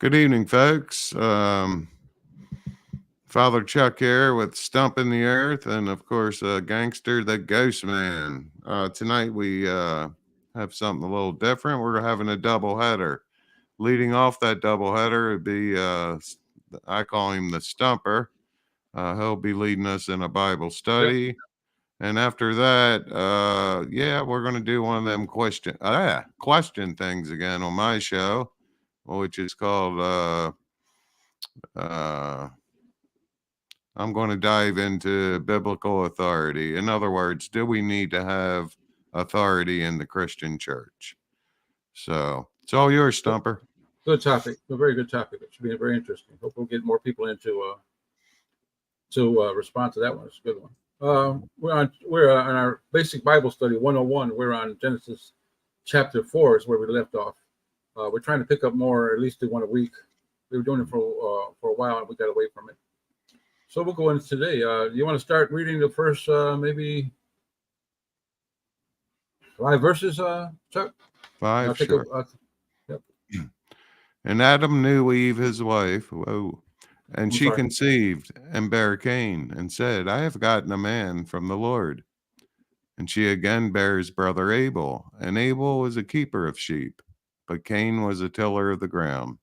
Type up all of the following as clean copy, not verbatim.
Good evening, folks. Father Chuck here with Stump in the Earth, and of course, Gangster the Ghost Man. Tonight we have something a little different. We're having a double header. Leading off that double header would be, I call him the Stumper. He'll be leading us in a Bible study. Yep. And after that, we're going to do one of them question things again on my show, which is called I'm going to dive into biblical authority. In other words, do we need to have authority in the Christian church? So it's all yours, Stumper. Good topic. A very good topic. It should be very interesting. Hope we'll get more people in to respond to that one. It's a good one. We're on our basic Bible study 101. We're on Genesis chapter 4 is where we left off. We're trying to pick up more, at least do one a week. We were doing it for a while and we got away from it. So we'll go into today. You want to start reading the first maybe 5 verses, Chuck? 5, sure. Yep. And Adam knew Eve, his wife, and she conceived and bare Cain, and said, I have gotten a man from the Lord. And she again bare his brother Abel, and Abel was a keeper of sheep, but Cain was a tiller of the ground.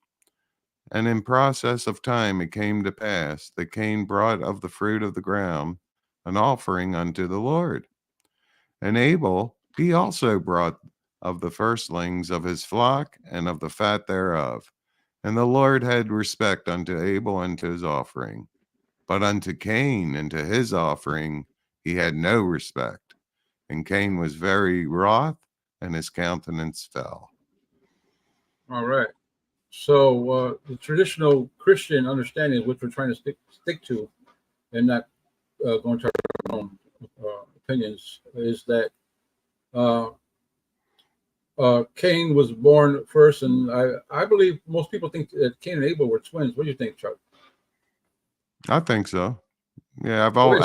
And in process of time it came to pass that Cain brought of the fruit of the ground an offering unto the Lord. And Abel, he also brought of the firstlings of his flock and of the fat thereof. And the Lord had respect unto Abel and to his offering. But unto Cain and to his offering he had no respect. And Cain was very wroth, and his countenance fell. All right. So the traditional Christian understanding, which we're trying to stick to, and not going to our own opinions, is that Cain was born first, and I believe most people think that Cain and Abel were twins. What do you think, Chuck? I think so. Yeah, I've always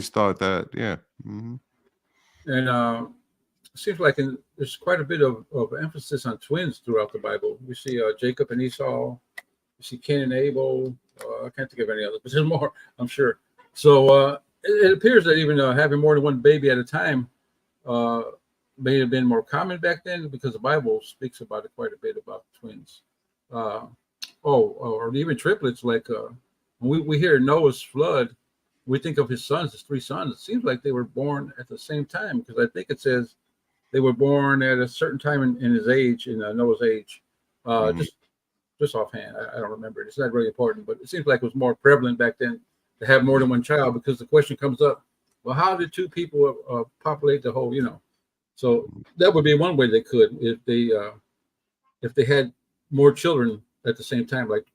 thought that. Yeah. Mm-hmm. And it seems like there's quite a bit of emphasis on twins throughout the Bible. We see Jacob and Esau. We see Cain and Abel. I can't think of any others, but there's more, I'm sure. So it appears that even having more than one baby at a time may have been more common back then, because the Bible speaks about it quite a bit about twins. Or even triplets. Like when we hear Noah's flood, we think of his sons, his 3 sons. It seems like they were born at the same time, because I think it says they were born at a certain time in his age, in Noah's age. Just offhand, I don't remember it. It's not really important, but it seems like it was more prevalent back then to have more than one child, because the question comes up, well, how did 2 people populate the whole, So that would be one way they could, if they had more children at the same time, like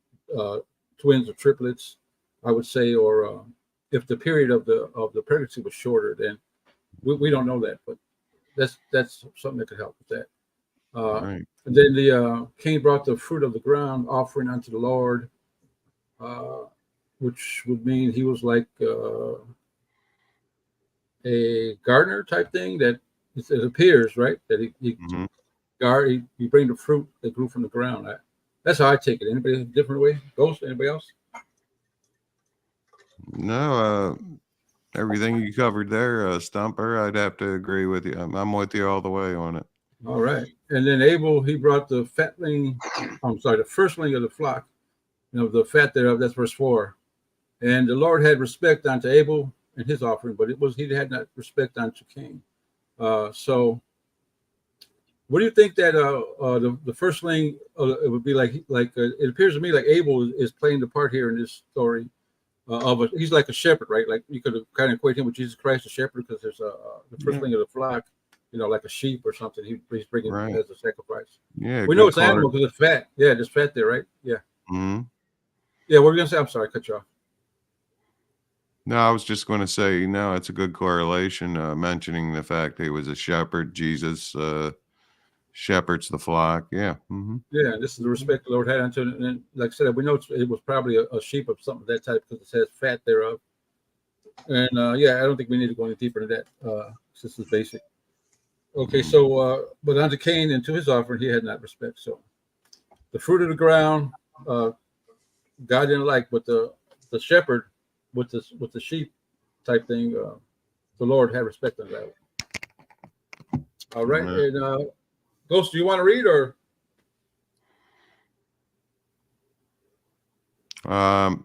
twins or triplets, I would say, or if the period of the pregnancy was shorter. Then we don't know that, but that's something that could help with that. Right. And then Cain brought the fruit of the ground offering unto the Lord, which would mean he was like a gardener type thing. That it appears, right, that he bring the fruit that grew from the ground. That's how I take it. Anybody a different way? Ghost? Anybody else? No, everything you covered there, Stumper, I'd have to agree with you. I'm with you all the way on it. All right. And then Abel, he brought the the firstling of the flock, the fat thereof. That's verse 4. And the Lord had respect unto Abel and his offering, but he had not respect unto Cain. So what do you think that the firstling it would be like? It appears to me like Abel is playing the part here in this story. He's like a shepherd, right? Like you could kind of equate him with Jesus Christ, a shepherd, because there's the firstling of the flock, like a sheep or something. He's bringing as a sacrifice. Yeah, we know it's animal because it's fat. Yeah, there's fat there, right? Yeah. Mm-hmm. Yeah, what were you gonna say? I'm sorry, I cut you off. No, I was just going to say, it's a good correlation, mentioning the fact he was a shepherd. Jesus shepherds the flock. Yeah. Mm-hmm. Yeah, this is the respect the Lord had unto it. And like I said, we know it was probably a sheep of something of that type, because it says fat thereof. And I don't think we need to go any deeper into that. This is basic. Okay, so but unto Cain and to his offering he had not respect. So the fruit of the ground, God didn't like, but the shepherd with the sheep type thing, the Lord had respect on that. All right, and Ghost, do you want to read or? I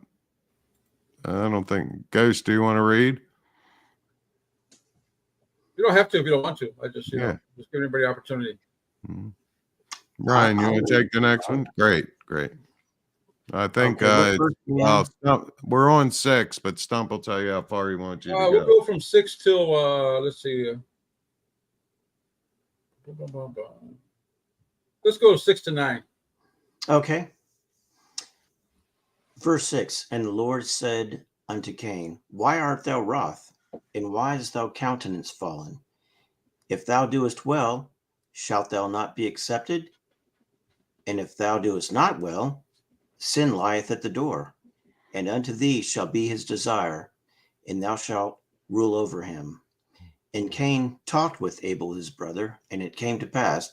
don't think Ghost. Do you want to read? You don't have to if you don't want to. I just just give everybody opportunity. Mm-hmm. Ryan, you want to take the next one? Great. I think we're on 6, but Stump will tell you how far he wants you to go. We'll go from 6 till let's see. Let's go 6 to 9. Okay. Verse 6, and the Lord said unto Cain, why art thou wroth, and why is thy countenance fallen? If thou doest well, shalt thou not be accepted? And if thou doest not well, sin lieth at the door, and unto thee shall be his desire, and thou shalt rule over him. And Cain talked with Abel his brother, and it came to pass,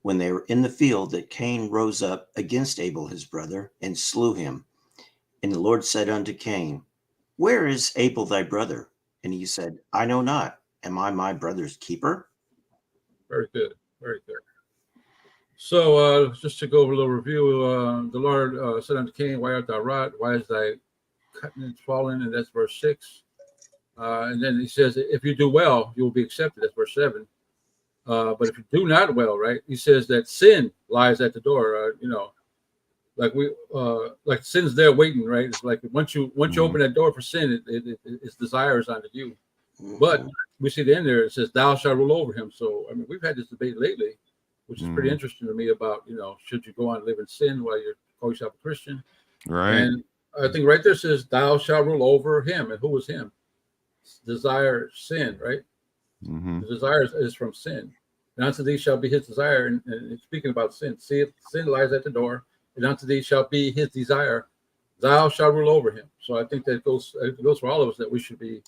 when they were in the field, that Cain rose up against Abel his brother, and slew him. And the Lord said unto Cain, where is Abel thy brother? And he said, I know not. Am I my brother's keeper? Very good. So just to go over a little review, the Lord said unto Cain, why art thou wroth? Why is thy countenance fallen? And that's verse 6. And then he says, if you do well, you will be accepted. That's verse 7. But if you do not well, right? He says that sin lies at the door. Like sin's there waiting, right? It's like once you open that door for sin, its desires onto you. Mm-hmm. But we see the end there. It says, "Thou shalt rule over him." So I mean, we've had this debate lately, which is pretty interesting to me about should you go on and live in sin while you call yourself a Christian? Right. And I think right there says, "Thou shalt rule over him," and who was him? Desire, sin, right? Mm-hmm. The desire is from sin, and unto thee shall be his desire. And speaking about sin, sin lies at the door. And unto thee shall be his desire, thou shalt rule over him. So I think that goes for all of us, that we should be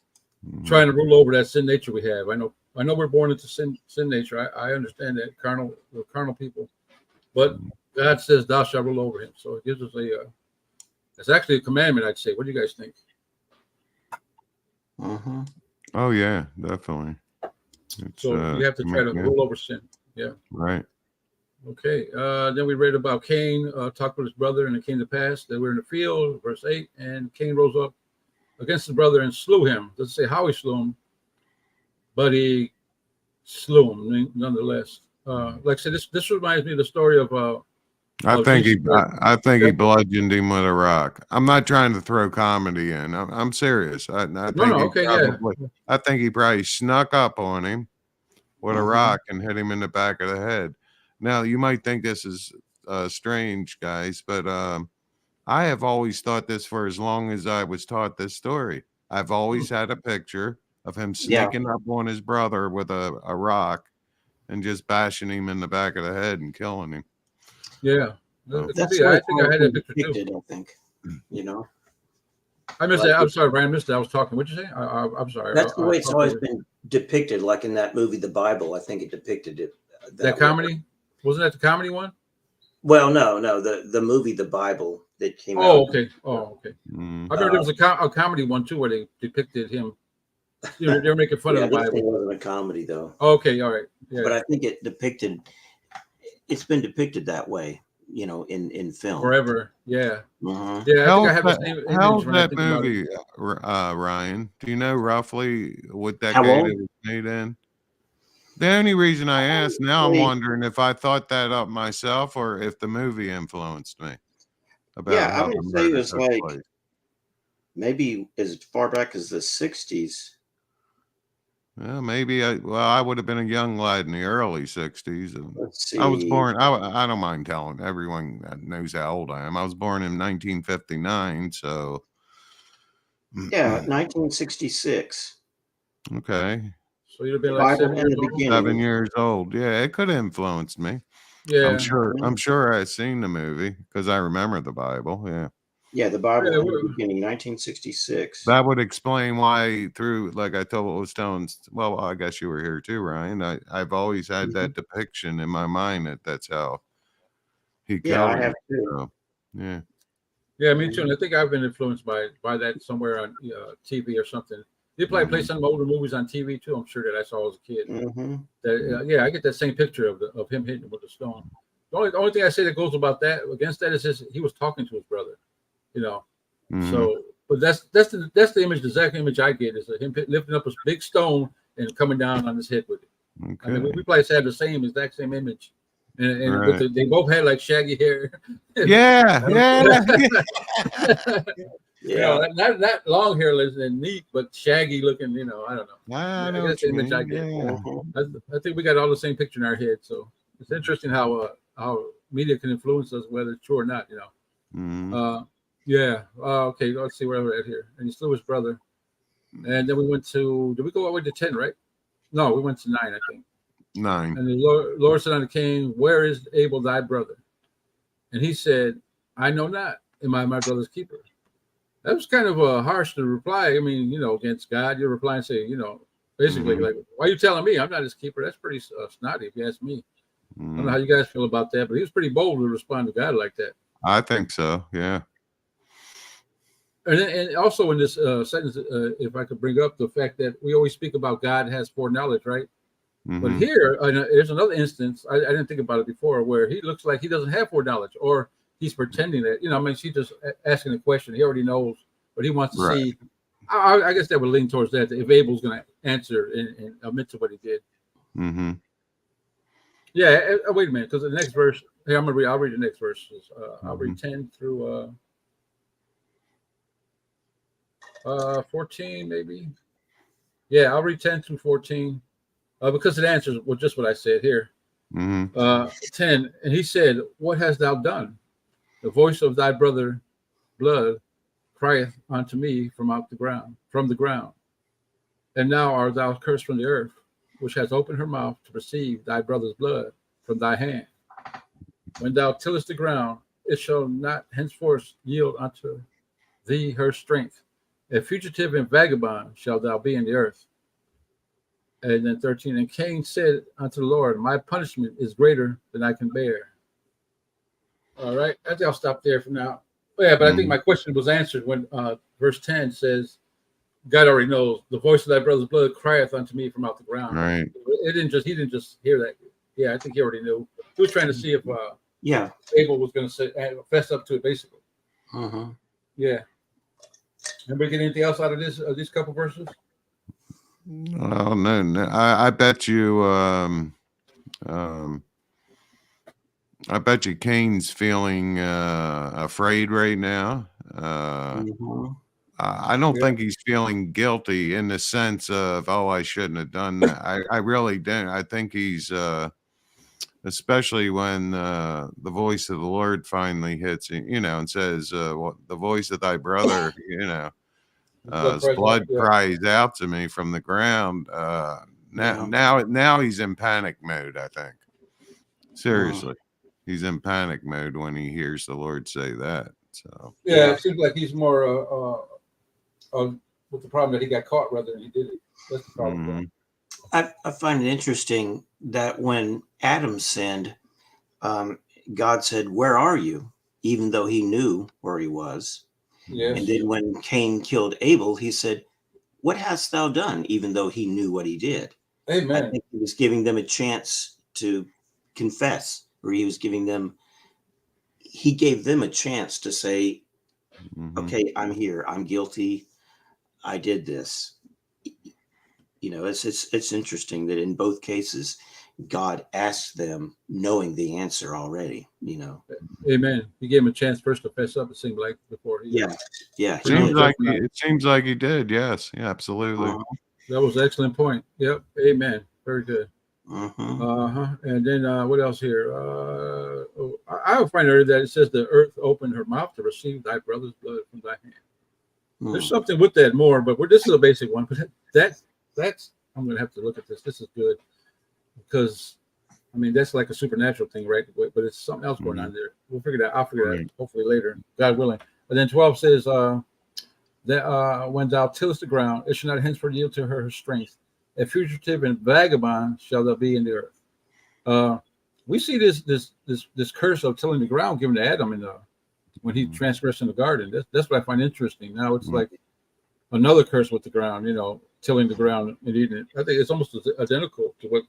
trying to rule over that sin nature we have. I know we're born into sin nature. I understand that we're carnal people, but God says thou shalt rule over him. So it gives us it's actually a commandment, I'd say. What do you guys think? Mm-hmm. Oh yeah, definitely. So you have to try to rule over sin. Yeah. Right. Okay, then we read about Cain talked with his brother, and it came to pass that we were in the field, verse 8, and Cain rose up against his brother and slew him. Doesn't say how he slew him, but he slew him nonetheless. Like I said, this reminds me of the story of I think he bludgeoned him with a rock. I'm not trying to throw comedy in. I'm serious. I think he probably snuck up on him with a rock and hit him in the back of the head. Now, you might think this is strange, guys, but I have always thought this for as long as I was taught this story. I've always had a picture of him sneaking up on his brother with a rock and just bashing him in the back of the head and killing him. Yeah. That's I think I had that picture too. I think, I missed that. I'm sorry, Brian. I missed that. I was talking. What'd you say? I'm sorry. That's the way it's always been depicted, like in that movie, The Bible. I think it depicted it. That comedy? Wasn't that the comedy one? Well, no, the movie The Bible that came out. Okay. I remember there was a comedy one too where they depicted him. They were making fun of the Bible. It wasn't a comedy though. Okay, all right. Yeah. But I think it's been depicted that way, in film. Forever. Yeah. Mm-hmm. Yeah, I think I have the same image. How's that movie, Ryan? Do you know roughly what decade it was made in? The only reason I asked, now I'm wondering if I thought that up myself or if the movie influenced me. I would say it was like maybe as far back as the 60s. Well, maybe I would have been a young lad in the early 60s. And let's see. I was born, I don't mind telling everyone that knows how old I am. I was born in 1959, so. Yeah, 1966. Okay. So you'd have been like 7 years old. Yeah, it could have influenced me. Yeah, I'm sure I've seen the movie because I remember the Bible. Yeah. Yeah, the Bible in the beginning, 1966. That would explain why like I was telling, well, I guess you were here too, Ryan. I've always had that depiction in my mind that's how he Yeah, killed I him. have too. So, yeah. Yeah, me too. And I think I've been influenced by that somewhere on TV or something. You probably play some older movies on TV too. I'm sure that I saw as a kid. Yeah, I get that same picture of him hitting him with a stone. The only thing I say that goes against that is he was talking to his brother, you know. So, but that's the image, the exact image I get is him lifting up a big stone and coming down on his head with it. Okay. I mean, we probably had the exact same image, and Right. they both had like shaggy hair. Yeah. You know, not long hairless and neat, but shaggy looking. You know, I don't know. I know That's what the you image I mean. get. I think we got all the same picture in our head. So it's interesting how media can influence us, whether it's true or not. You know. Yeah. Okay. Let's see where we're at here. And he slew his brother, and then we went to. Did we go all the way to 10? Right? No, we went to 9. I think. 9. And the Lord said unto Cain, "Where is Abel thy brother?" And he said, "I know not. Am I my brother's keeper?" That was kind of harsh to reply. I mean, you know, against God, you're replying saying, you know, basically like, "Why are you telling me I'm not his keeper?" That's pretty snotty, if you ask me. I don't know how you guys feel about that, but he was pretty bold to respond to God like that. I think so. Yeah. And also in this sentence, if I could bring up the fact that we always speak about God has foreknowledge, right? But here, there's another instance, I didn't think about it before, where he looks like he doesn't have foreknowledge, or he's pretending that, you know, I mean, she's just asking a question. He already knows, but he wants to see. I guess that would lean towards that, if Abel's going to answer and admit to what he did. Yeah, wait a minute, because the next verse, here, I'll read the next verses. I'll read 10 through 14, maybe. Yeah, I'll read 10 through 14. Because it answers just what I said here. 10, and he said, "What hast thou done? The voice of thy brother blood crieth unto me from the ground. And now art thou cursed from the earth, which has opened her mouth to receive thy brother's blood from thy hand. When thou tillest the ground, it shall not henceforth yield unto thee her strength. A fugitive and vagabond shalt thou be in the earth." And then 13, and Cain said unto the Lord, "My punishment is greater than I can bear." All right, I think I'll stop there for now. Yeah, but I think my question was answered when verse 10 says, God already knows, the voice of thy brother's blood crieth unto me from out the ground. Right. He didn't just hear that. Yeah, I think he already knew. He was trying to see if Abel was going to fess up to it, basically. Yeah. Anybody get anything else out of these couple verses? Oh no. I bet you I bet you Cain's feeling afraid right now. I don't think he's feeling guilty in the sense of, oh, I shouldn't have done that. I really don't. I think he's especially when the voice of the Lord finally hits him, you know, and says, well, the voice of thy brother, you know, his blood cries out to me from the ground. Now he's in panic mode, I think. Seriously. He's in panic mode when he hears the Lord say that. So it seems like he's more with the problem that he got caught rather than he did it. That's the problem. I find it interesting that when Adam sinned, God said, "Where are you?" Even though he knew where he was. Yes. And then when Cain killed Abel, he said, "What hast thou done?" Even though he knew what he did. Amen. I think he was giving them a chance to confess, or he gave them a chance to say, "Okay, I'm here. I'm guilty. I did this." You know, it's interesting that in both cases, God asked them knowing the answer already, you know. Amen. He gave him a chance first to fess up, it seemed like, before he it seems like he did. Yes. Yeah, absolutely. That was an excellent point. Yep. Amen. Very good. And then what else here? I find it that it says the earth opened her mouth to receive thy brother's blood from thy hand. There's something with that more, but this is a basic one. But that's I'm gonna have to look at this. This is good because I mean that's like a supernatural thing, right? But it's something else going on there. We'll figure that. I'll figure that out hopefully later, God willing. And then 12 says that when thou tillest the ground, it shall not henceforth yield to her strength. A fugitive and vagabond shall thou be in the earth. we see this curse of tilling the ground given to Adam when he transgressed in the garden. That's what I find interesting. Now it's like another curse with the ground, tilling the ground and eating it. I think it's almost identical to what,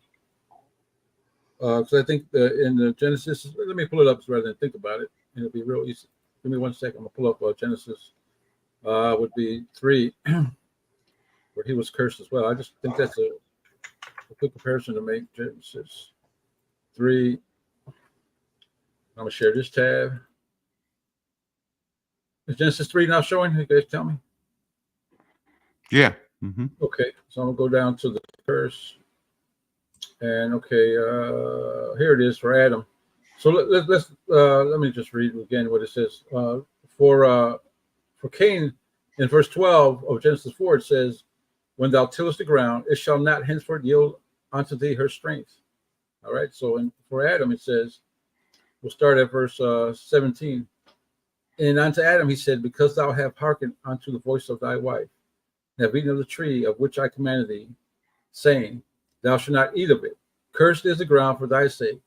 because I think in the Genesis, let me pull it up rather than think about it, and it'll be real easy. Give me 1 second. I'm gonna pull up Genesis. Would be 3, where he was cursed as well. I just think that's a quick comparison to make. Genesis 3. I'm gonna share this tab. Is Genesis 3 now showing? You guys tell me. Yeah. Okay, so I'm gonna go down to the curse, and okay, here it is for Adam. So let's let me just read again what it says. For Cain, in verse 12 of Genesis 4, it says, "When thou tillest the ground, it shall not henceforth yield unto thee her strength." All right. So for Adam, it says, we'll start at verse 17. And unto Adam he said, "Because thou hast hearkened unto the voice of thy wife, and have eaten of the tree of which I commanded thee, saying, Thou shalt not eat of it. Cursed is the ground for thy sake,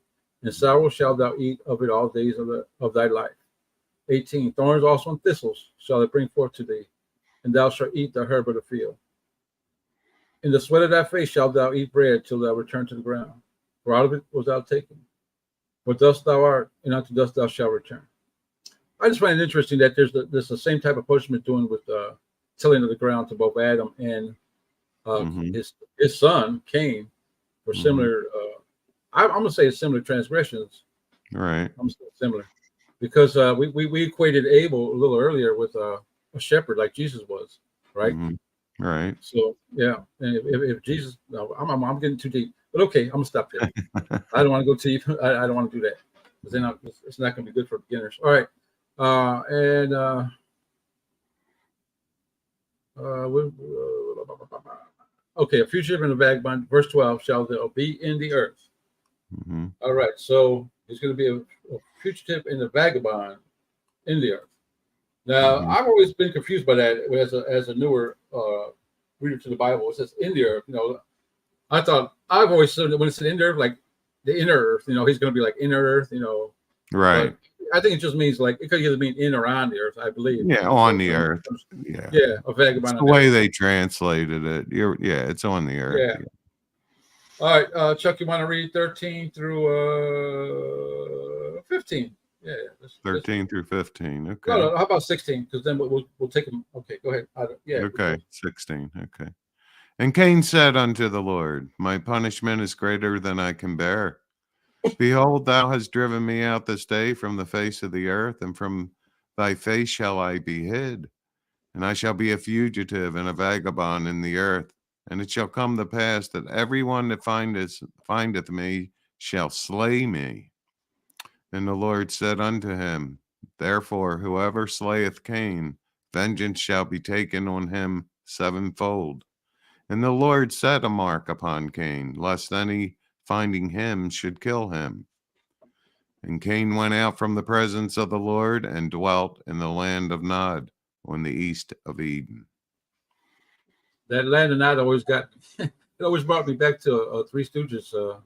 and sorrow shalt thou eat of it all days of thy life." 18. "Thorns also and thistles shall it bring forth to thee, and thou shalt eat the herb of the field. In the sweat of thy face shalt thou eat bread till thou return to the ground, for out of it was thou taken. For dust thou art, and unto dust thou shalt return." I just find it interesting that there's the same type of punishment doing with tilling of the ground to both Adam and his son Cain for similar. I'm gonna say similar transgressions. Right. I'm saying similar because we equated Abel a little earlier with a shepherd like Jesus was, right? Right. So yeah, and if Jesus, no, I'm getting too deep, but okay, I'm gonna stop there. I don't want to go too deep. I don't want to do that because then it's not gonna be good for beginners. All right. Okay, a fugitive and a vagabond, verse 12, shall there be in the earth. All right, so he's going to be a fugitive and a vagabond in the earth. Now, I've always been confused by that as a newer reader to the Bible. It says in the earth. I've always said that when it said in the earth, like the inner earth, he's going to be like inner earth, Right. But I think it just means like it could either mean in or on the earth, I believe. Yeah, on the earth. Yeah. Yeah, a vagabond. It's the way they translated it. It's on the earth. Yeah. All right, Chuck, you want to read 13 through 15? Yeah. 13 through 15. Okay. No, how about 16? Because then we'll take them. Okay, go ahead. Okay, 16. Okay. "And Cain said unto the Lord, My punishment is greater than I can bear. Behold, thou hast driven me out this day from the face of the earth, and from thy face shall I be hid. And I shall be a fugitive and a vagabond in the earth. And it shall come to pass that every one that findeth me shall slay me. And the Lord said unto him, Therefore, whoever slayeth Cain, vengeance shall be taken on him sevenfold. And the Lord set a mark upon Cain, lest any finding him should kill him. And Cain went out from the presence of the Lord and dwelt in the land of Nod on the east of Eden." That land of Nod always brought me back to Three Stooges short,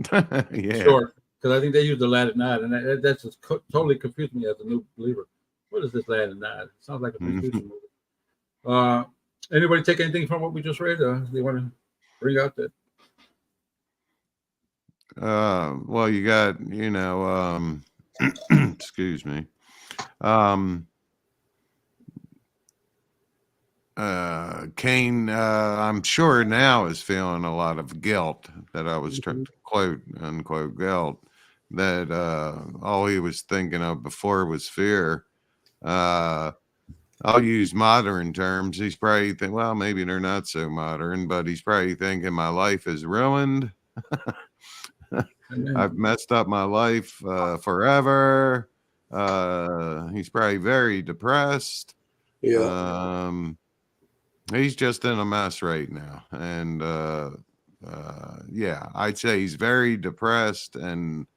because I think they used the land of Nod, and that's just totally confused me as a new believer. What is this land of Nod? It sounds like a Three Stooges movie. Anybody take anything from what we just read? They want to bring out that? Well, you got, excuse me. Cain, I'm sure now is feeling a lot of guilt that I was quote unquote guilt that all he was thinking of before was fear. I'll use modern terms. He's probably thinking, well, maybe they're not so modern, but he's probably thinking my life is ruined. I've messed up my life forever. He's probably very depressed. Yeah. He's just in a mess right now. And I'd say he's very depressed and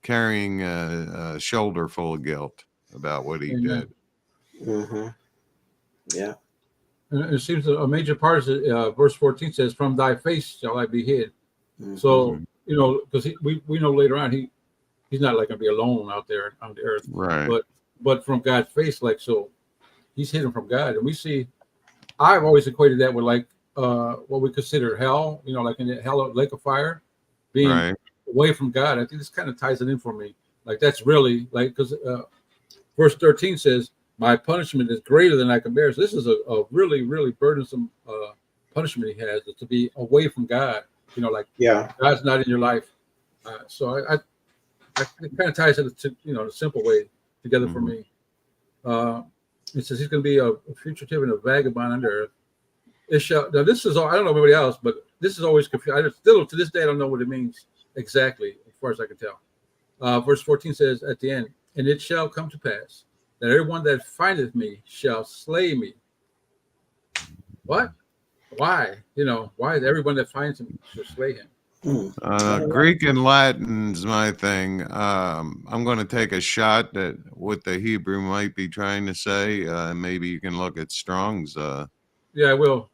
carrying a shoulder full of guilt about what he did. Yeah. It seems a major part is verse 14 says, "From thy face shall I be hid." So, because we know later on He's not like going to be alone out there on the earth. Right. But from God's face, like, so he's hidden from God. And we see, I've always equated that with like what we consider hell, like in the hell, lake of fire, being Right. away from God. I think this kind of ties it in for me. Like, that's really like, because verse 13 says, my punishment is greater than I can bear. So this is a really, really burdensome punishment he has, is to be away from God. Like, God's not in your life. So it kind of ties it to, the simple way together for me. It says he's going to be a fugitive and a vagabond under earth. Now this is all, I don't know everybody else, but this is always confusing. Still to this day, I don't know what it means exactly, as far as I can tell. Verse 14 says at the end, and it shall come to pass that everyone that findeth me shall slay me. What? Why? Why everyone that finds him should slay him? Greek and Latin's my thing. I'm going to take a shot at what the Hebrew might be trying to say. Maybe you can look at Strong's. Yeah, I will.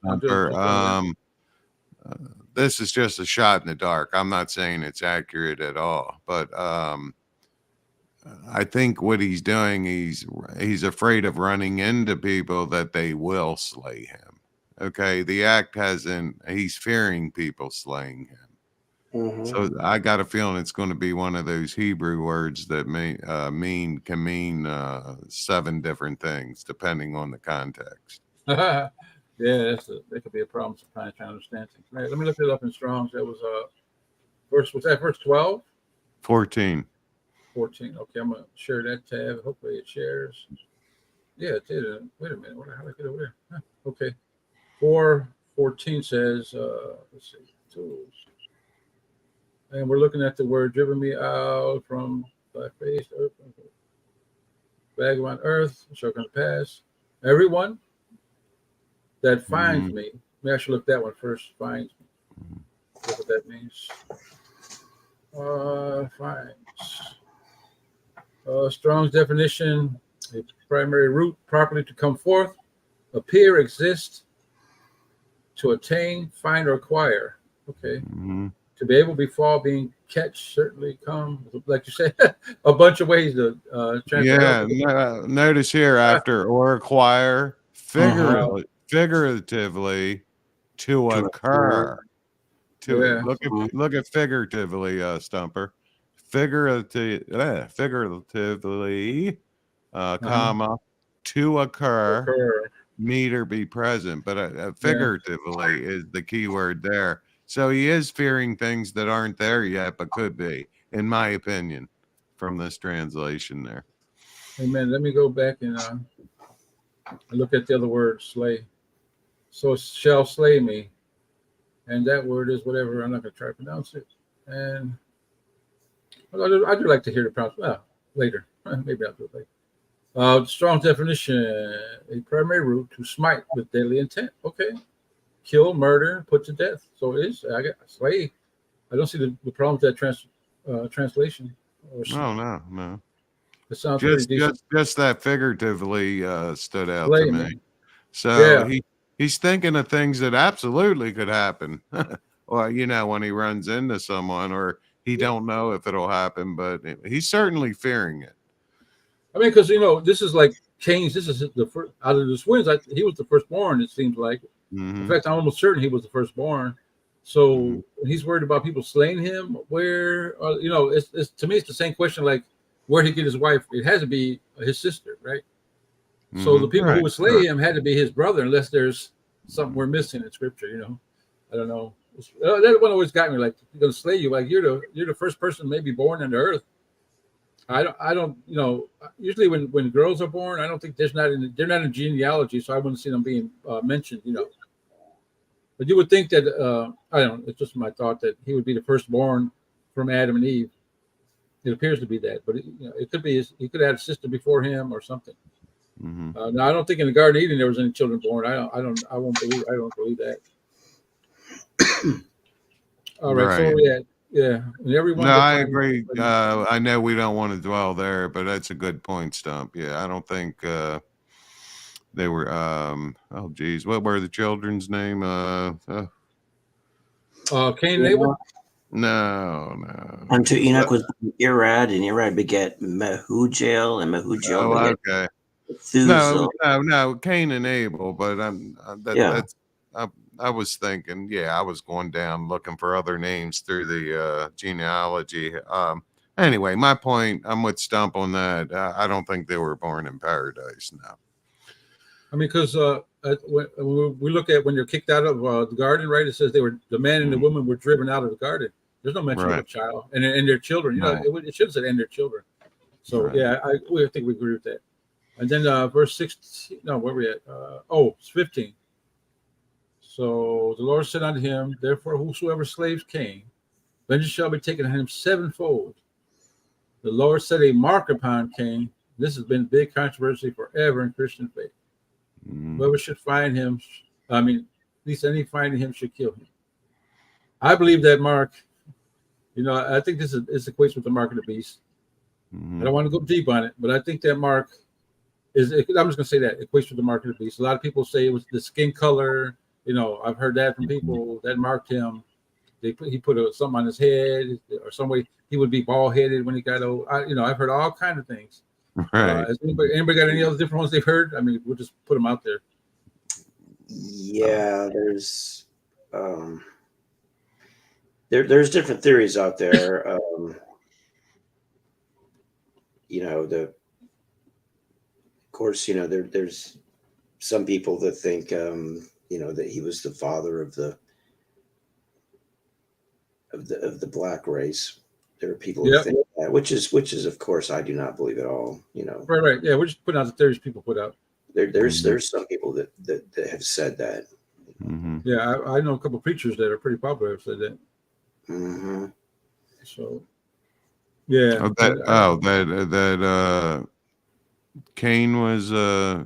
This is just a shot in the dark. I'm not saying it's accurate at all, but I think what he's doing, he's afraid of running into people that they will slay him. Okay, the act he's fearing people slaying him. So I got a feeling it's going to be one of those Hebrew words that can mean 7 different things depending on the context. Yeah, that could be a problem sometimes trying to understand things. Right, let me look it up in Strong's. That was verse 12? 14. 14. Okay, I'm gonna share that tab. Hopefully it shares. Yeah, it did. Wait a minute. How do I get over there? Okay. 4:14 says, let's see, tools. And we're looking at the word driven me out from thy face, earth, vagabond earth, shall come to pass. Everyone that finds me, maybe I should look that one first. Finds me. Look what that means. Finds. Strong's definition: a primary root, properly to come forth, appear, exist, to attain, find, or acquire. Okay. To be able to befall, being catch, certainly come, like you said, a bunch of ways to translate. Yeah, notice here after or acquire, figuratively to occur. Look at figuratively, Stumper. Figuratively, comma, to occur, meet or be present. But figuratively is the key word there. So he is fearing things that aren't there yet, but could be, in my opinion, from this translation there. Amen. Let me go back and look at the other word, slay. So shall slay me. And that word is whatever. I'm not going to try to pronounce it. And I do like to hear the pronunciation later. Maybe I'll do it later. Strong definition: a primary root, to smite with deadly intent. Okay. Kill, murder, put to death. So it is. I got slay. I don't see the problem with that translation. No. It sounds pretty decent. Just that figuratively stood out Slay to me. me. So he's thinking of things that absolutely could happen, or when he runs into someone, or he don't know if it'll happen, but he's certainly fearing it. I mean, because this is like Cain's. This is the first out of the twins. He was the firstborn. It seems like. In fact, I'm almost certain he was the firstborn. So he's worried about people slaying him. Where, it's to me, it's the same question. Like, where did he get his wife? It has to be his sister, right? So the people who would slay him had to be his brother, unless there's something we're missing in scripture. I don't know. That one always got me. Like, he's gonna slay you. Like, you're the first person maybe born on the earth. I don't. Usually when girls are born, I don't think they're not in genealogy, so I wouldn't see them being mentioned. But you would think that I don't know. It's just my thought that he would be the firstborn from Adam and Eve. It appears to be that, but it could be he could have had a sister before him or something. Now I don't think in the Garden of Eden there was any children born. I don't believe that. All right, so where we at? Yeah, and everyone. No, I agree. I know we don't want to dwell there, but that's a good point, Stump. Yeah, I don't think they were. Oh, geez, what were the children's name? Cain and Abel. No. Unto Enoch was Irad, and Irad begat Mehujael, and Mehujael begat Okay. Thuzel. No, Cain and Abel, but Yeah. I was thinking, I was going down looking for other names through the genealogy. Anyway, my point, I'm with Stump on that. I don't think they were born in paradise. No. I mean, because when we look at when they're kicked out of the garden, right? It says the man and the woman were driven out of the garden. There's no mention of a child and their children. You know, it should have said and their children. So I think we agree with that. And then verse 16. No, where we at? It's 15. So the Lord said unto him, therefore, whosoever slaves Cain, vengeance shall be taken on him sevenfold. The Lord set a mark upon Cain. This has been a big controversy forever in Christian faith. Whoever should find him, at least any finding him should kill him. I believe that mark, I think this equates with the mark of the beast. I don't want to go deep on it, but I think that mark I'm just going to say that equates with the mark of the beast. A lot of people say it was the skin color. I've heard that from people that marked him. He put something on his head or some way he would be bald headed when he got old. I've heard all kinds of things. Right. Has anybody got any other different ones they've heard? I mean, we'll just put them out there. Yeah, there's different theories out there. There's some people that think that he was the father of the black race. There are people who think that, which is of course I do not believe at all. Right. Yeah, we're just putting out the theories people put out. There's some people that have said that. Yeah, I know a couple of preachers that are pretty popular have said that. So yeah. That Cain was a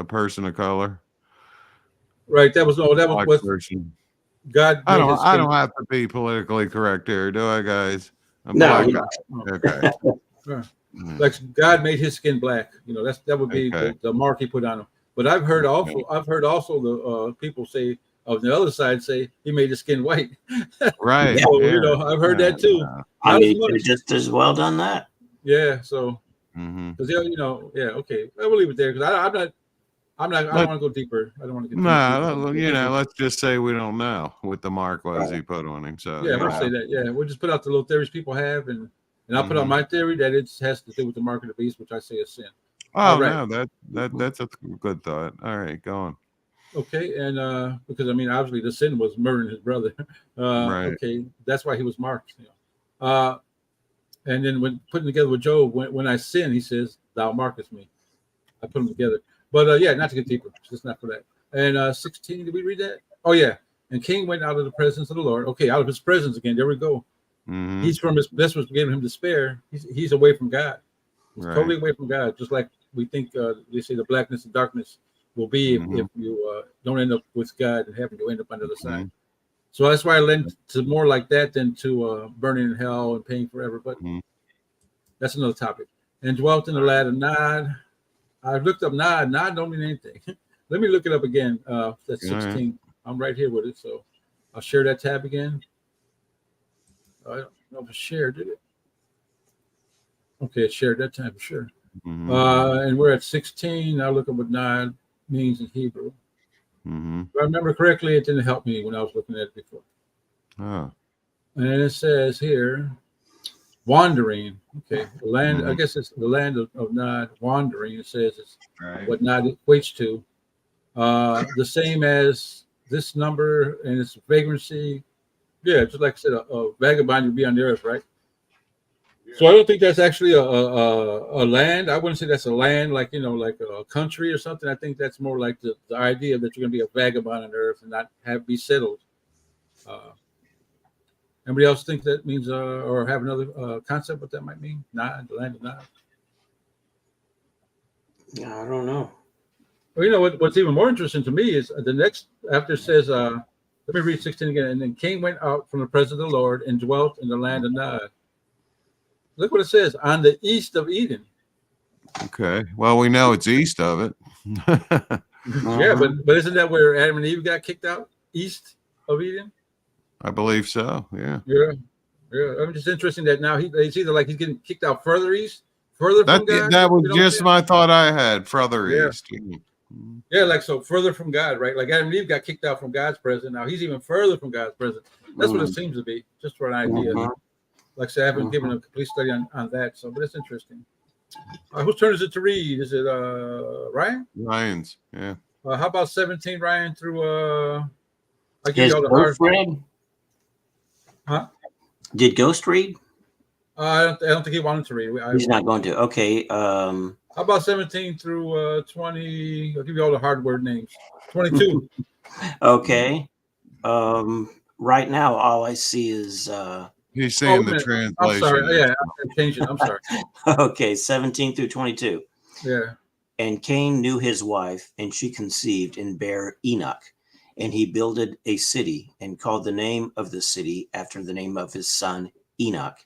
person of color. Right. That was what person. God. I don't have to be politically correct here, do I, guys? No. Okay. Like God made his skin black. That would be the mark he put on him. But I've heard also the people say on the other side say he made his skin white. Right. So, I've heard that too. I mean, he could have just as well done that. Yeah. So because okay, I will leave it there because I don't want to go deeper. I don't want to get let's just say we don't know what the mark was he put on him. So we'll say that. Yeah, we'll just put out the little theories people have, and I'll put out my theory that it has to do with the mark of the beast, which I say is sin. Oh no, that's a good thought. All right, go on. Okay, and because obviously the sin was murdering his brother. Right. Okay, that's why he was marked. And then when putting together with Job, when I sin, he says, "Thou markest me." I put them together. But not to get deeper, just not for that. And 16, did we read that? Oh yeah. And Cain went out of the presence of the Lord. Okay, out of his presence again. There we go. He's from his. This was giving him despair. He's away from God. He's totally away from God. Just like we think they say the blackness and darkness will be if you don't end up with God and having to end up on the other side. So that's why I lend to more like that than to burning in hell and paying forever. But that's another topic. And dwelt in the land of Nod. I looked up Nod. Nod don't mean anything. Let me look it up again. That's 16. I'm right here with it. So I'll share that tab again. I don't know if I shared it. Okay, it shared that time for sure. And we're at 16. I'll look up what Nod means in Hebrew. If I remember correctly, it didn't help me when I was looking at it before. And it says here, wandering. Okay, the land. I guess it's the land of Nod. Wandering. It says it's what Nod equates to. The same as this number and its vagrancy. Yeah, just like I said, a vagabond would be on the earth, right? So I don't think that's actually a land. I wouldn't say that's a land like like a country or something. I think that's more like the idea that you're going to be a vagabond on earth and not be settled. Anybody else think that means or have another concept what that might mean? Nod, the land of Nod. Yeah, I don't know. Well, what's even more interesting to me is the next after it says. Let me read 16 again. And then Cain went out from the presence of the Lord and dwelt in the land of Nod. Look what it says, on the east of Eden. Okay. Well, we know it's east of it. Yeah, but isn't that where Adam and Eve got kicked out? East of Eden? I believe so. Yeah. Yeah. Yeah. I'm just interesting that now it's either like he's getting kicked out further east, further from God. That was You know what I'm just saying? my thought I had. Further Yeah. east. Mhm. Yeah, like so further from God, right? Like Adam and Eve got kicked out from God's presence. Now he's even further from God's presence. That's what it seems to be, just for an idea. Like I said, I haven't given a complete study on that, so but it's interesting. Whose turn is it to read? Is it Ryan? Ryan's. Yeah. How about 17, Ryan, through I give Is you all the Ghost hard. read? Huh? Did Ghost read? I don't think he wanted to read. He's not going to. Okay. How about 17 through 20? I'll give you all the hard word names. 22. Okay. Right now, all I see is He's saying the wait a minute. translation. I'm sorry. Yeah, I changed it. I'm sorry. okay, 17 through 22. Yeah. And Cain knew his wife, and she conceived and bare Enoch. And he builded a city, and called the name of the city after the name of his son Enoch.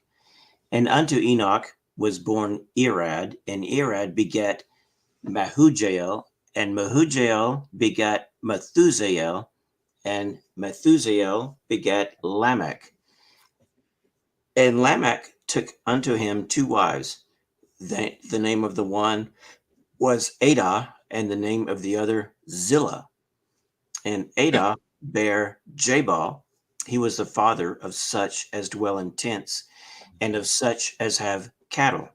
And unto Enoch was born Irad, and Irad begat Mahujael, and Mahujael begat Methusael, and Methusael begat Lamech. And Lamech took unto him 2 wives. The name of the one was Adah, and the name of the other Zillah. And Adah bare Jabal. He was the father of such as dwell in tents, and of such as have cattle.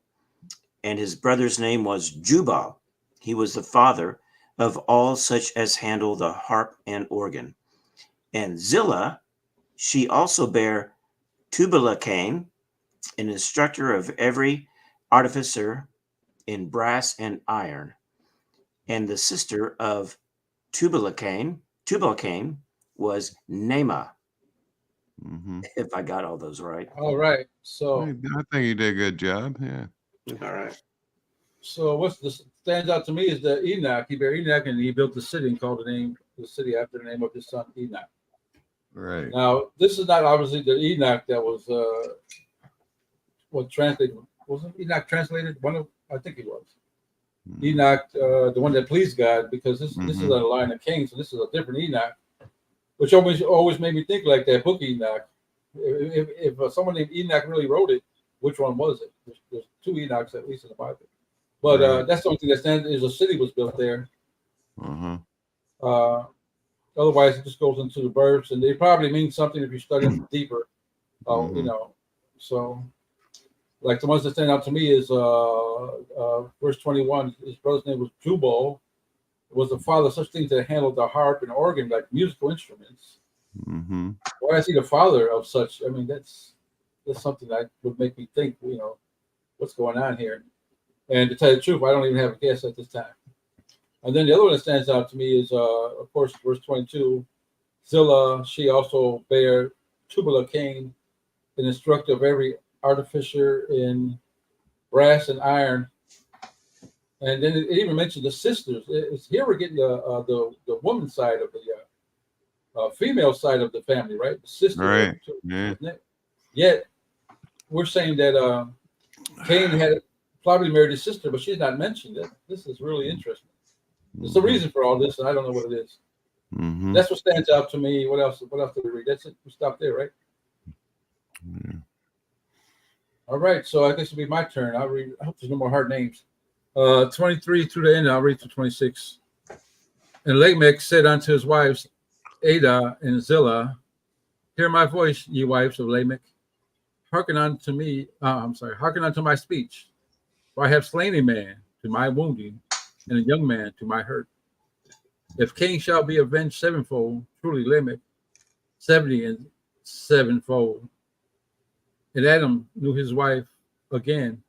And his brother's name was Jubal. He was the father of all such as handle the harp and organ. And Zillah, she also bare Tubal-Cain, an instructor of every artificer in brass and iron. And the sister of Tubal-Cain was Naamah. If I got all those right. All right. So I think you did a good job. Yeah. All right. So what's this stands out to me is that Enoch, he bare Enoch, and he built the city and called the city after the name of his son Enoch. Right. Now, this is not obviously the Enoch that was translated. Wasn't Enoch translated? I think he was. Enoch, the one that pleased God, because this is a line of kings, so this is a different Enoch, which always made me think like that book Enoch. If someone named Enoch really wrote it, which one was it? There's 2 Enochs at least in the Bible. But that's the only thing that stands is a city was built there. Otherwise, it just goes into the verbs, and they probably mean something if you study them deeper. You know, so like the ones that stand out to me is verse 21. His brother's name was Jubal. Was the father of such things that handled the harp and organ, like musical instruments. Why is he the father of such? I mean, that's something that would make me think, you know, what's going on here. And to tell you the truth, I don't even have a guess at this time. And then the other one that stands out to me is, of course, verse 22. Zillah, she also bare Tubal-Cain, an instructor of every artificer in brass and iron. And then it even mentioned the sisters. Here we're getting the woman's side of the female side of the family, right? The sister. Right. Yeah. Yet we're saying that Cain had probably married his sister, but she's not mentioned. This is really interesting. There's a reason for all this, and I don't know what it is. That's what stands out to me. What else? What else did we read? That's it. We stop there, right? Yeah. All right. So I guess it'll be my turn. I'll read. I hope there's no more hard names. 23 through the end. I'll read to 26. And Lamech said unto his wives, Adah and Zillah, hear my voice, ye wives of Lamech. Hearken unto me. Hearken unto my speech. For I have slain a man to my wounding, and a young man to my hurt. If Cain shall be avenged sevenfold, truly Lamech 70 and sevenfold. And Adam knew his wife again,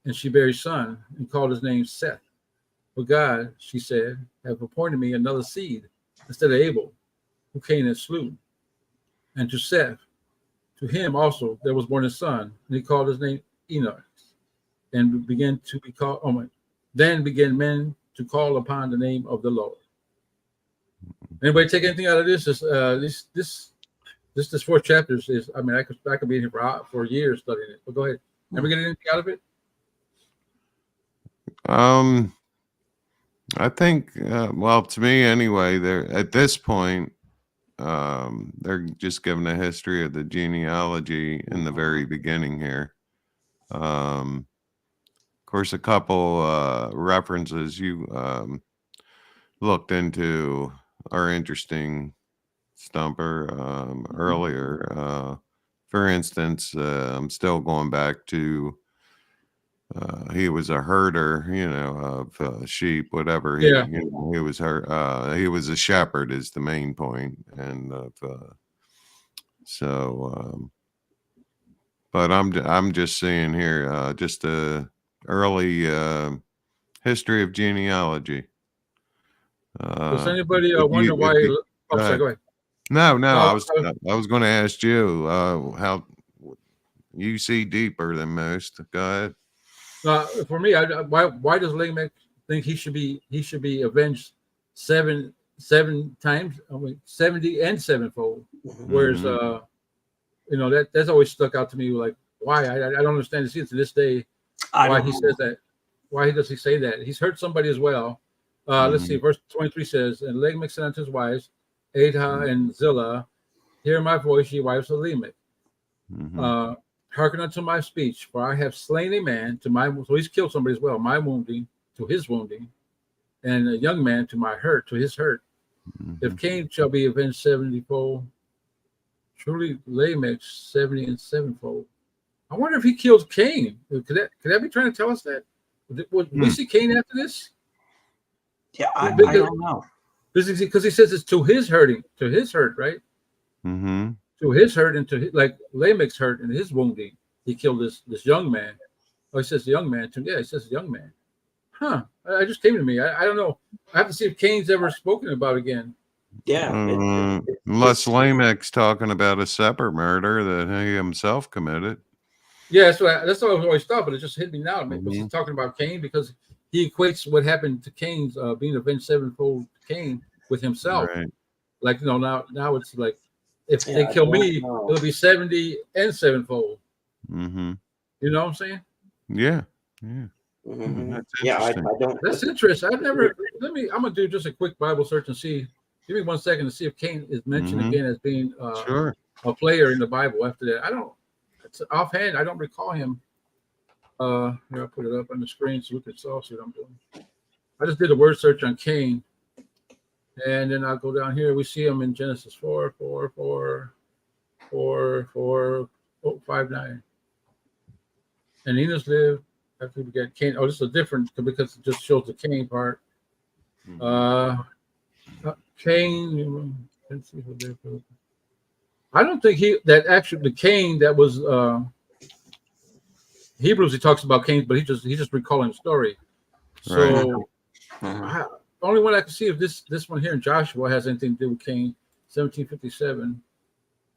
and she bare a son, and called his name Seth. But God, she said, have appointed me another seed instead of Abel, who Cain had slew. And to Seth, to him also there was born a son, and he called his name Enoch. And began to be called. Then began men to call upon the name of the Lord. Anybody take anything out of this? This 4 chapters is. I mean, I could be here for years studying it. But go ahead. Ever get anything out of it? I think, well, to me anyway, there at this point, they're just giving a history of the genealogy in the very beginning here. Of course, a couple references you looked into are interesting, Stumper, earlier. For instance, I'm still going back to he was a herder, of sheep, whatever. Yeah. He was he was a shepherd is the main point, and but I'm just seeing here just a early history of genealogy. Does anybody If wonder you- why? if you- Oh, sorry, go ahead. No, I Uh, was going to ask you how you see deeper than most. Go ahead. For me, why does Lamech think he should be avenged seven times? I mean, 70 and sevenfold. Whereas that's always stuck out to me. Like, why? I don't understand this to this day. Why he says that? Why does he say that? He's hurt somebody as well. Let's see. Verse 23 says, "And Lamech said unto his wives, Adah and Zillah, hear my voice, ye wives of Lamech. Hearken unto my speech, for I have slain a man to my." So he's killed somebody as well. My wounding to his wounding, and a young man to my hurt to his hurt. If Cain shall be avenged 70-fold, truly Lamech 70 and sevenfold. I wonder if he killed Cain. Could that be trying to tell us that? Would we see Cain after this? Yeah, I don't know. Because he says it's to his hurt, right? Mm-hmm. To his hurt and like Lamech's hurt and his wounding, he killed this young man. Oh, he says the young man. He says the young man. Huh. I just came to me. I don't know. I have to see if Cain's ever spoken about again. Yeah. Unless Lamech's talking about a separate murder that he himself committed. Yeah, that's what I always thought, but it just hit me now. Because he's talking about Cain because he equates what happened to Cain's being avenged sevenfold to Cain with himself. Right. Like, now it's like, if they kill me, it'll be 70 and sevenfold. Mm-hmm. You know what I'm saying? Yeah. That's I don't. That's interesting. I'm gonna do just a quick Bible search and see. Give me 1 second to see if Cain is mentioned again as being a player in the Bible. After that, offhand, I don't recall him. Here, I'll put it up on the screen so we can see what I'm doing. I just did a word search on Cain, and then I'll go down here. We see him in Genesis 4, 5, 9. And Enos lived after he begat Cain. Oh, this is a different because it just shows the Cain part. Cain. Let's see what they're. I don't think the Cain that was Hebrews. He talks about Cain, but he's just recalling the story. So the only one I can see if this one here in Joshua has anything to do with Cain, 1757.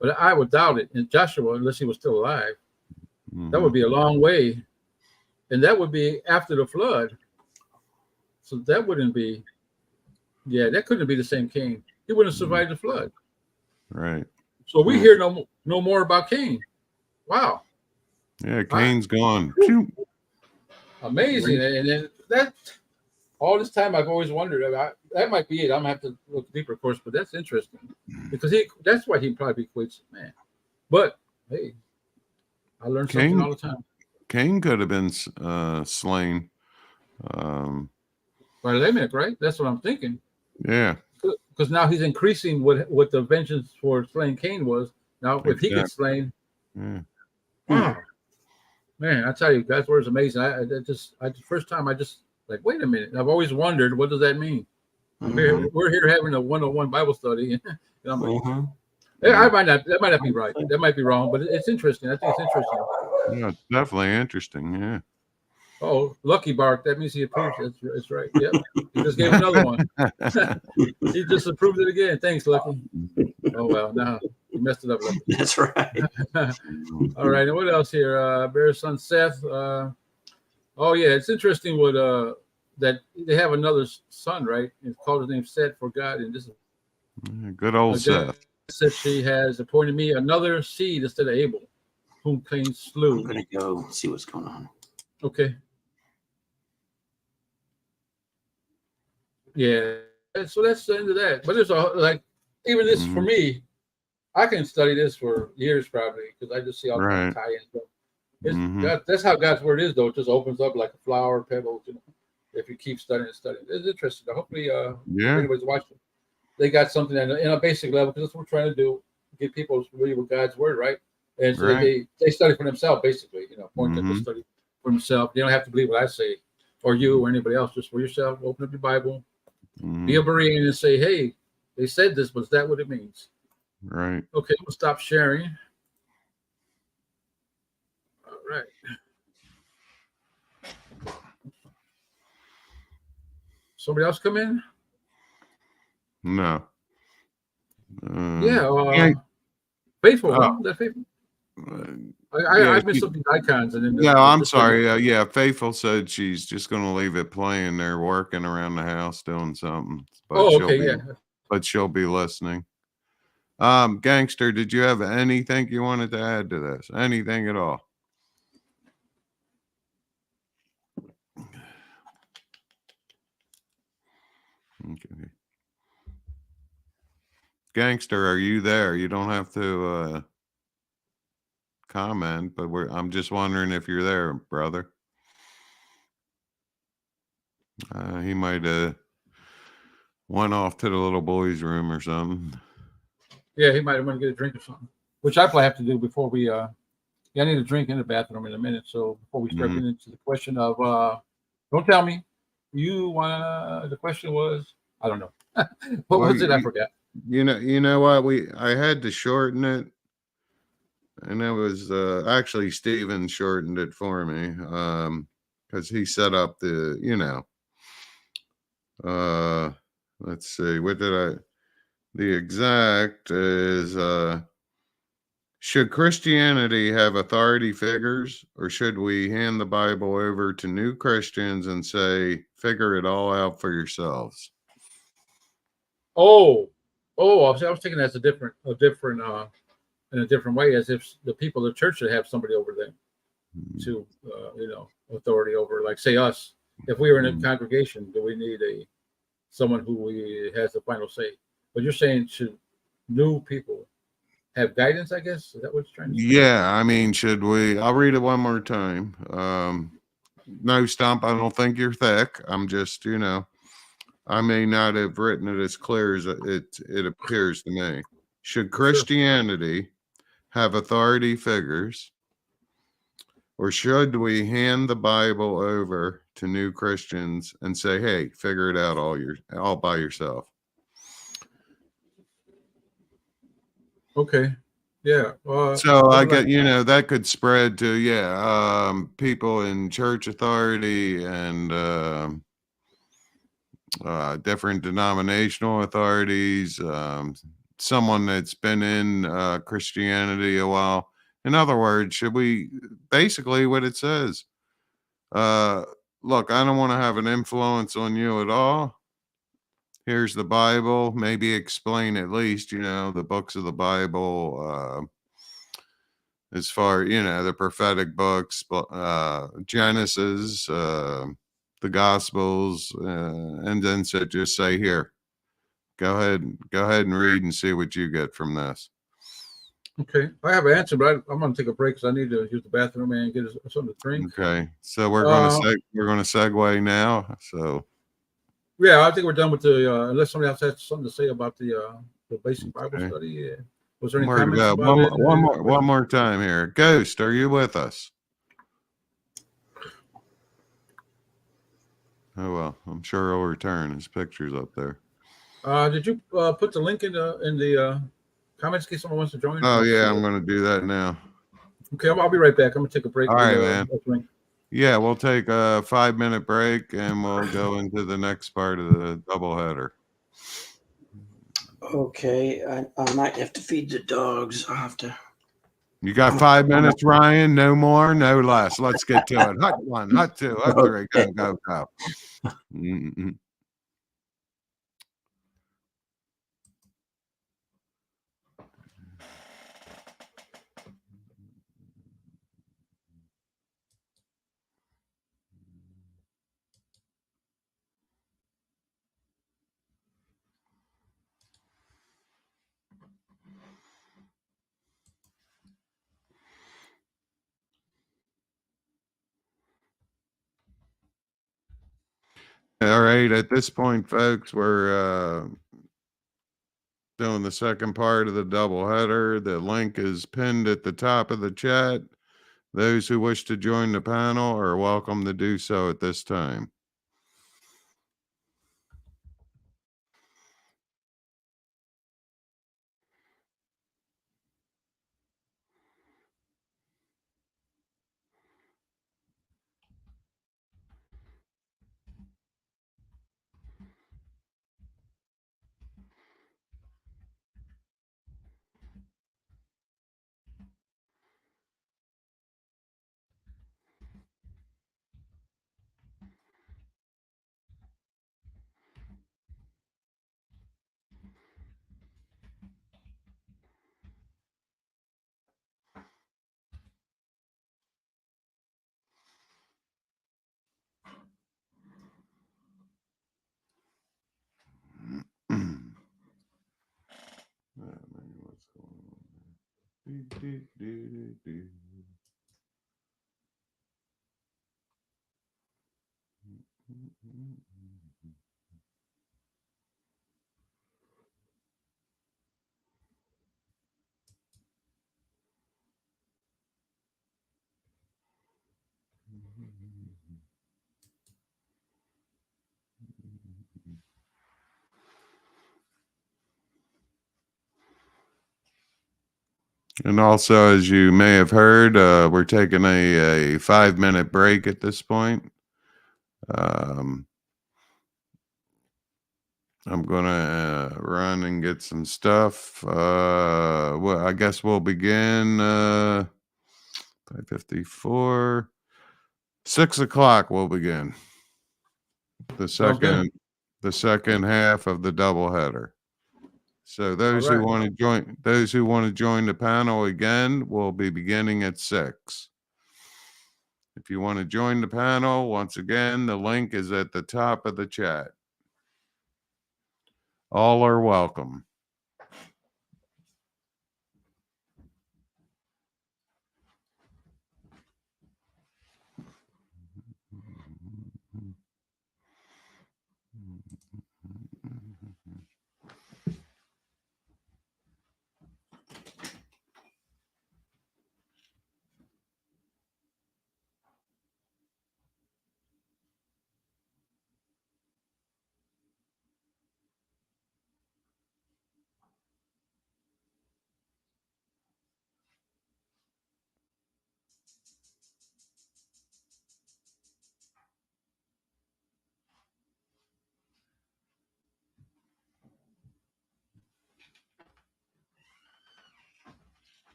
But I would doubt it in Joshua unless he was still alive. That would be a long way, and that would be after the flood. So that wouldn't be. Yeah, that couldn't be the same Cain. He wouldn't have survived the flood. Right. So we hear no more about Cain. Wow. Yeah, Cain's gone. Amazing. And then that all this time I've always wondered about that might be it. I'm gonna have to look deeper, of course, but that's interesting because that's why he probably equates man. But hey, I learn something all the time. Cain could have been slain by Lamech, right? That's what I'm thinking. Yeah. Because now he's increasing what the vengeance for slaying Cain was. Now, if he gets slain, wow, man, I tell you, God's word is amazing. First time I just like, wait a minute. I've always wondered, what does that mean? We're here having a 101 Bible study. And I'm like, that might not be right. That might be wrong, but it's interesting. I think it's interesting. Yeah, it's definitely interesting. Yeah. Oh, Lucky bark. That means he approves. That's right. Yep. He just gave another one. He just approved it again. Thanks, Lucky. Oh, well, now you messed it up, Lucky. That's right. All right. And what else here? Bear's son Seth. Oh, yeah. It's interesting what that they have another son, right? It's called his name Seth for God. And this is good old Seth. Says she has appointed me another seed instead of Abel, whom Cain slew. I'm going to go see what's going on. Okay. Yeah, so that's the end of that. But there's even this for Mhm. me, I can study this for years probably because I just see all kind of Right. tie-ins. It's Mhm. God. That's how God's word is, though. It just opens up like a flower, pebbles. If you keep studying and studying, it's interesting. Hopefully, if Yeah. anybody's watching, they got something in a basic level because that's what we're trying to do: get people familiar with God's word, right? And so Right. they study for themselves, basically. Point that they Mhm. study for themselves. You don't have to believe what I say or you or anybody else. Just for yourself, open up your Bible, be a Mhm. Berean, and say, "Hey, they said this, but is that what it means?" Right. Okay, we'll stop sharing. All right. Somebody else come in? No. Yeah. Yeah. Faithful, huh? Oh, Is that faithful? yeah. I missed some of these icons and then No, I'm this thing. sorry. Yeah, Faithful said she's just going to leave it playing. They're working around the house doing something, but Oh, she'll okay, be, yeah. listening. Gangster, did you have anything you wanted to add to this? Anything at all? Okay. Gangster, are you there? You don't have to comment, but I'm just wondering if you're there, brother. He might have went off to the little boy's room or something. Yeah, he might have wanted to get a drink or something. Which I probably have to do before we yeah, I need a drink in the bathroom in a minute. So before we start Mhm. getting into the question of don't tell me. The question was I don't know. What Well, was it? I forgot. you know what? I had to shorten it, and it was actually Steven shortened it for me, because he set up uh, let's see, what did the exact is should Christianity have authority figures, or should we hand the Bible over to new Christians and say, figure it all out for yourselves? Oh, I was thinking that's a different in a different way, as if the people of the church should have somebody over them to authority over, like say us. If we were in a Mhm. congregation, do we need someone who has the final say? But you're saying should new people have guidance? I guess is that what you're trying to say? Yeah, I mean, should we? I'll read it one more time. No, Stump, I don't think you're thick. I'm just, I may not have written it as clear as it appears to me. Should Sure. Christianity have authority figures, or should we hand the Bible over to new Christians and say, "Hey, figure it out all by yourself"? Okay. Yeah. So What I would like? get, that could spread to, people in church authority and different denominational authorities, someone that's been in Christianity a while. In other words, should we basically what it says? Uh, Look, I don't want to have an influence on you at all. Here's the Bible. Maybe explain at least, the books of the Bible. As far the prophetic books, Genesis, the Gospels, and then just say, here, go ahead and read and see what you get from this. Okay. I have an answer, but I'm going to take a break because I need to use the bathroom and get something to drink. Okay, so we're Uh, gonna segue now. So yeah, I think we're done with the. Unless somebody else has something to say about the basic Bible okay, study. Was there any worried comments about about it? one more time here. Ghost, are you with us? Oh well, I'm sure he'll return. His picture's up there. Did you put the link in the comments in case someone wants to join? I Oh don't see yeah, I'm it. gonna do that now. Okay, I'll be right back. I'm gonna take a break All and get right, man. a drink. Yeah, we'll take a 5-minute break and we'll go into the next part of the doubleheader. Okay, I might have to feed the dogs. I'll have to. You got 5 minutes, Ryan? No more, no less. Let's get to it. Hut one, hut two, hut three. Go, Okay. go, go. Mm-mm. All right. At this point, folks, we're doing the second part of the doubleheader. The link is pinned at the top of the chat. Those who wish to join the panel are welcome to do so at this time. And also, as you may have heard, we're taking a 5-minute break at this point. I'm going to run and get some stuff. Well, I guess we'll begin 5:54. 6 o'clock we'll begin. The second half of the doubleheader. So those who want to join the panel again will be beginning at 6. If you want to join the panel, once again, the link is at the top of the chat. All are welcome.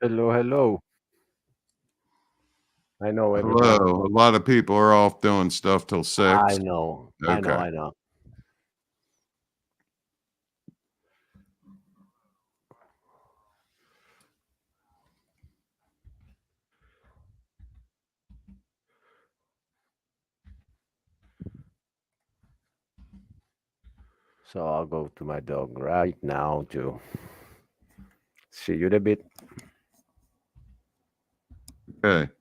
Hello, hello. I know everybody. Hello. A lot of people are off doing stuff till 6. I know. Okay. I know. So I'll go to my dog right now to see you in a bit. Okay.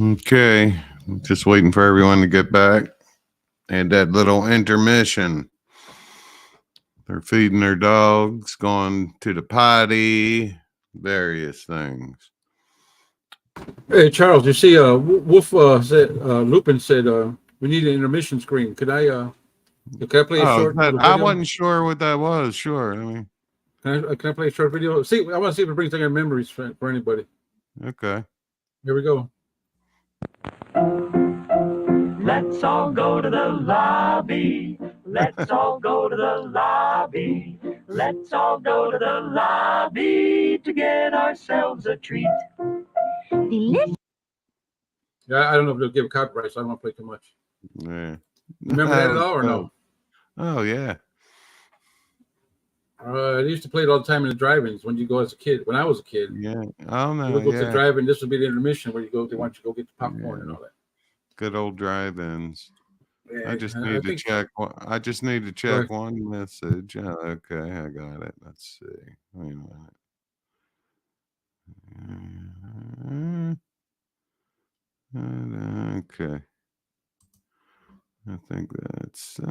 Okay, just waiting for everyone to get back. And that little intermission. They're feeding their dogs, going to the potty, various things. Hey, Charles, you see, Wolf said, Lupin said, we need an intermission screen. Could I play a short little I video? wasn't sure what that was. Sure. I mean, can I play a short video? See, I want to see if it brings any memories for anybody. okay. Here we go. Let's all go to the lobby. Let's all go to the lobby. Let's all go to the lobby to get ourselves a treat. Yeah, I don't know if they'll give copyright, so I don't want to play too much. Yeah. Remember that at all or no? Oh, yeah. I used to play it all the time in the drive-ins when you go as a kid. When I was a kid, Yeah. Oh, no. you would go to the Yeah. drive-in. This would be the intermission where you go. They want you to go get the popcorn and all that. Good old drive-ins. Yeah, I just need to check. I just need to check one message. Oh, okay, I got it. Let's see. Wait a minute. Okay. I think that's all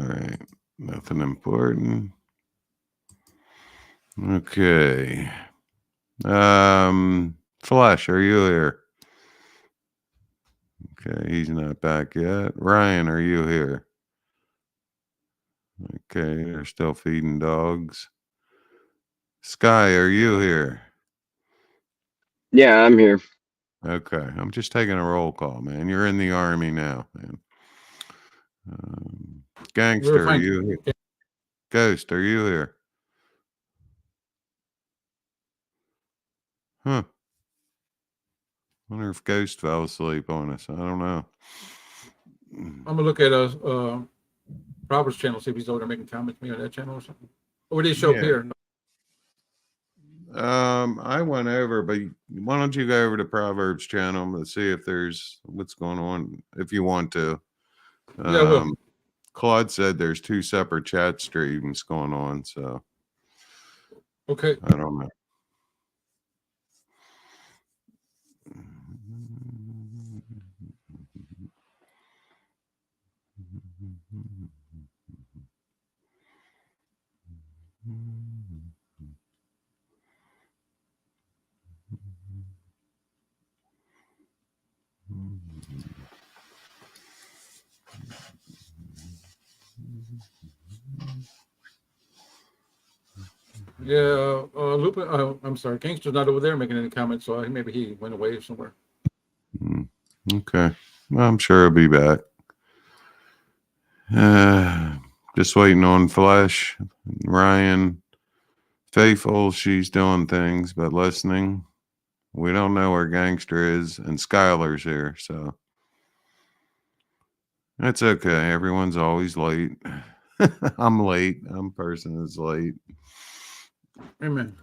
right. Nothing important. Okay. Flash, are you here? Okay, he's not back yet. Ryan, are you here? Okay, they're still feeding dogs. Sky, are you here? Yeah, I'm here. Okay, I'm just taking a roll call, man. You're in the army now, man. Gangster, are you here? Ghost, are you here? Huh. Wonder if Ghost fell asleep on us. I don't know. I'm gonna look at Robert's channel, see if he's over there making comments maybe on that channel or something. Or did he show up here? I went over, but why don't you go over to Proverbs channel and see if there's what's going on if you want to. Yeah, I will. Claude said there's 2 separate chat streams going on, so okay. I don't know. Yeah, Lupin. I'm sorry, Gangster's not over there making any comments, so maybe he went away somewhere. Okay, well, I'm sure he'll be back. Just waiting on Flash. Ryan, faithful. She's doing things, but listening. We don't know where Gangster is, and Skylar's here, so that's okay. Everyone's always late. I'm late. I'm person is late. Amen.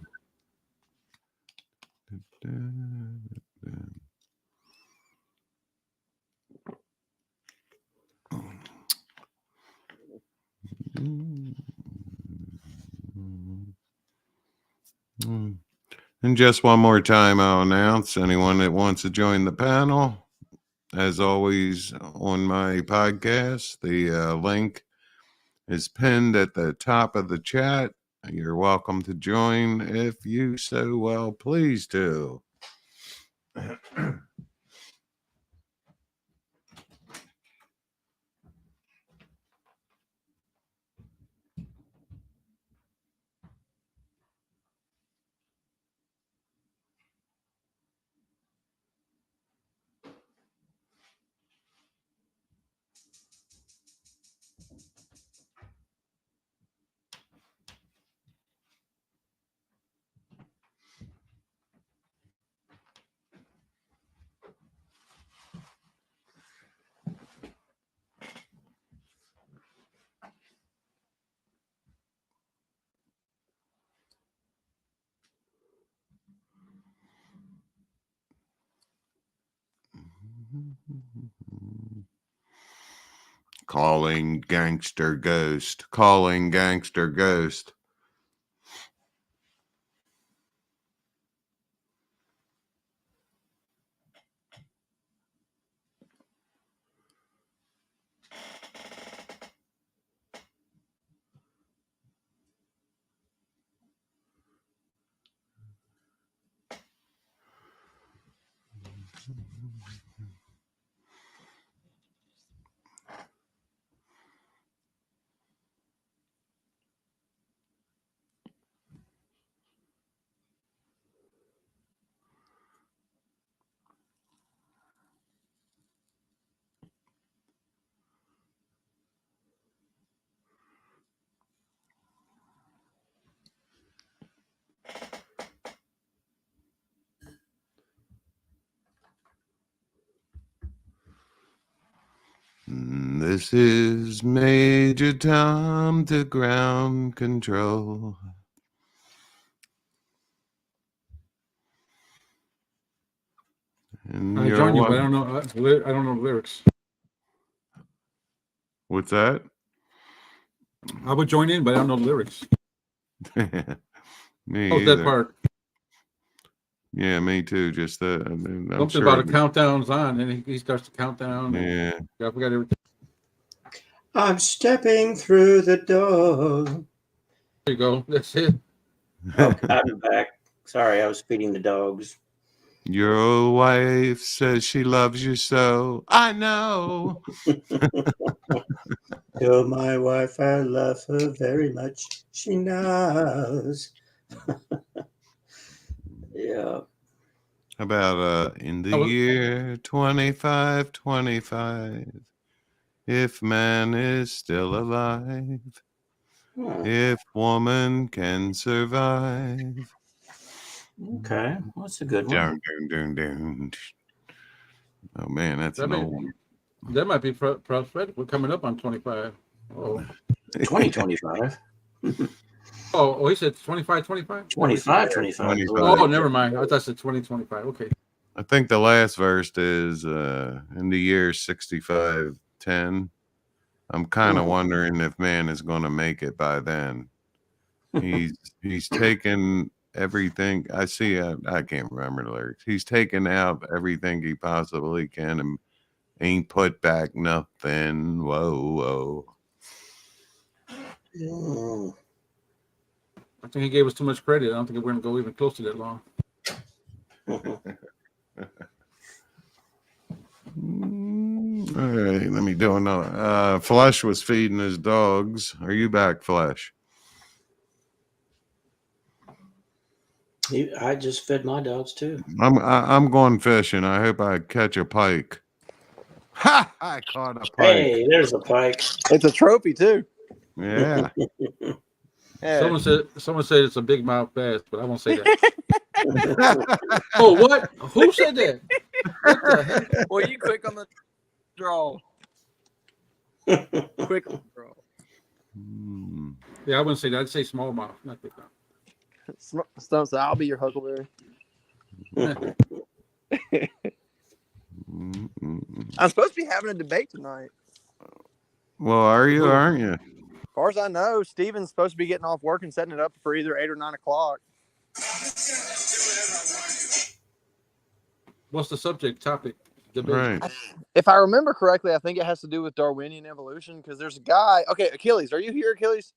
And just one more time, I'll announce anyone that wants to join the panel. As always, on my podcast, the link is pinned at the top of the chat. You're welcome to join if you so well please to. Calling gangster ghost. Calling gangster ghost. This is Major Tom to ground control. And I join you, but I don't know. I don't know the lyrics. What's that? I would join in, but I don't know the lyrics. Me Oh, either. that part. Yeah, me too. Just that. I mean, I'm Something sure about a countdown's on, and he starts to count down. Yeah. I forgot everything. I'm stepping through the door. There you go. That's it. Oh, I'm back. Sorry, I was feeding the dogs. Your wife says she loves you so. I know. Tell my wife I love her very much. She knows. Yeah. How about in the year 2525, if man is still alive, if woman can survive. Okay, well, that's a good one. Dun. Oh man, that's an old one. That might be prophetic. We're coming up on 25. Oh. 2025. Oh, he said 25, 25? 25, 25. Oh, never mind. I thought it said 2025. Okay. I think the last verse is in the year 6510. I'm kind of wondering if man is going to make it by then. He's taken everything. I see. I can't remember the lyrics. He's taken out everything he possibly can and ain't put back nothing. Whoa. I think he gave us too much credit. I don't think we're going to go even close to that long. All right, let me do another. Flesh was feeding his dogs. Are you back, Flesh? I just fed my dogs too. I'm going fishing. I hope I catch a pike. Ha! I caught a pike. Hey, there's a pike. It's a trophy too. Yeah. Yeah. Someone said it's a big mouth bass, but I won't say that. Oh, what? Who said that? What the heck? Well, you click on the draw. Quick on the draw. Yeah, I wouldn't say that. I'd say smallmouth, not big mouth. Stump said, "I'll be your huckleberry." I'm supposed to be having a debate tonight. Well, are you or aren't you? As far as I know, Steven's supposed to be getting off work and setting it up for either 8 or 9 o'clock. What's the topic? Debate. Right. If I remember correctly, I think it has to do with Darwinian evolution because there's a guy. Okay, Achilles, are you here, Achilles?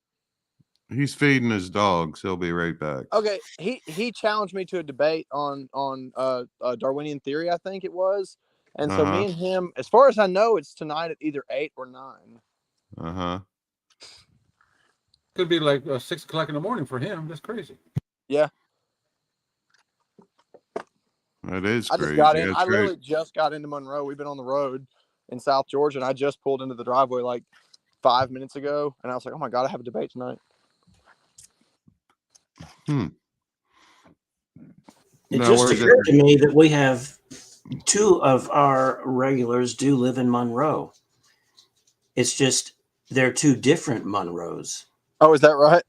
He's feeding his dogs. He'll be right back. Okay, he challenged me to a debate on Darwinian theory, I think it was. And so me and him, as far as I know, it's tonight at either 8 or 9. Could be like 6 o'clock in the morning for him. That's crazy. Yeah. That is I crazy. just got in. I literally just got into Monroe. We've been on the road in South Georgia, and I just pulled into the driveway like 5 minutes ago, and I was like, "Oh my God, I have a debate tonight." It just occurred to me that we have 2 of our regulars do live in Monroe. It's just they're 2 different Monroes. Oh, is that right?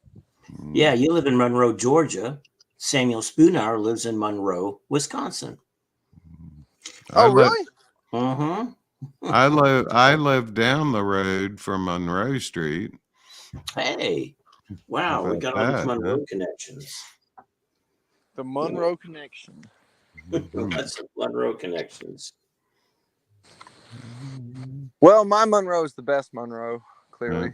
Yeah, you live in Monroe, Georgia. Samuel Spoonhour lives in Monroe, Wisconsin. Oh, really? Mm-hmm. I live down the road from Monroe Street. Hey, How wow, we about got all these that, Monroe huh? connections. The Monroe connection. Lots of Monroe connections. Well, my Monroe is the best Monroe, clearly.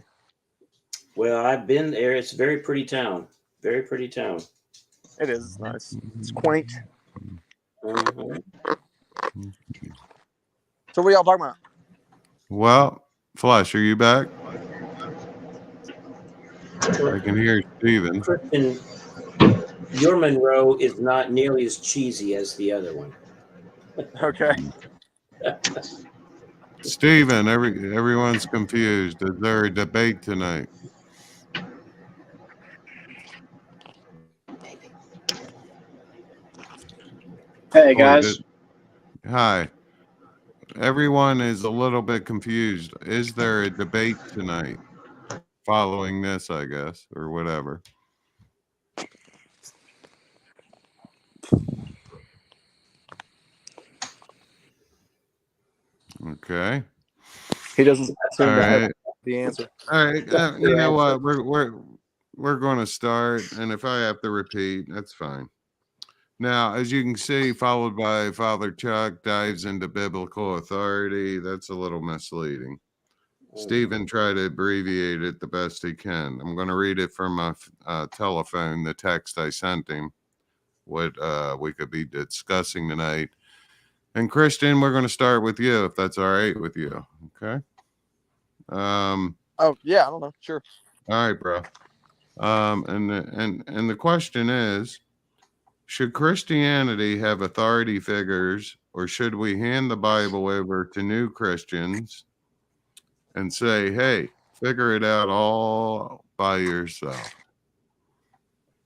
Well, I've been there. It's a very pretty town. Very pretty town. It is. It's nice. It's quaint. Mhm. So what are y'all talking about? Well, Flush, are you back? I can hear Steven. Christian, your Monroe is not nearly as cheesy as the other one. Okay. Steven, everyone's confused. Is there a debate tonight? Hey Boy, guys. hi. Everyone is a little bit confused. Is there a debate tonight? Following this, I guess, or whatever. Okay. He doesn't seem All to have right. the answer. All right. You know what? We're going to start, and if I have to repeat, that's fine. Now, as you can see, followed by Father Chuck dives into biblical authority. That's a little misleading. Stephen tried to abbreviate it the best he can. I'm going to read it from my telephone, the text I sent him, what we could be discussing tonight. And Christian, we're going to start with you, if that's all right with you. Okay. Oh yeah, I don't know. Sure. All right, bro. And the question is, should Christianity have authority figures, or should we hand the Bible over to new Christians and say, hey, figure it out all by yourself?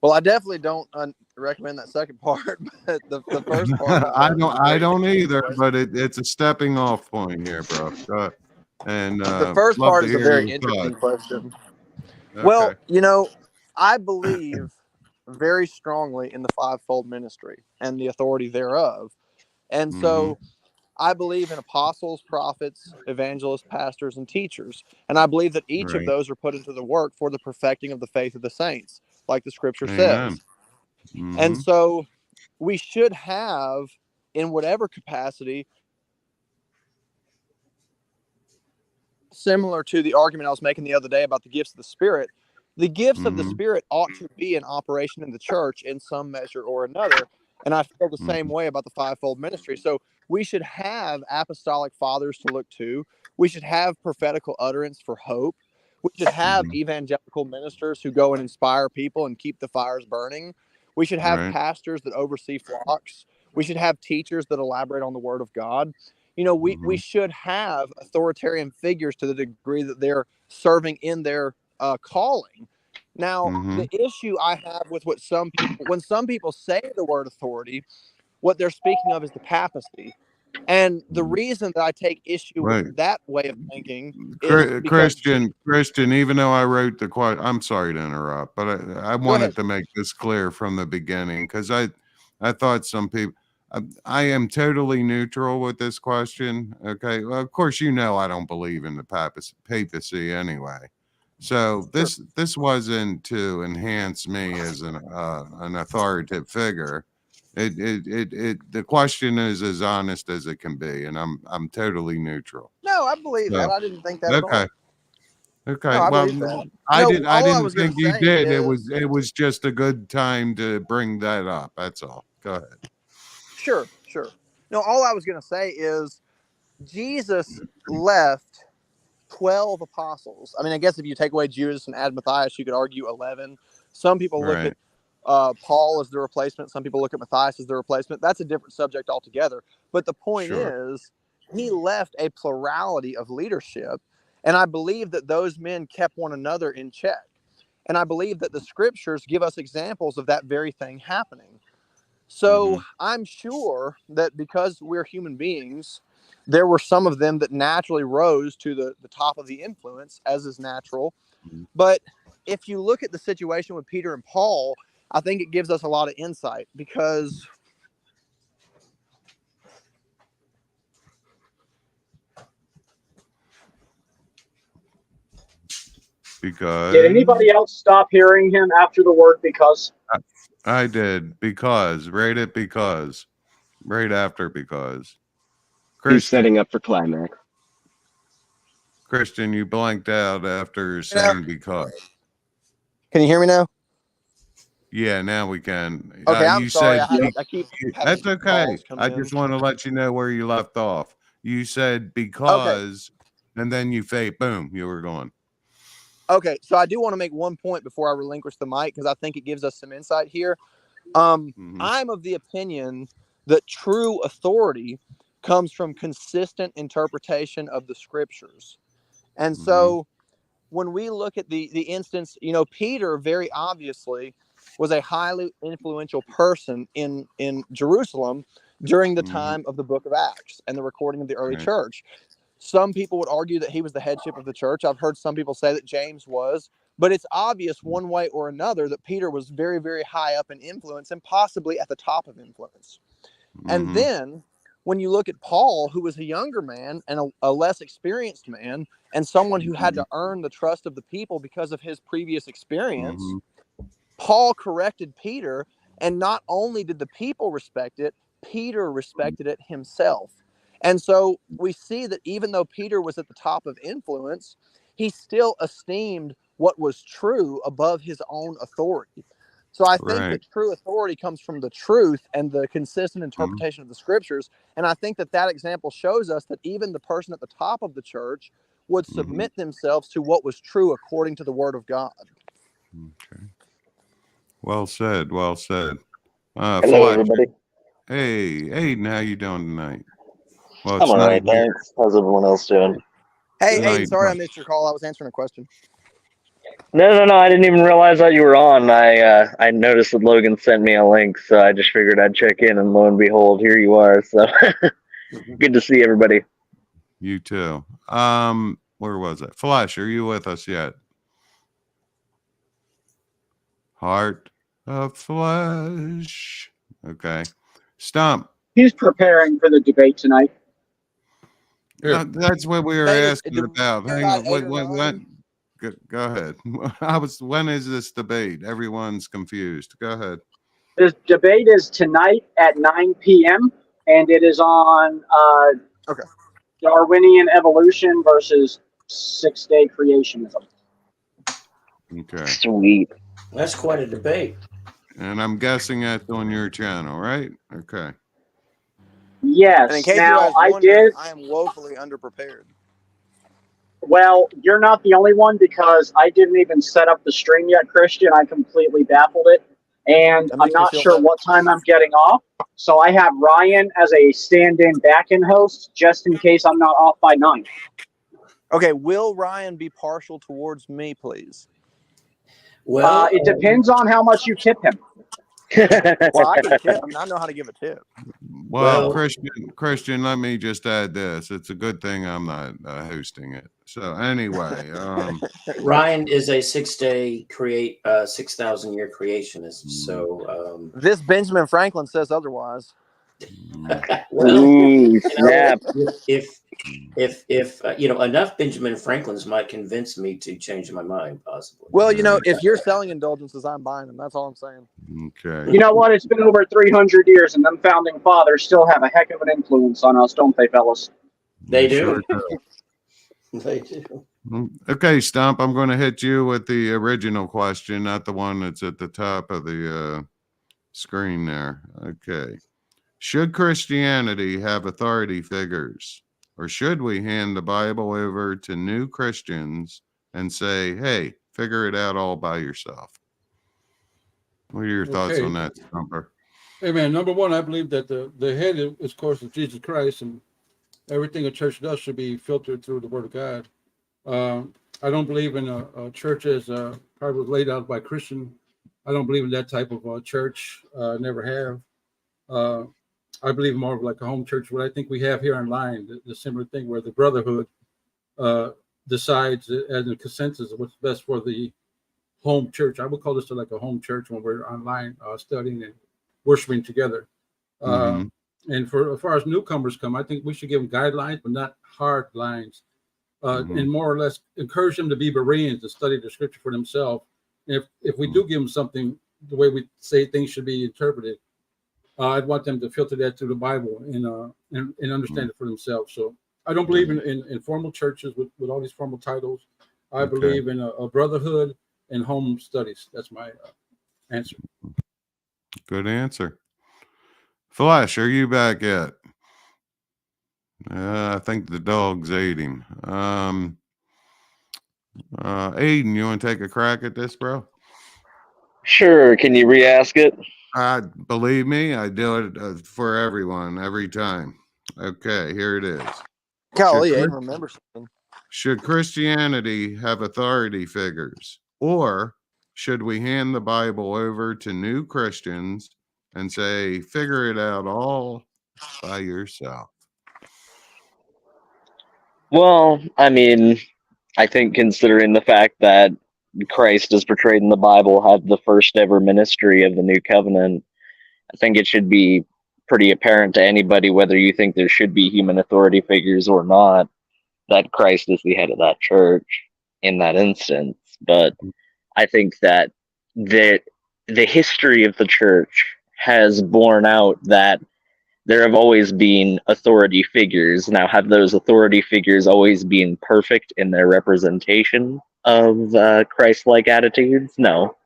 Well, I definitely don't recommend that second part, but the first part. I don't either, but it's a stepping off point here, bro. And The first love part to is a hear very your interesting thoughts. question. Okay. Well, you know, I believe very strongly in the fivefold ministry and the authority thereof. And so I believe in apostles, prophets, evangelists, pastors, and teachers. And I believe that each of Right. those are put into the work for the perfecting of the faith of the saints, like the scripture Amen. says. And so we should have, in whatever capacity, similar to the argument I was making the other day about the gifts of the Spirit, the gifts of the Spirit ought to be in operation in the church in some measure or another. And I feel the same way about the fivefold ministry. So we should have apostolic fathers to look to. We should have prophetical utterance for hope. We should have evangelical ministers who go and inspire people and keep the fires burning. We should have pastors that oversee flocks. We should have teachers that elaborate on the word of God. You know, we should have authoritarian figures to the degree that they're serving in their calling. Now, the issue I have with what when some people say the word authority, what they're speaking of is the papacy. And the reason that I take issue with that way of thinking is because Christian, even though I wrote the question, I'm sorry to interrupt, but I wanted to make this clear from the beginning, because I thought some people, I am totally neutral with this question. Okay. Well, of course, you know, I don't believe in the papacy anyway. So this wasn't to enhance me as an authoritative figure. The question is as honest as it can be, and I'm totally neutral. No, I believe that. I didn't think that at all. Okay. No, Well, I didn't think you did. It was just a good time to bring that up. That's all. Go ahead. Sure. No, all I was going to say is Jesus left 12 apostles. I mean, I guess if you take away Judas and add Matthias, you could argue 11. Some people look at Paul as the replacement. Some people look at Matthias as the replacement. That's a different subject altogether. But the point is, he left a plurality of leadership. And I believe that those men kept one another in check. And I believe that the scriptures give us examples of that very thing happening. So I'm sure that because we're human beings, there were some of them that naturally rose to the top of the influence, as is natural. But if you look at the situation with Peter and Paul, I think it gives us a lot of insight, because Because Did anybody else stop hearing him after the word because? I did. Because. Rate it because. Right after because. He's setting up for climax. Christian, you blanked out after saying because. Can you hear me now? Yeah, now we can. Okay, I'm You sorry. said I keep having that's okay. calls come I in. just want to let you know where you left off. You said Okay. because, and then you fade. Boom, you were going. Okay, so I do want to make one point before I relinquish the mic because I think it gives us some insight here. I'm of the opinion that true authority comes from consistent interpretation of the scriptures. And so when we look at the instance, Peter very obviously was a highly influential person in Jerusalem during the time of the book of Acts and the recording of the early church. Some people would argue that he was the headship of the church. I've heard some people say that James was, but it's obvious one way or another that Peter was very, very high up in influence and possibly at the top of influence. And then when you look at Paul, who was a younger man and a less experienced man, and someone who had to earn the trust of the people because of his previous experience, Paul corrected Peter, and not only did the people respect it, Peter respected it himself. And so we see that even though Peter was at the top of influence, he still esteemed what was true above his own authority. So I think that true authority comes from the truth and the consistent interpretation of the scriptures. And I think that that example shows us that even the person at the top of the church would submit themselves to what was true according to the word of God. Okay. Well said. Well said. Hello, Fletcher. everybody. Hey, Aiden, how you doing tonight? Well, I'm all right, thanks. How's everyone else doing? Hey, Aiden, sorry I missed your call. I was answering a question. No, I didn't even realize that you were on. I noticed that Logan sent me a link, so I just figured I'd check in, and lo and behold, here you are. So good to see everybody. You too. Where was it? Flash, are you with us yet? Heart of flesh. Okay. Stump. He's preparing for the debate tonight. That's what we were asking about. Hang on. What? Go ahead. When is this debate? Everyone's confused. Go ahead. The debate is tonight at 9 p.m. and it is on Darwinian evolution versus 6-day creationism. Okay. Sweet. That's quite a debate. And I'm guessing that's on your channel, right? Okay. Yes. And in case now, you guys wondering, I am woefully underprepared. Well, you're not the only one because I didn't even set up the stream yet, Christian. I completely baffled it. And I'm not sure what time I'm getting off. So I have Ryan as a stand-in back-in host just in case I'm not off by 9. Okay, will Ryan be partial towards me, please? Well, it depends on how much you tip him. Well, I can tip. I mean, I know how to give a tip. Well, Christian, let me just add this. It's a good thing I'm not hosting it. So anyway, Ryan is a 6-day 6,000-year creationist. So this Benjamin Franklin says otherwise. Ooh, snap. If enough Benjamin Franklins might convince me to change my mind, possibly. Well, if you're selling indulgences, I'm buying them. That's all I'm saying. Okay. You know what? It's been over 300 years, and them founding fathers still have a heck of an influence on us, don't they, fellas? They do. They do. Okay, Stump, I'm going to hit you with the original question, not the one that's at the top of the screen there. Okay. Should Christianity have authority figures, or should we hand the Bible over to new Christians and say, hey, figure it out all by yourself? What are your thoughts on that, Stumper? Hey, man, number one, I believe that the head is, of course, is Jesus Christ, and everything a church does should be filtered through the Word of God. I don't believe in a church as probably was laid out by Christian. I don't believe in that type of church. Never have. I believe more of like a home church. What I think we have here online, the similar thing where the brotherhood decides as a consensus of what's best for the home church. I would call this like a home church when we're online studying and worshiping together. And as far as newcomers come, I think we should give them guidelines, but not hard lines. and more or less encourage them to be Bereans, to study the scripture for themselves. And if we do give them something, the way we say things should be interpreted, I'd want them to filter that through the Bible and understand it for themselves. So I don't believe in formal churches with all these formal titles. I believe in a brotherhood and home studies. That's my answer. Good answer. Flash, are you back yet? I think the dogs ate him. Aiden, you want to take a crack at this, bro? Sure. Can you re-ask it? Believe me, I do it for everyone every time. Okay, here it is. Golly, Aiden remembers something. Should Christianity have authority figures, or should we hand the Bible over to new Christians and say, figure it out all by yourself? Well, I mean, I think considering the fact that Christ is portrayed in the Bible had the first ever ministry of the new covenant, I think it should be pretty apparent to anybody, whether you think there should be human authority figures or not, that Christ is the head of that church in that instance. But I think that the history of the church has borne out that there have always been authority figures. Now, have those authority figures always been perfect in their representation of Christ-like attitudes? No,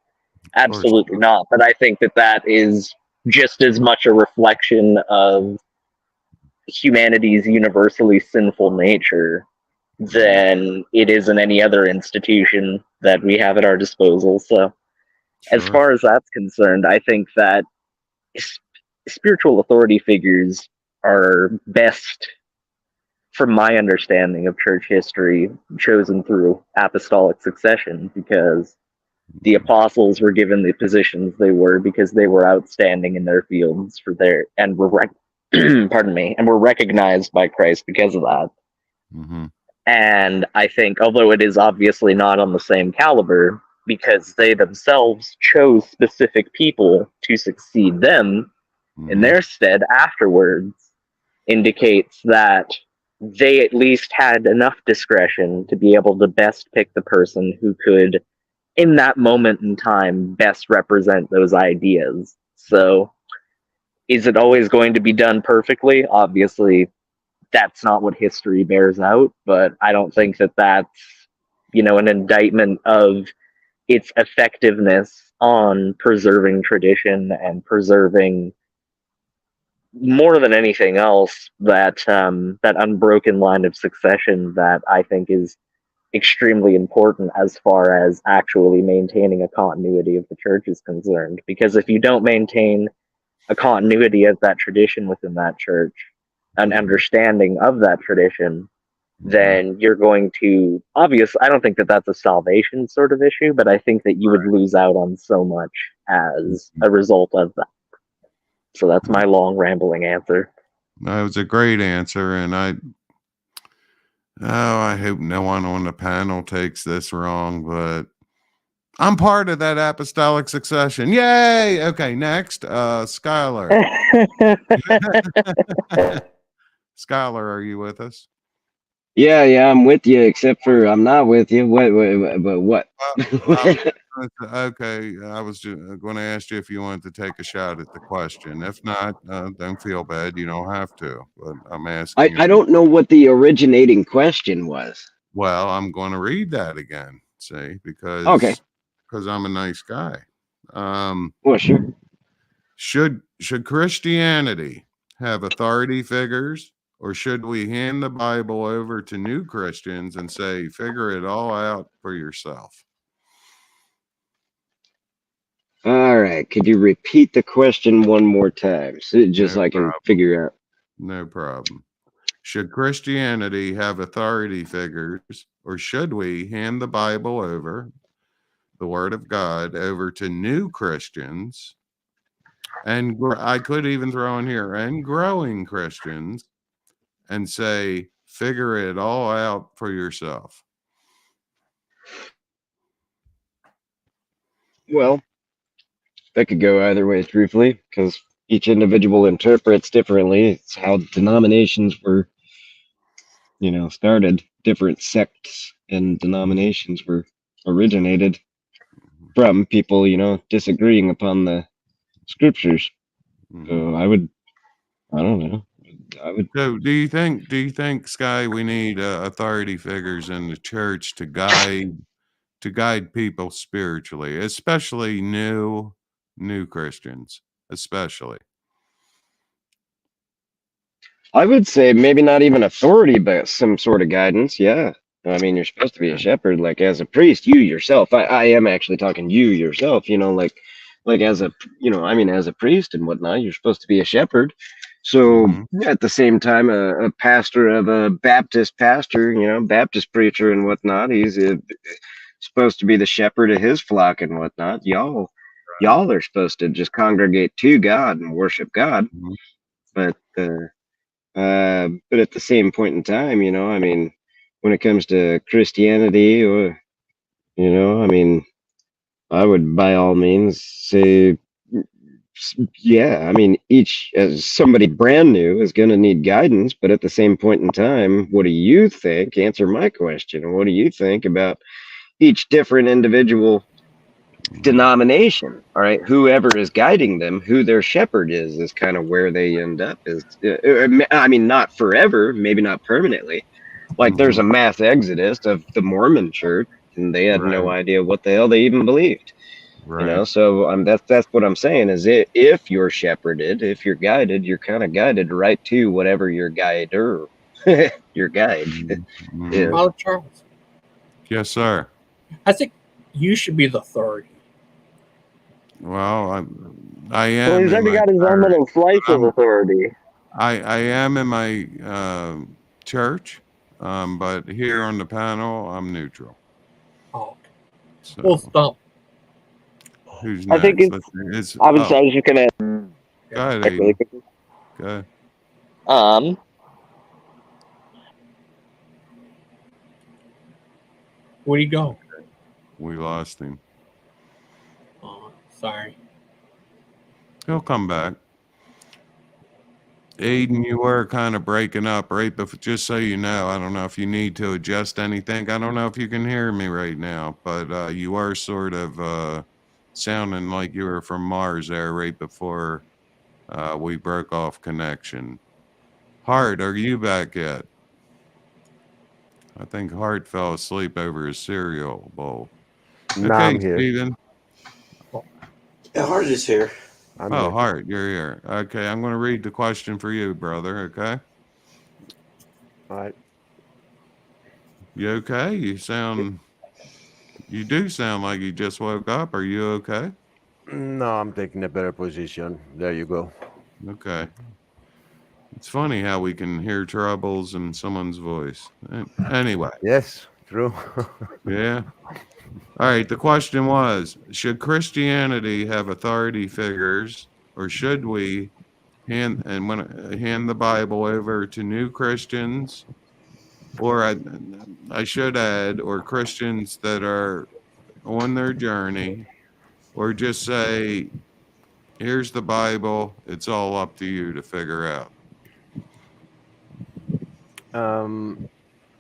absolutely not. But I think that is just as much a reflection of humanity's universally sinful nature than it is in any other institution that we have at our disposal. So as far as that's concerned, I think that spiritual authority figures are best, from my understanding of church history, chosen through apostolic succession, because the apostles were given the positions they were because they were outstanding in their fields and were were recognized by Christ because of that. Mm-hmm. And I think, although it is obviously not on the same caliber, because they themselves chose specific people to succeed them in their stead afterwards, indicates that they at least had enough discretion to be able to best pick the person who could, in that moment in time, best represent those ideas. So, is it always going to be done perfectly? Obviously, that's not what history bears out, but I don't think that that's, an indictment of its effectiveness on preserving tradition and preserving, more than anything else, that unbroken line of succession that I think is extremely important as far as actually maintaining a continuity of the church is concerned. Because if you don't maintain a continuity of that tradition within that church, an understanding of that tradition, then you're going to, obviously, I don't think that that's a salvation sort of issue, but I think that you would lose out on so much as a result of that. So that's my long rambling answer. That was a great answer, and I hope no one on the panel takes this wrong, but I'm part of that apostolic succession. Yay! Okay, next, Skylar. Skylar, are you with us? Yeah, I'm with you, except for I'm not with you. What? Okay, I was going to ask you if you wanted to take a shot at the question. If not, don't feel bad. You don't have to. But I'm asking. I don't know what the originating question was. Well, I'm going to read that again. See, because I'm a nice guy. Well, sure. Should Christianity have authority figures, or should we hand the Bible over to new Christians and say, figure it all out for yourself? All right. Could you repeat the question one more time, so I can figure out? No problem. Should Christianity have authority figures, or should we hand the Bible over, the Word of God, over to new Christians? And I could even throw in here, and growing Christians, and say, figure it all out for yourself. Well, that could go either way, truthfully, because each individual interprets differently. It's how denominations were, started. different sects and denominations were originated from people, disagreeing upon the scriptures. So I don't know. So do you think, Sky, we need authority figures in the church to guide people spiritually, especially new Christians, especially? I would say maybe not even authority, but some sort of guidance. Yeah. I mean, you're supposed to be a shepherd, like as a priest, you yourself. I am actually talking you yourself, like as a, as a priest and whatnot, you're supposed to be a shepherd. So at the same time, a pastor of a Baptist pastor, Baptist preacher and whatnot, he's supposed to be the shepherd of his flock and whatnot. Y'all are supposed to just congregate to God and worship God. But at the same point in time, I mean, when it comes to Christianity, or I mean, I would by all means say, yeah, I mean, as somebody brand new is going to need guidance, but at the same point in time, what do you think? Answer my question. What do you think about each different individual denomination? All right, whoever is guiding them, who their shepherd is kind of where they end up. I mean, not forever, maybe not permanently. Like there's a mass exodus of the Mormon church, and they had no idea what the hell they even believed. So that's what I'm saying is if you're shepherded, if you're guided, you're kind of guided right to whatever your guider, your guide is. Father Charles. Yes, sir. I think you should be the authority. Well, I am. Well, he's already got his own little slice of authority. I am in my church, but here on the panel, I'm neutral. Oh, so, well, stop. Who's next? I think it's. I was just gonna. Go ahead, Aiden. Go ahead. Where'd he go? We lost him. Oh, sorry. He'll come back. Aiden, you were kind of breaking up right before, just so you know. I don't know if you need to adjust anything. I don't know if you can hear me right now, but you are sort of sounding like you were from Mars there right before we broke off connection. Hart, are you back yet? I think Hart fell asleep over his cereal bowl. No, okay, I'm here. Steven. Yeah, Hart is here. Hart, you're here. Okay, I'm going to read the question for you, brother, okay? All right. You okay? You do sound like you just woke up. Are you okay? No, I'm taking a better position. There you go. Okay. It's funny how we can hear troubles in someone's voice. Anyway. Yes, true. Yeah. All right. The question was, should Christianity have authority figures, or should we hand the Bible over to new Christians, or I should add, or Christians that are on their journey, or just say, here's the Bible. It's all up to you to figure out.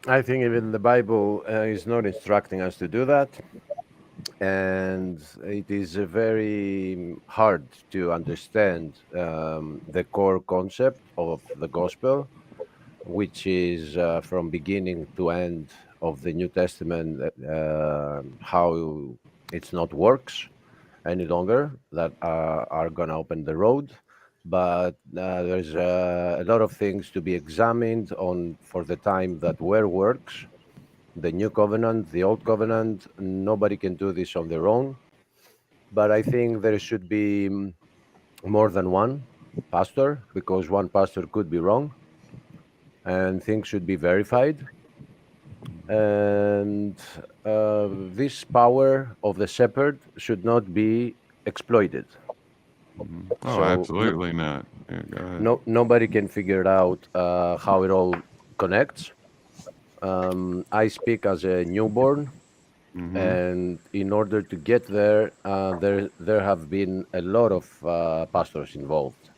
I think even the Bible is not instructing us to do that. And it is very hard to understand the core concept of the gospel, which is from beginning to end of the New Testament, how it's not works any longer that are going to open the road. But there's a lot of things to be examined on for the time that were works. The New Covenant, the Old Covenant, nobody can do this on their own. But I think there should be more than one pastor, because one pastor could be wrong, and things should be verified. And this power of the shepherd should not be exploited. Oh, so, absolutely not. Yeah, go ahead. Nobody can figure out how it all connects. I speak as a newborn, and in order to get there, there have been a lot of pastors involved,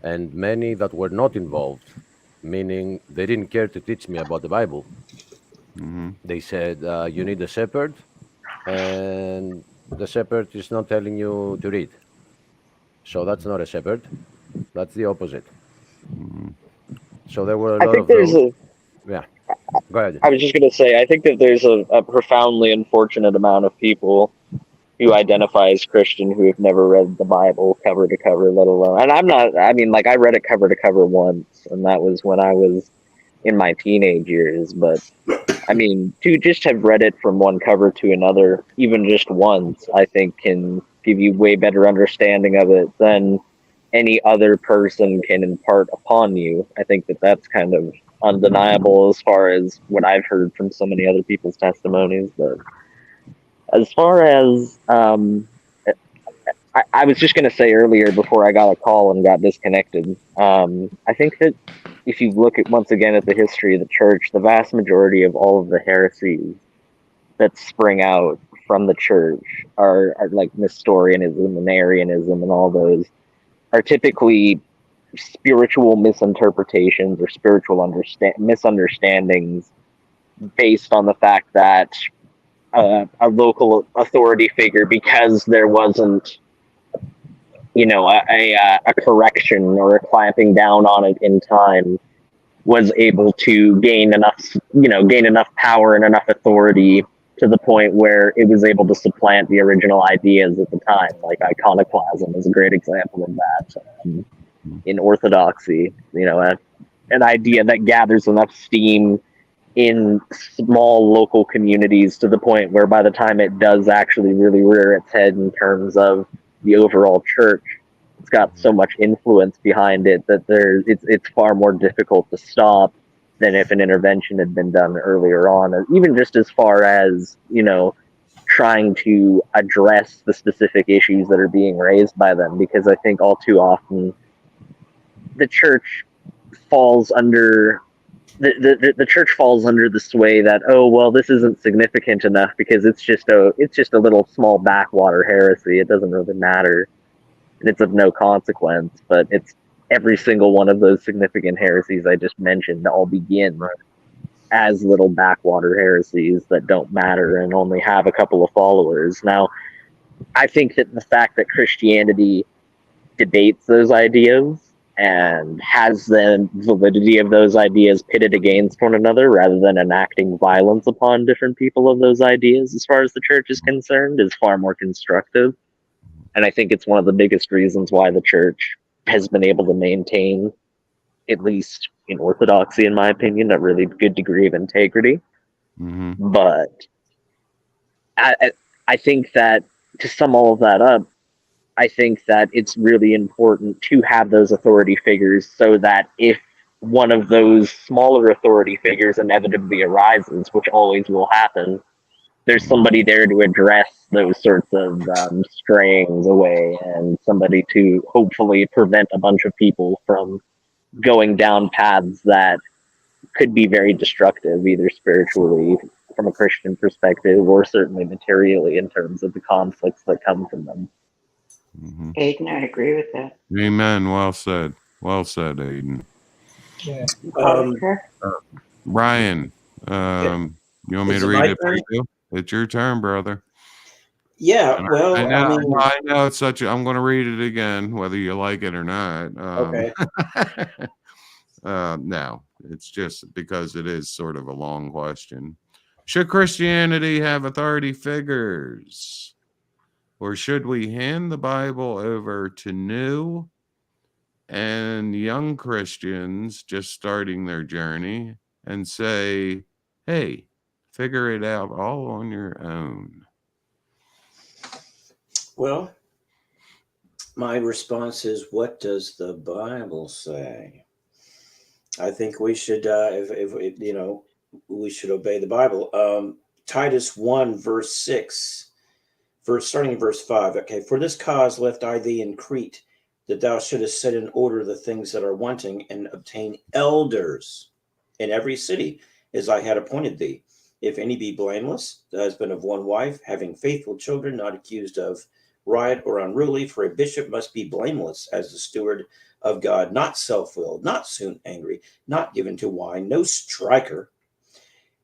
and many that were not involved meaning they didn't care to teach me about the Bible. Mm-hmm. They said, you need a shepherd, and the shepherd is not telling you to read. So that's not a shepherd. That's the opposite. Mm-hmm. So there were a I lot think of there's those. a. Yeah. Go ahead. I was just going to say, I think that there's a profoundly unfortunate amount of people who identify as Christian who have never read the Bible cover to cover, let alone. And I'm not. I mean, like I read it cover to cover once, and that was when I was in my teenage years. But I mean, to just have read it from one cover to another, even just once, I think can give you way better understanding of it than any other person can impart upon you. I think that that's kind of undeniable as far as what I've heard from so many other people's testimonies. But as far as I was just going to say earlier before I got a call and got disconnected, I think that if you look at once again at the history of the church, the vast majority of all of the heresies that spring out from the church are like Nestorianism and Arianism and all those are typically spiritual misinterpretations or spiritual misunderstandings based on the fact that a local authority figure, because there wasn't a correction or a clamping down on it in time, was able to gain enough power and enough authority to the point where it was able to supplant the original ideas at the time. Like iconoclasm is a great example of that. In Orthodoxy, an idea that gathers enough steam in small local communities to the point where by the time it does actually really rear its head in terms of the overall church, it's got so much influence behind it that it's far more difficult to stop than if an intervention had been done earlier on. Even just as far as trying to address the specific issues that are being raised by them, because I think all too often the church falls under the church falls under the sway that, oh well, this isn't significant enough because it's just a little small backwater heresy. It doesn't really matter. And it's of no consequence. But it's every single one of those significant heresies I just mentioned all begin as little backwater heresies that don't matter and only have a couple of followers. Now, I think that the fact that Christianity debates those ideas and has the validity of those ideas pitted against one another rather than enacting violence upon different people of those ideas, as far as the church is concerned, is far more constructive. And I think it's one of the biggest reasons why the church has been able to maintain, at least in Orthodoxy, in my opinion, a really good degree of integrity. Mm-hmm. But I think that to sum all of that up, I think that it's really important to have those authority figures so that if one of those smaller authority figures inevitably arises, which always will happen, there's somebody there to address those sorts of strayings away and somebody to hopefully prevent a bunch of people from going down paths that could be very destructive, either spiritually from a Christian perspective or certainly materially in terms of the conflicts that come from them. Mm-hmm. Aiden, I agree with that. Amen. Well said. Well said, Aiden. Yeah. Ryan, you want me Is to it read my it for turn? you? It's your turn, brother. Yeah, And well, I know it's such a. I'm going to read it again, whether you like it or not. Okay. No, it's just because it is sort of a long question. Should Christianity have authority figures? Or should we hand the Bible over to new and young Christians just starting their journey and say, hey, figure it out all on your own? Well, my response is, what does the Bible say? I think we should, if we should obey the Bible. Titus 1, verse 6, starting in verse 5. Okay, for this cause left I thee in Crete, that thou shouldest set in order the things that are wanting, and obtain elders in every city, as I had appointed thee. If any be blameless, the husband of one wife, having faithful children, not accused of riot, or unruly, for a bishop must be blameless as the steward of God, not self-willed, not soon angry, not given to wine, no striker,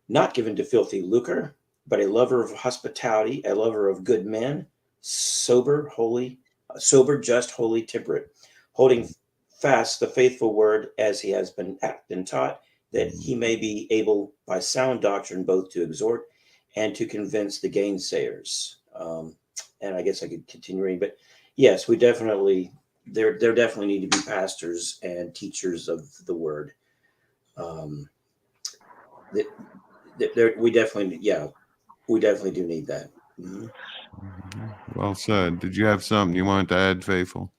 not given to filthy lucre, but a lover of hospitality, a lover of good men, sober, just, holy, temperate, holding fast the faithful word as he has been taught, that he may be able by sound doctrine both to exhort and to convince the gainsayers. And I guess I could continue reading, but yes, we definitely, there definitely need to be pastors and teachers of the word. We definitely do need that. Mm-hmm. Well said. Did you have something you wanted to add, Faithful?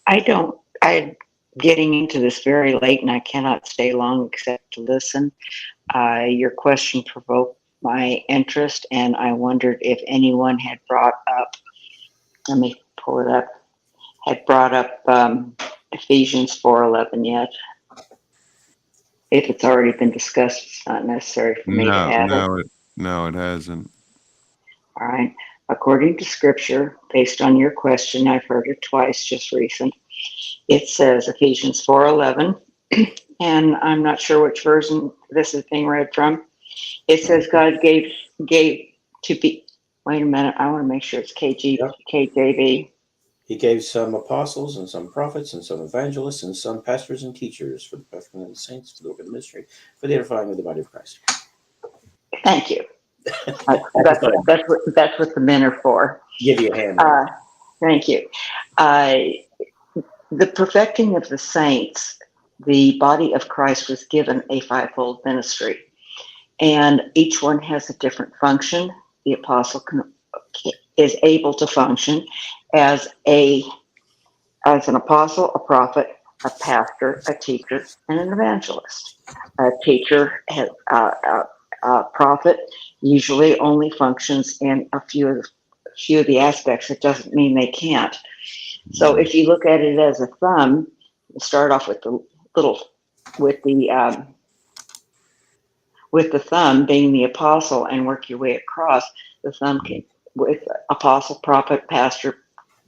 I'm getting into this very late and I cannot stay long except to listen. Your question provoked my interest, and I wondered if anyone had brought up, let me pull it up, Ephesians 4:11 yet. If it's already been discussed, it's not necessary for me to add it. No, it hasn't. All right. According to Scripture, based on your question, I've heard it twice just recent. It says Ephesians 4:11, and I'm not sure which version this is being read from. It says God gave to be. Wait a minute, I want to make sure it's KJV. He gave some apostles and some prophets and some evangelists and some pastors and teachers for the perfecting of the saints, for the work of the ministry, for the edifying of the body of Christ. Thank you. That's what the men are for. Give you a hand. Thank you. The perfecting of the saints, the body of Christ was given a fivefold ministry, and each one has a different function. The apostle is able to function as an apostle, a prophet, a pastor, a teacher, and an evangelist. A teacher, a prophet, usually only functions in a few of the aspects. It doesn't mean they can't. So if you look at it as a thumb, you start off with the thumb being the apostle and work your way across. The thumb can with apostle, prophet, pastor,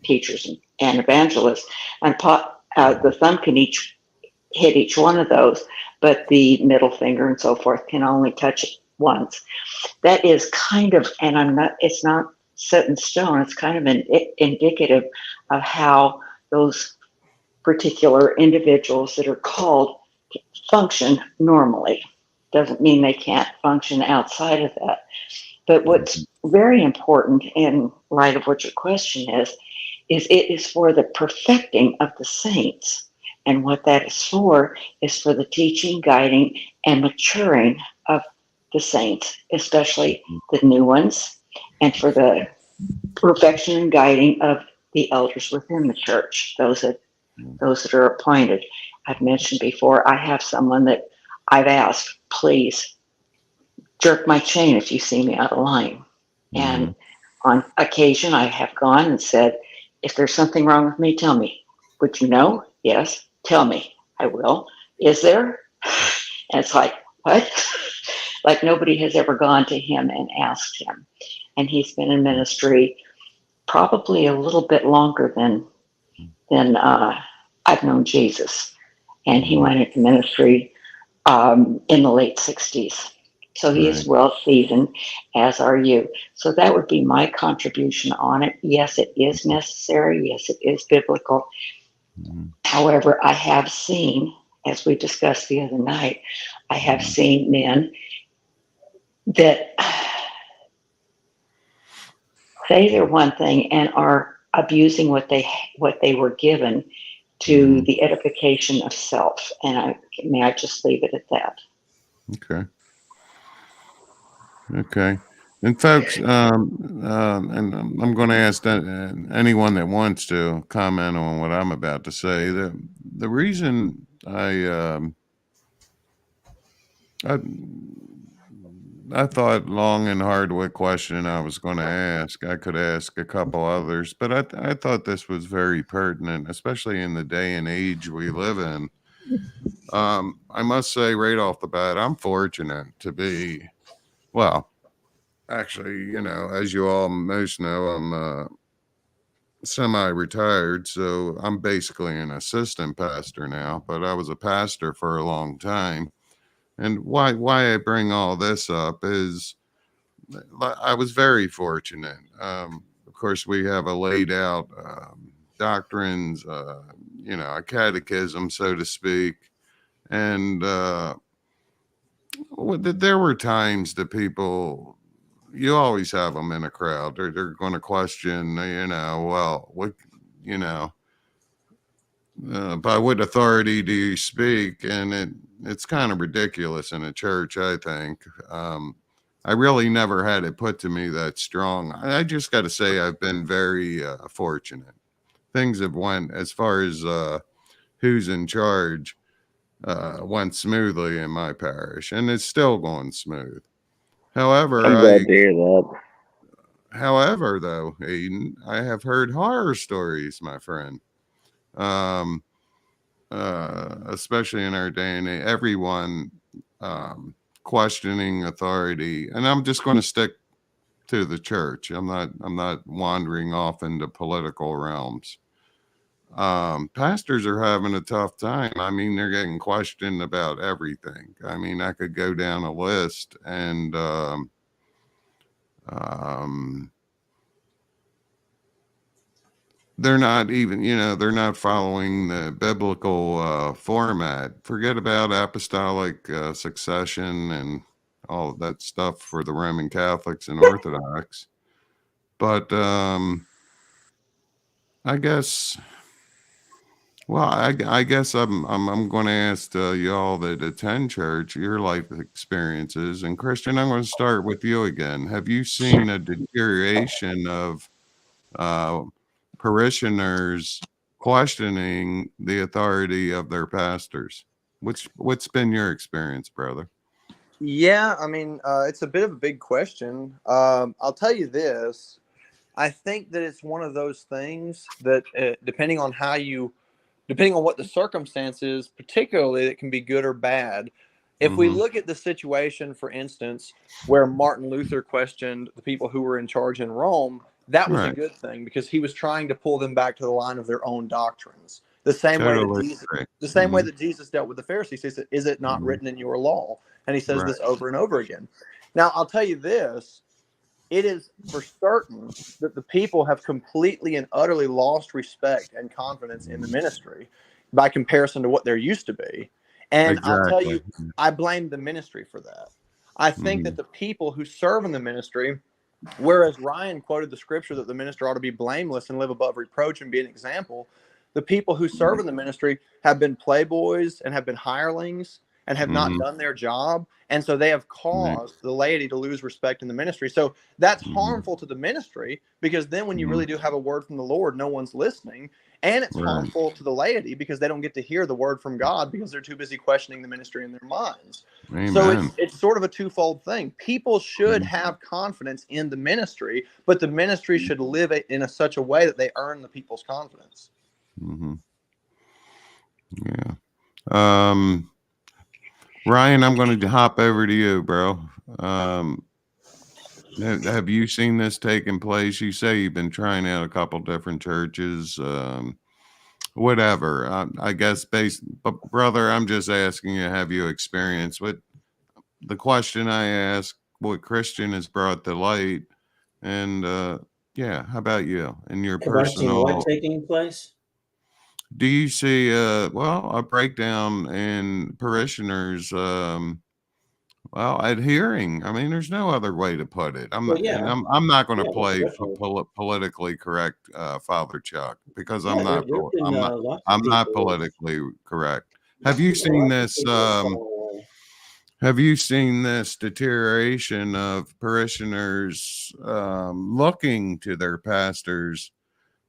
teachers, and evangelists. And the thumb can each hit each one of those, but the middle finger and so forth can only touch it once. That is kind of, and it's not set in stone, it's kind of indicative of how those particular individuals that are called function normally. Doesn't mean they can't function outside of that. But what's very important in light of what your question is it is for the perfecting of the saints. And what that is for the teaching, guiding, and maturing of the saints, especially the new ones, and for the perfection and guiding of the elders within the church, those that are appointed. I've mentioned before, I have someone that I've asked, please jerk my chain if you see me out of line. And on occasion, I have gone and said, if there's something wrong with me, tell me. Would you know? Yes. Tell me. I will. Is there? And it's like, what? Like nobody has ever gone to him and asked him. And he's been in ministry probably a little bit longer than I've known Jesus. And he went into ministry in the late 60s. So he is well seasoned, as are you. So that would be my contribution on it. Yes, it is necessary. Yes, it is biblical. However, I have seen, as we discussed the other night, I have seen men that say they're one thing and are abusing what they were given to the edification of self. And may I just leave it at that? Okay. And folks, and I'm going to ask anyone that wants to comment on what I'm about to say. The reason I thought long and hard what question I was going to ask. I could ask a couple others, but I thought this was very pertinent, especially in the day and age we live in. I must say right off the bat, I'm fortunate to be, well, actually, as you all most know, semi-retired, so I'm basically an assistant pastor now, but I was a pastor for a long time. And why I bring all this up is I was very fortunate. Of course, we have a laid out doctrines, a catechism, so to speak. And there were times that people, you always have them in a crowd. They're going to question, well, what, by what authority do you speak? And it's kind of ridiculous in a church, I think. I really never had it put to me that strong. I just got to say I've been very fortunate. Things have went, as far as who's in charge, went smoothly in my parish, and it's still going smooth. However, I'm glad to hear that. However, though, Aiden, I have heard horror stories, my friend. Especially in our day and age, everyone questioning authority, and I'm just going to stick to the church. I'm not wandering off into political realms. Pastors are having a tough time. I mean, they're getting questioned about everything. I mean, I could go down a list, and they're not even, they're not following the biblical format. Forget about apostolic succession and all of that stuff for the Roman Catholics and Orthodox. But I guess, well, I guess I'm going to ask y'all that attend church your life experiences. And Christian, I'm going to start with you again. Have you seen a deterioration of parishioners questioning the authority of their pastors? What's been your experience, brother? Yeah, I mean, it's a bit of a big question. I'll tell you this. I think that it's one of those things that depending on what the circumstances, particularly, it can be good or bad. If we look at the situation, for instance, where Martin Luther questioned the people who were in charge in Rome, that was a good thing because he was trying to pull them back to the line of their own doctrines. The same way that Jesus dealt with the Pharisees. He said, "Is it not written in your law?" And he says this over and over again. Now, I'll tell you this. It is for certain that the people have completely and utterly lost respect and confidence in the ministry by comparison to what there used to be. And I'll tell you, I blame the ministry for that. I think that the people who serve in the ministry, whereas Ryan quoted the scripture that the minister ought to be blameless and live above reproach and be an example, the people who serve in the ministry have been playboys and have been hirelings and have not done their job. And so they have caused the laity to lose respect in the ministry. So that's harmful to the ministry because then when you really do have a word from the Lord, no one's listening. And it's harmful to the laity because they don't get to hear the word from God because they're too busy questioning the ministry in their minds. Amen. So it's sort of a twofold thing. People should have confidence in the ministry, but the ministry should live it in such a way that they earn the people's confidence. Yeah. Ryan, I'm going to hop over to you, bro. Have you seen this taking place? You say you've been trying out a couple different churches, whatever. I guess, brother, I'm just asking you, have you experienced what the question I asked, what Christian has brought to light? And yeah, how about you and your personal? What taking place? Do you see a breakdown in parishioners adhering? I mean, there's no other way to put it. I'm not going to play politically correct Father Chuck because I'm not politically correct. Have you seen this deterioration of parishioners looking to their pastors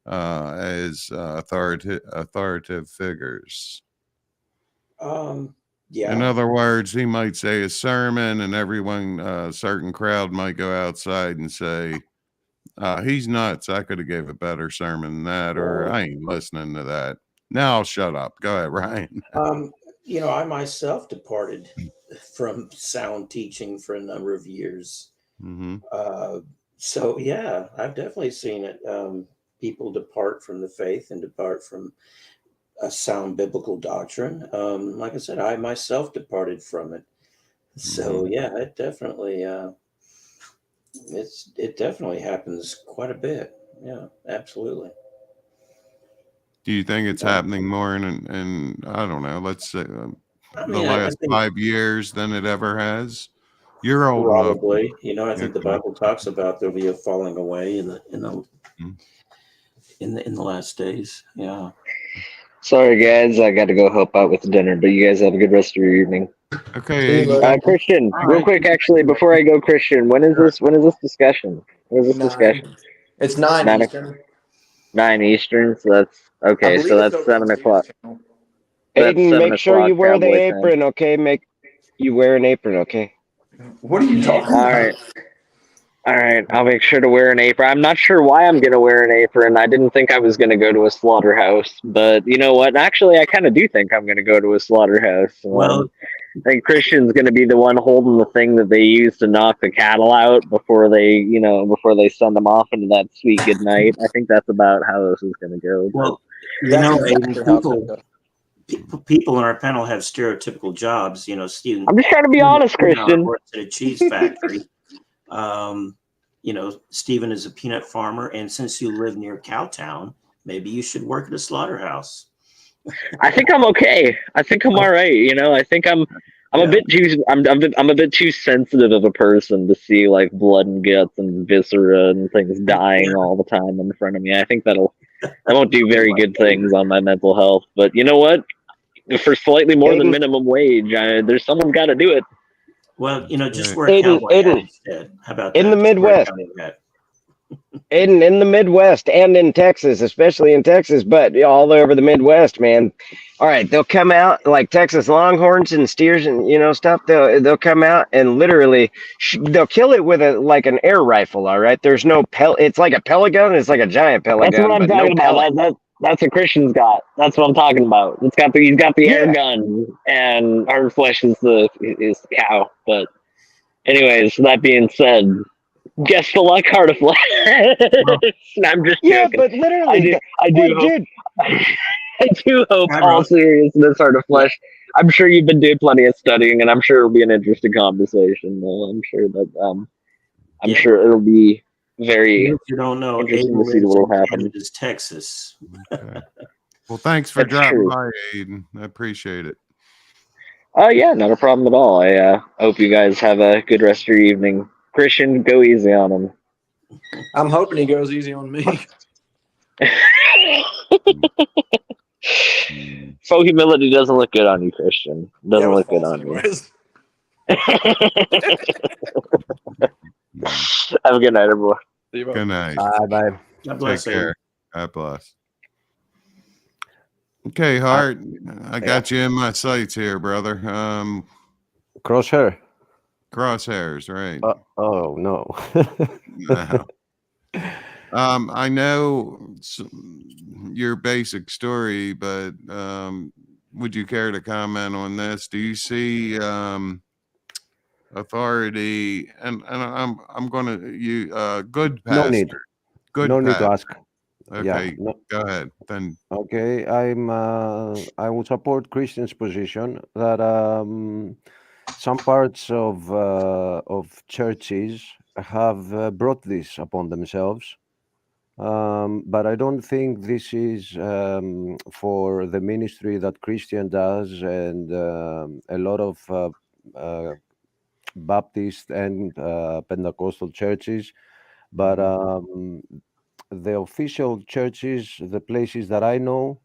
as authoritative figures? Yeah. In other words, he might say a sermon and everyone, a certain crowd might go outside and say, he's nuts. I could have gave a better sermon than that, or I ain't listening to that. Now I'll shut up. Go ahead, Ryan. I myself departed from sound teaching for a number of years. So yeah, I've definitely seen it. people depart from the faith and depart from a sound biblical doctrine. Like I said, I myself departed from it. So yeah, it definitely it definitely happens quite a bit. Yeah, absolutely. Do you think it's happening more in I don't know, let's say the last I think 5 years than it ever has? You're old enough. probably, I think the Okay. Bible talks about there'll be a falling away in the Mm. in the last days. Yeah. Sorry, guys, I got to go help out with dinner, but you guys have a good rest of your evening. Okay. Christian, All real right. quick, actually, before I go, Christian, when is this discussion? When is this discussion? It's 9 9 Eastern. 9 Eastern, so that's I okay. believe So it's that's over on 7 Steve's o'clock. channel. That's Aiden, 7 make sure o'clock you wear the Cowboy time. apron, okay? Make you wear an apron, okay? What are you talking All about? right. All right, I'll make sure to wear an apron. I'm not sure why I'm going to wear an apron. I didn't think I was going to go to a slaughterhouse, but you know what? Actually, I kind of do think I'm going to go to a slaughterhouse. Well, I think Christian's going to be the one holding the thing that they use to knock the cattle out before they send them off into that sweet good night. I think that's about how this is going to go. well, That's Aiden, exactly how it's gonna go. people in our panel have stereotypical jobs. Stephen. I'm just trying to be honest, Christian. Works at a cheese factory. Stephen is a peanut farmer, and since you live near Cowtown, maybe you should work at a slaughterhouse. I think I'm okay. I think I'm all right. I think I'm a bit too I'm a bit too sensitive of a person to see like blood and guts and viscera and things dying all the time in front of me. I think that won't do very good things on my mental health. But you know what? For slightly more than minimum wage, there's someone's got to do it. Well, just wear a cowboy hat instead. How about that? In the Just wear a Midwest. cowboy hat. In the Midwest and in Texas, especially in Texas, but all over the Midwest, man. All right, they'll come out like Texas Longhorns and steers and stuff. They'll come out and literally they'll kill it with an air rifle. All right, there's no pellet. It's like a pellet gun. It's like a giant pellet That's gun, what I'm but talking no pellet. about. That's what Christian's got. That's what I'm talking about. He's got the air gun, and hard flesh is the cow. But anyways, that being said, guess the luck, heart of flesh. I'm just joking. But literally, I do hope. dude. I do hope, all seriousness, heart of flesh. I'm sure you've been doing plenty of studying, and I'm sure it'll be an interesting conversation. I'm sure that I'm sure it'll be very If you don't know, interesting Aiden to see what will lives in happen. Kansas, Texas. Okay. Well, thanks for That's dropping true. by, Aiden. I appreciate it. Yeah, not a problem at all. I hope you guys have a good rest of your evening. Christian, go easy on him. I'm hoping he goes easy on me. Faux humility doesn't look good on you, Christian. Doesn't look good on you. Have a good night, everyone. Good night. Bye. God bless Take you. care. God bless. Okay, Hart, I got you in my sights here, brother. Crosshair. Crosshairs, right? Oh no. No. I know your basic story, but would you care to comment on this? Do you see authority? And I'm going to good pastor. No need. Good no need to pastor. ask. Okay, Yeah. go ahead then. Okay, I would support Christian's position that some parts of churches have brought this upon themselves, but I don't think this is for the ministry that Christian does, and a lot of Baptist and Pentecostal churches, but the official churches, the places that I know,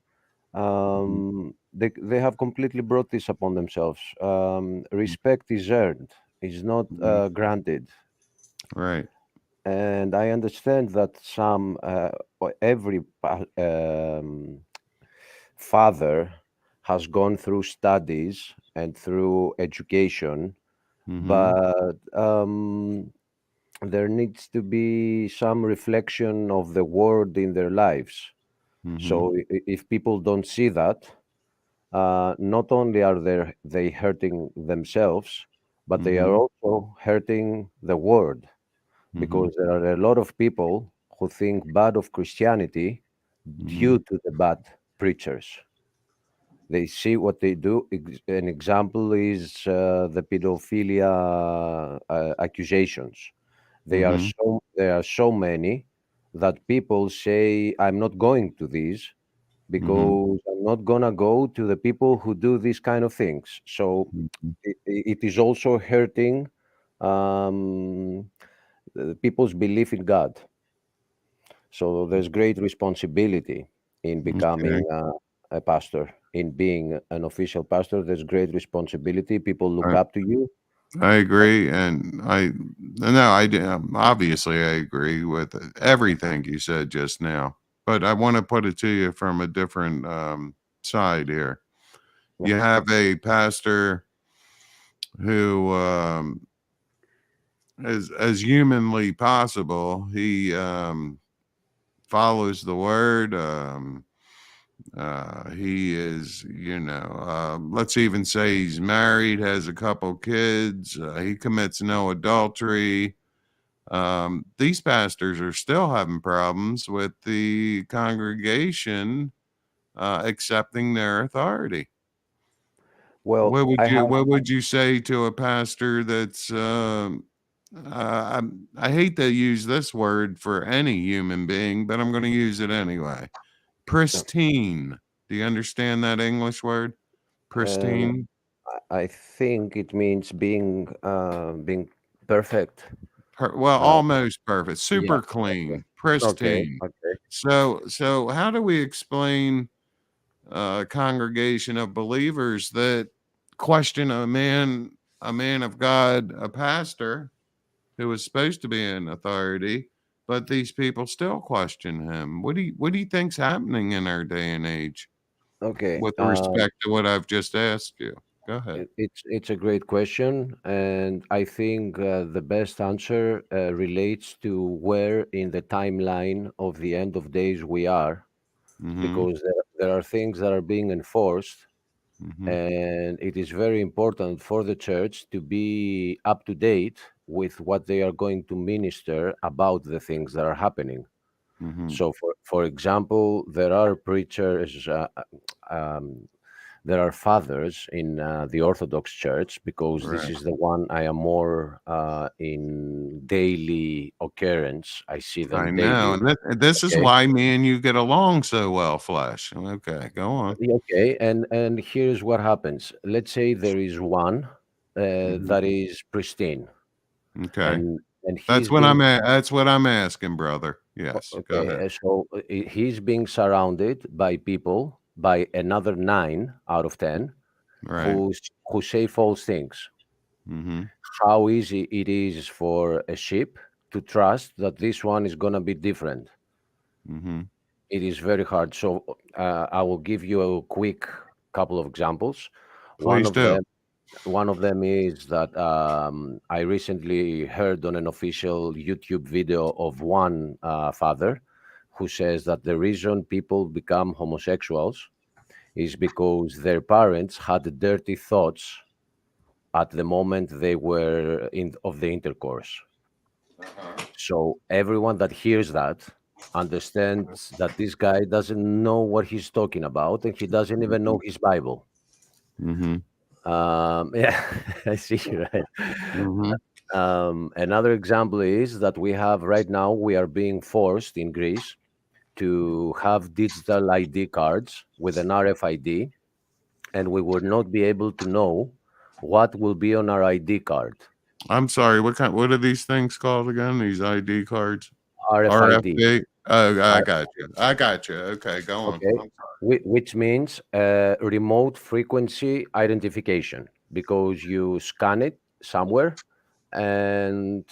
they have completely brought this upon themselves. Respect is earned; is not granted. Right. And I understand that every father has gone through studies and through education, but there needs to be some reflection of the word in their lives. So if people don't see that, not only are they hurting themselves, but they are also hurting the word, because there are a lot of people who think bad of Christianity due to the bad preachers. They see what they do. An example is the pedophilia accusations. There are so many that people say, I'm not going to these because I'm not gonna go to the people who do these kind of things. So it is also hurting people's belief in God. So there's great responsibility in becoming a pastor, in being an official pastor. There's great responsibility. People look up to you. I agree, and obviously I agree with everything you said just now. But I want to put it to you from a different side here. You have a pastor who, as humanly possible, he follows the word. He is, let's even say he's married, has a couple kids. He commits no adultery. These pastors are still having problems with the congregation accepting their authority. Well, what would you say to a pastor that's I hate to use this word for any human being, but I'm going to use it anyway. Pristine. Do you understand that English word? Pristine. I think it means being perfect. Almost perfect. Super clean. Pristine. Okay. So how do we explain a congregation of believers that question a man of God, a pastor who is supposed to be in authority, but these people still question him? What do you think's happening in our day and age? Okay. With respect to what I've just asked you. Go ahead. It's a great question, and I think the best answer relates to where in the timeline of the end of days we are, because there are things that are being enforced, and it is very important for the church to be up to date with what they are going to minister about the things that are happening. So, for example, there are preachers, there are fathers in the Orthodox Church, because this is the one I am more in daily occurrence. I see them I daily. know, and this is why me and you get along so well, Flesh. Okay, go on. Okay, and here's what happens. Let's say there is one that is pristine. Okay, and that's what I'm asking, brother. Yes. Okay. Go ahead. So he's being surrounded by people, by another 9 out of 10, who say false things. How easy it is for a sheep to trust that this one is going to be different. It is very hard. So I will give you a quick couple of examples. Please do. One of them is that I recently heard on an official YouTube video of one father who says that the reason people become homosexuals is because their parents had dirty thoughts at the moment they were of the intercourse. So everyone that hears that understands that this guy doesn't know what he's talking about, and he doesn't even know his Bible. Yeah, I see, right? Another example is that we have right now, we are being forced in Greece to have digital ID cards with an RFID, and we will not be able to know what will be on our ID card. I'm sorry, what are these things called again? These ID cards? RFID. Oh, I got you. Okay, go on. Okay. Which means remote frequency identification, because you scan it somewhere and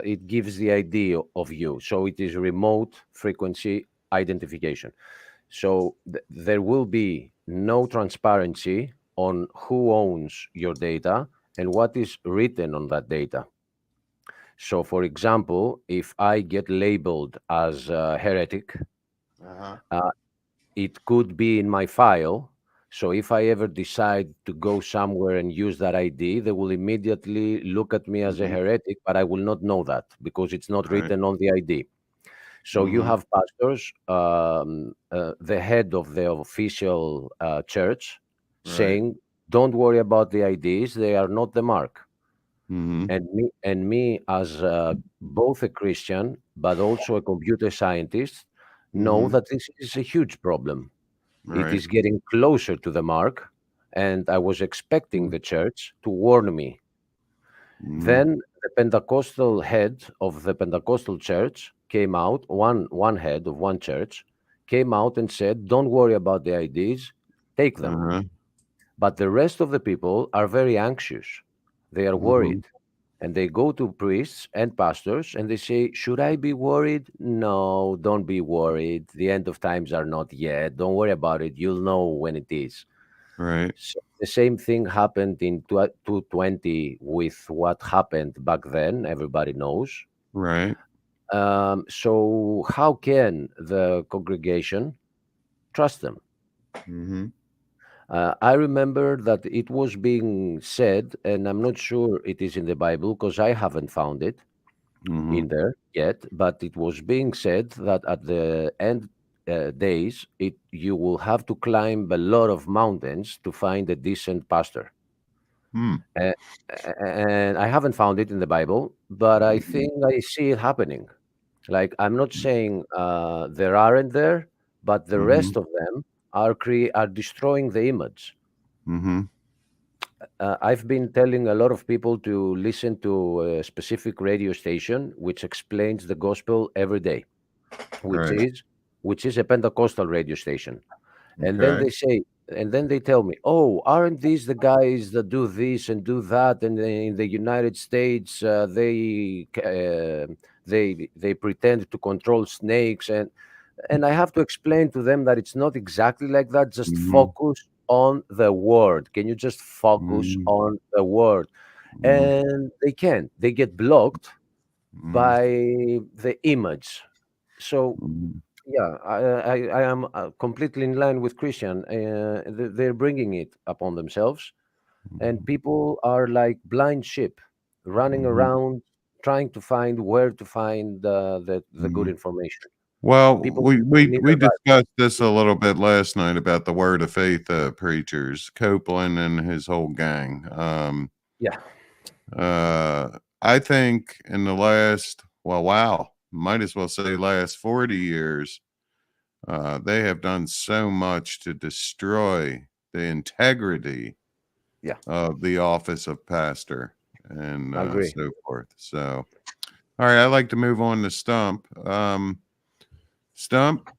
it gives the ID of you. So it is remote frequency identification. So there will be no transparency on who owns your data and what is written on that data. So, for example, if I get labeled as a heretic, it could be in my file. So if I ever decide to go somewhere and use that ID, they will immediately look at me as a heretic, but I will not know that because it's not written on the ID. So you have pastors, the head of the official church, Right. saying, "Don't worry about the IDs; they are not the mark." Mm-hmm. And me as both a Christian but also a computer scientist, know that this is a huge problem. It Right. is getting closer to the mark, and I was expecting the church to warn me. Then the Pentecostal head of the Pentecostal church came out, one head of one church came out and said, "Don't worry about the IDs, take them." Uh-huh. But the rest of the people are very anxious. They are worried. And they go to priests and pastors and they say, "Should I be worried?" "No, don't be worried. The end of times are not yet. Don't worry about it. You'll know when it is." Right. So the same thing happened in 220 with what happened back then. Everybody knows. Right. So how can the congregation trust them? Mm-hmm. I remember that it was being said, and I'm not sure it is in the Bible because I haven't found it in there yet, but it was being said that at the end days, you will have to climb a lot of mountains to find a decent pastor. Uh, and I haven't found it in the Bible, but I think I see it happening. Like, I'm not saying there aren't there, but the rest of them are destroying the image. Mm-hmm. I've been telling a lot of people to listen to a specific radio station which explains the gospel every day, which Right. is a Pentecostal radio station. And then Okay. they say, and then they tell me, "Oh, aren't these the guys that do this and do that? And in the United States, they pretend to control snakes." And I have to explain to them that it's not exactly like that. Just focus on the word. Can you just focus on the word? And they can't. They get blocked by the image. So yeah, I am completely in line with Christian. They're bringing it upon themselves, and people are like blind sheep, running around trying to find where to find the good information. Well, People we need we a Bible. discussed this a little bit last night about the Word of Faith preachers, Copeland and his whole gang. Yeah. I think in the last, well, wow, might as well say last 40 years, they have done so much to destroy the integrity of the office of pastor and I agree. so forth. So, all right, I'd like to move on to Stump. Stump,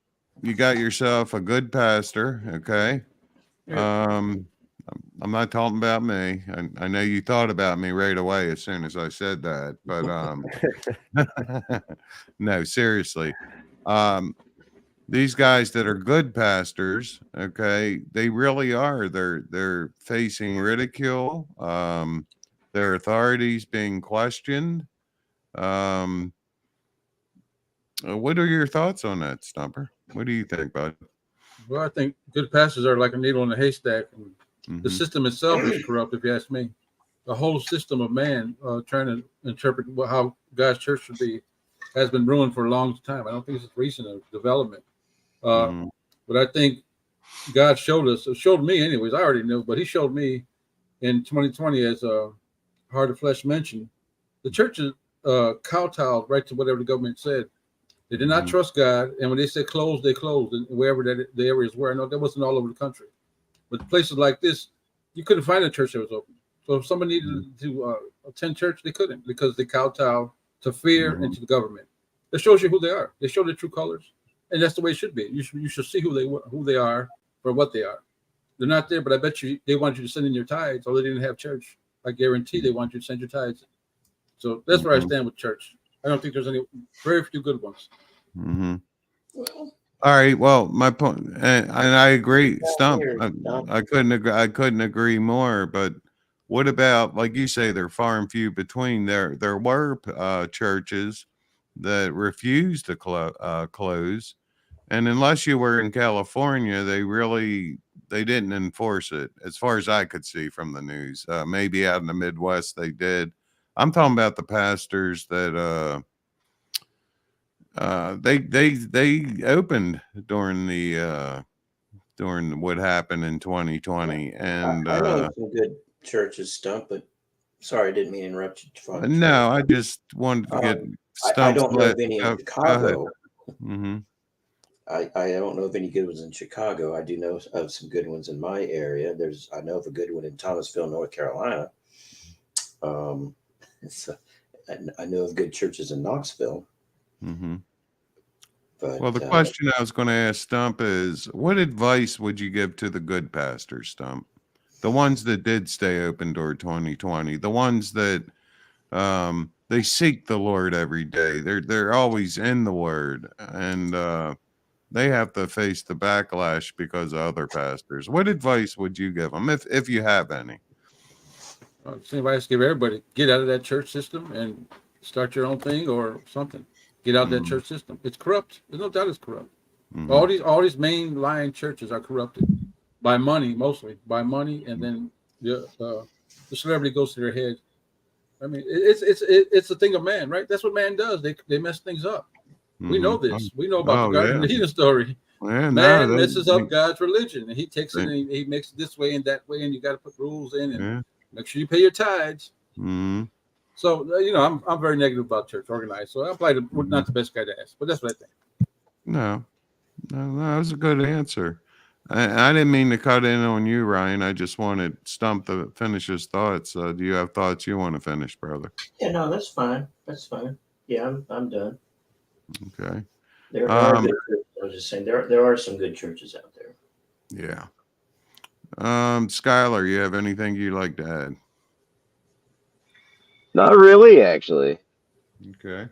you got yourself a good pastor, okay? I'm not talking about me. I know you thought about me right away as soon as I said that, but no, seriously. These guys that are good pastors, okay, they really are. They're facing ridicule. Their authorities being questioned. What are your thoughts on that, Stumper? What do you think, bud? Well, I think good pastors are like a needle in a haystack. The system itself is corrupt, if you ask me. The whole system of man trying to interpret how God's church should be has been ruined for a long time. I don't think it's recent development. But I think God showed me anyways. I already knew, but he showed me in 2020, as Heart of Flesh mentioned, the church is kowtowed right to whatever the government said. They did not trust God, and when they said close, they closed, and wherever the areas were. I know that wasn't all over the country, but places like this, you couldn't find a church that was open. So if somebody needed to attend church, they couldn't because they kowtow to fear and to the government. It shows you who they are. They show their true colors, and that's the way it should be. You should see who they are for what they are. They're not there, but I bet you they want you to send in your tithes, or they didn't have church. I guarantee they want you to send your tithes. So that's where I stand with church. I don't think there's very few good ones. All right. Well, my point, and I agree, Stump. I couldn't agree more. But what about, like you say, they're far and few between. There were churches that refused to close, and unless you were in California, they didn't enforce it, as far as I could see from the news. Maybe out in the Midwest they did. I'm talking about the pastors that they opened during what happened in 2020, and I know some good churches, Stump, but sorry, I didn't mean to interrupt you, Father Chuck. no, I just wanted to get I Stump's don't know of any in go ahead. Chicago. Mm-hmm. I don't know of any good ones in Chicago. I do know of some good ones in my area. I know of a good one in Thomasville, North Carolina. So I know of good churches in Knoxville. Mm-hmm. But, well, the question I was going to ask Stump is, what advice would you give to the good pastors, Stump? The ones that did stay open during 2020, the ones that they seek the Lord every day. They're always in the Word, and they have to face the backlash because of other pastors. What advice would you give them, if you have any? Same advice give everybody: get out of that church system and start your own thing or something. Get out of that church system. It's corrupt. There's no doubt it's corrupt. All these mainline churches are corrupted by money, mostly by money, and then the celebrity goes to their head. I mean, it's a thing of man, right? That's what man does. They mess things up. We know this. We know about the Garden of Eden story. Yeah, man messes up God's religion, and he takes it and he makes it this way and that way, and you got to put rules in and make sure you pay your tithes. So I'm very negative about church organized. So I'm probably not the best guy to ask, but that's what I think. No, that was a good answer. I didn't mean to cut in on you, Ryan. I just wanted Stump to finish his thoughts. Do you have thoughts you want to finish, brother? Yeah, no, that's fine. That's fine. Yeah, I'm done. Okay. There are good churches. I was just saying there are some good churches out there. Yeah. Skylar, you have anything you'd like to add? Not really, actually. Okay.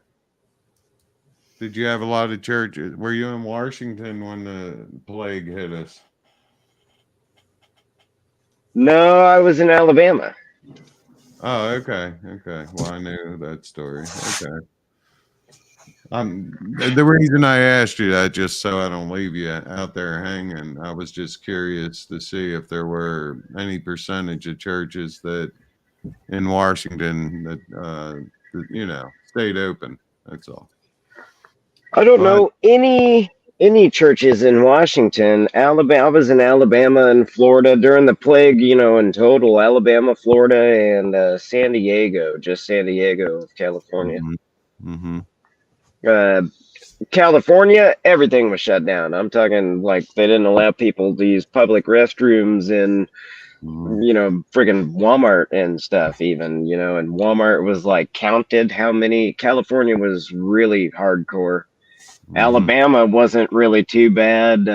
Did you have a lot of churches? Were you in Washington when the plague hit us? No, I was in Alabama. Oh, okay. Okay. Well, I knew that story. Okay. The reason I asked you that, just so I don't leave you out there hanging, I was just curious to see if there were any percentage of churches that in Washington that stayed open. That's all. I don't know any churches in Washington. Alabama. I was in Alabama and Florida during the plague. In total, Alabama, Florida, and San Diego. Just San Diego, California. California, everything was shut down. I'm talking like they didn't allow people to use public restrooms and friggin' Walmart and stuff even, and Walmart was like counted how many. California was really hardcore. Alabama wasn't really too bad,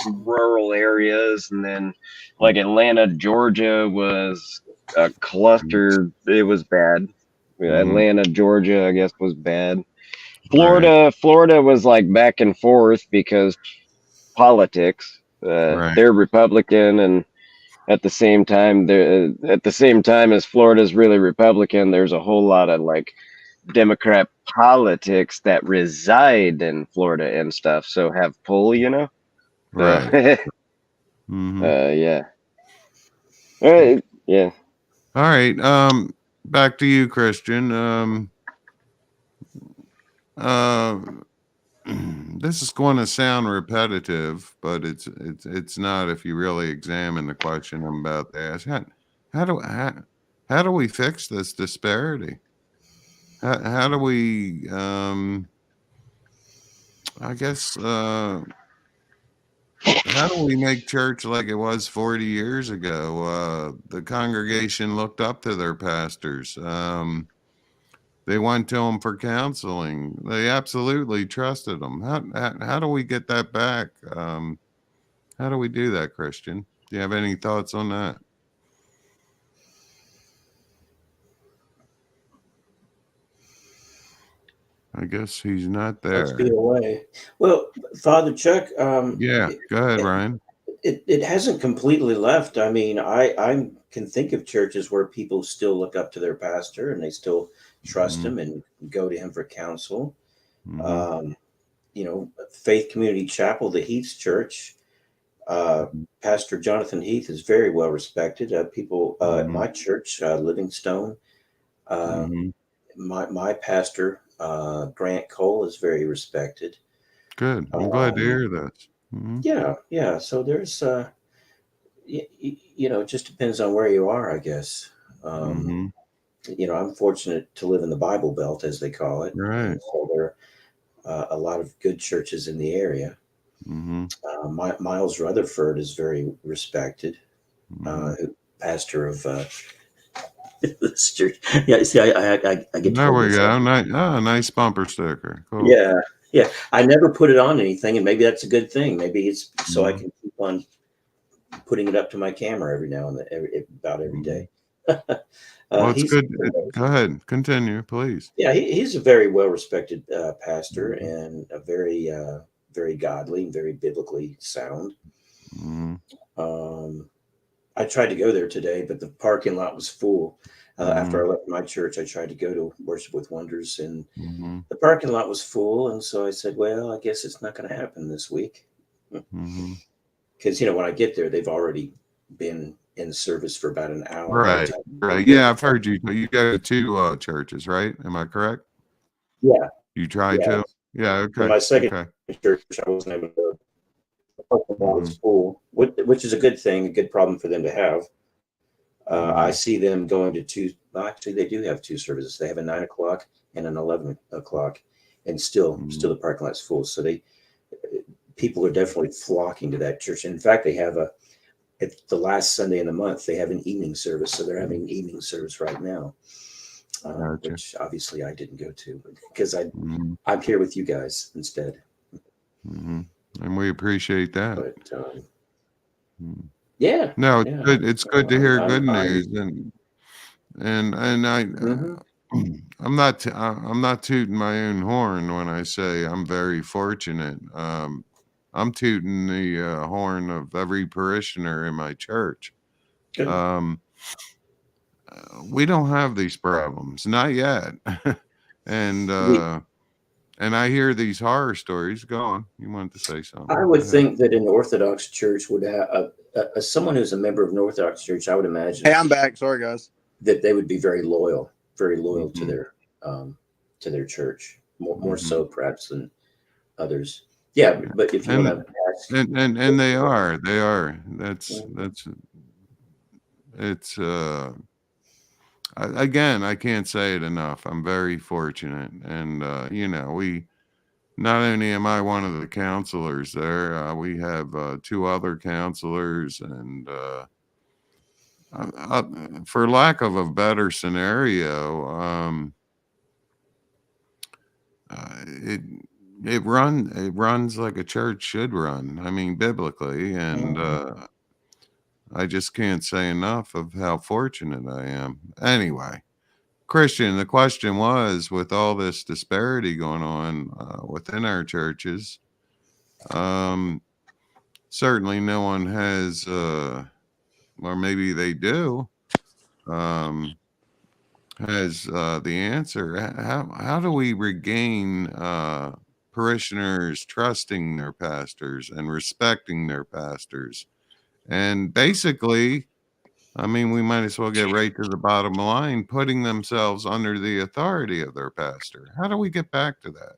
rural areas, and then like Atlanta, Georgia was a cluster. It was bad. Atlanta, Georgia, I guess was bad. Florida was like back and forth because politics. They're Republican, and at the same time as Florida's really Republican, there's a whole lot of like Democrat politics that reside in Florida and stuff. So have pull, Right. Yeah. All right. Yeah. All right. Back to you, Christian. This is going to sound repetitive, but it's not if you really examine the question I'm about to ask. How do we fix this disparity? How do we I guess how do we make church like it was 40 years ago? The congregation looked up to their pastors. They went to them for counseling. They absolutely trusted them. How do we get that back? How do we do that, Christian? Do you have any thoughts on that? I guess he's not there. Let's be away. Well, Father Chuck. Yeah, go ahead, Ryan. It hasn't completely left. I mean, I can think of churches where people still look up to their pastor and they still trust him and go to him for counsel. Faith Community Chapel, the Heath's Church, Pastor Jonathan Heath is very well respected. People at my church, Livingstone, my pastor, Grant Cole is very respected. Good. I'm glad to hear this. Mm-hmm. Yeah. So there's, it just depends on where you are, I guess. Mm-hmm. I'm fortunate to live in the Bible Belt, as they call it. Right. And so there are a lot of good churches in the area. Mm-hmm. Miles Rutherford is very respected, pastor of this church. Yeah, see, I get there told we this. go. Nice bumper sticker. Cool. Yeah. I never put it on anything, and maybe that's a good thing. Maybe it's so I can keep on putting it up to my camera every now and then, about every day. Well, it's good. Go ahead. Continue, please. Yeah, he's a very well-respected pastor and a very, very godly and very biblically sound. I tried to go there today, but the parking lot was full. After I left my church, I tried to go to Worship with Wonders, and the parking lot was full. And so I said, well, I guess it's not going to happen this week. Because, when I get there, they've already been in service for about an hour. Right. Yeah, I've heard you. You go to 2 churches, right? Am I correct? Yeah. You tried to? Yeah, okay. In my second church, I wasn't able to. The parking lot was full, which is a good thing, a good problem for them to have. I see them going to 2. Well, actually, they do have 2 services. They have a 9 o'clock and an 11 o'clock, and still the parking lot's full. So people are definitely flocking to that church. In fact, they have it's the last Sunday in the month, they have an evening service. So they're having an evening service right now, which obviously I didn't go to because I'm here with you guys instead. And we appreciate that. But, yeah. No, it's good. It's good to hear good news, and I, I'm not tooting my own horn when I say I'm very fortunate. I'm tooting the horn of every parishioner in my church. We don't have these problems, not yet, and I hear these horror stories. Go on. You wanted to say something? I would think that an Orthodox church would have someone who's a member of an Orthodox church. I would imagine. Hey, I'm back. Sorry, guys. That they would be very loyal to their church, more so perhaps than others. Yeah, but if you want to ask, and they are. It's again, I can't say it enough. I'm very fortunate, and we not only am I one of the counselors there, we have 2 other counselors, and for lack of a better scenario, it runs like a church should run. I mean, biblically, and I just can't say enough of how fortunate I am. Anyway, Christian, the question was, with all this disparity going on within our churches, certainly no one has, or maybe they do, has the answer. How do we regain parishioners trusting their pastors and respecting their pastors? And basically, I mean, we might as well get right to the bottom line, putting themselves under the authority of their pastor. How do we get back to that?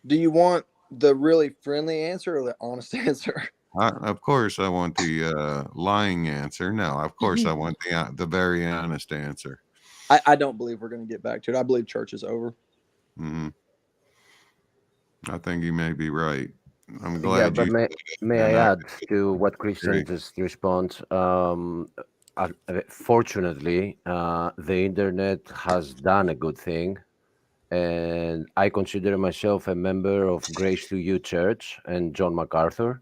Do you want the really friendly answer or the honest answer? Of course, I want the lying answer. No, of course, I want the very honest answer. I don't believe we're going to get back to it. I believe church is over. I think you may be right. I'm glad. Yeah, but may I add to what Christian just responds? Fortunately, the internet has done a good thing, and I consider myself a member of Grace to You Church and John MacArthur,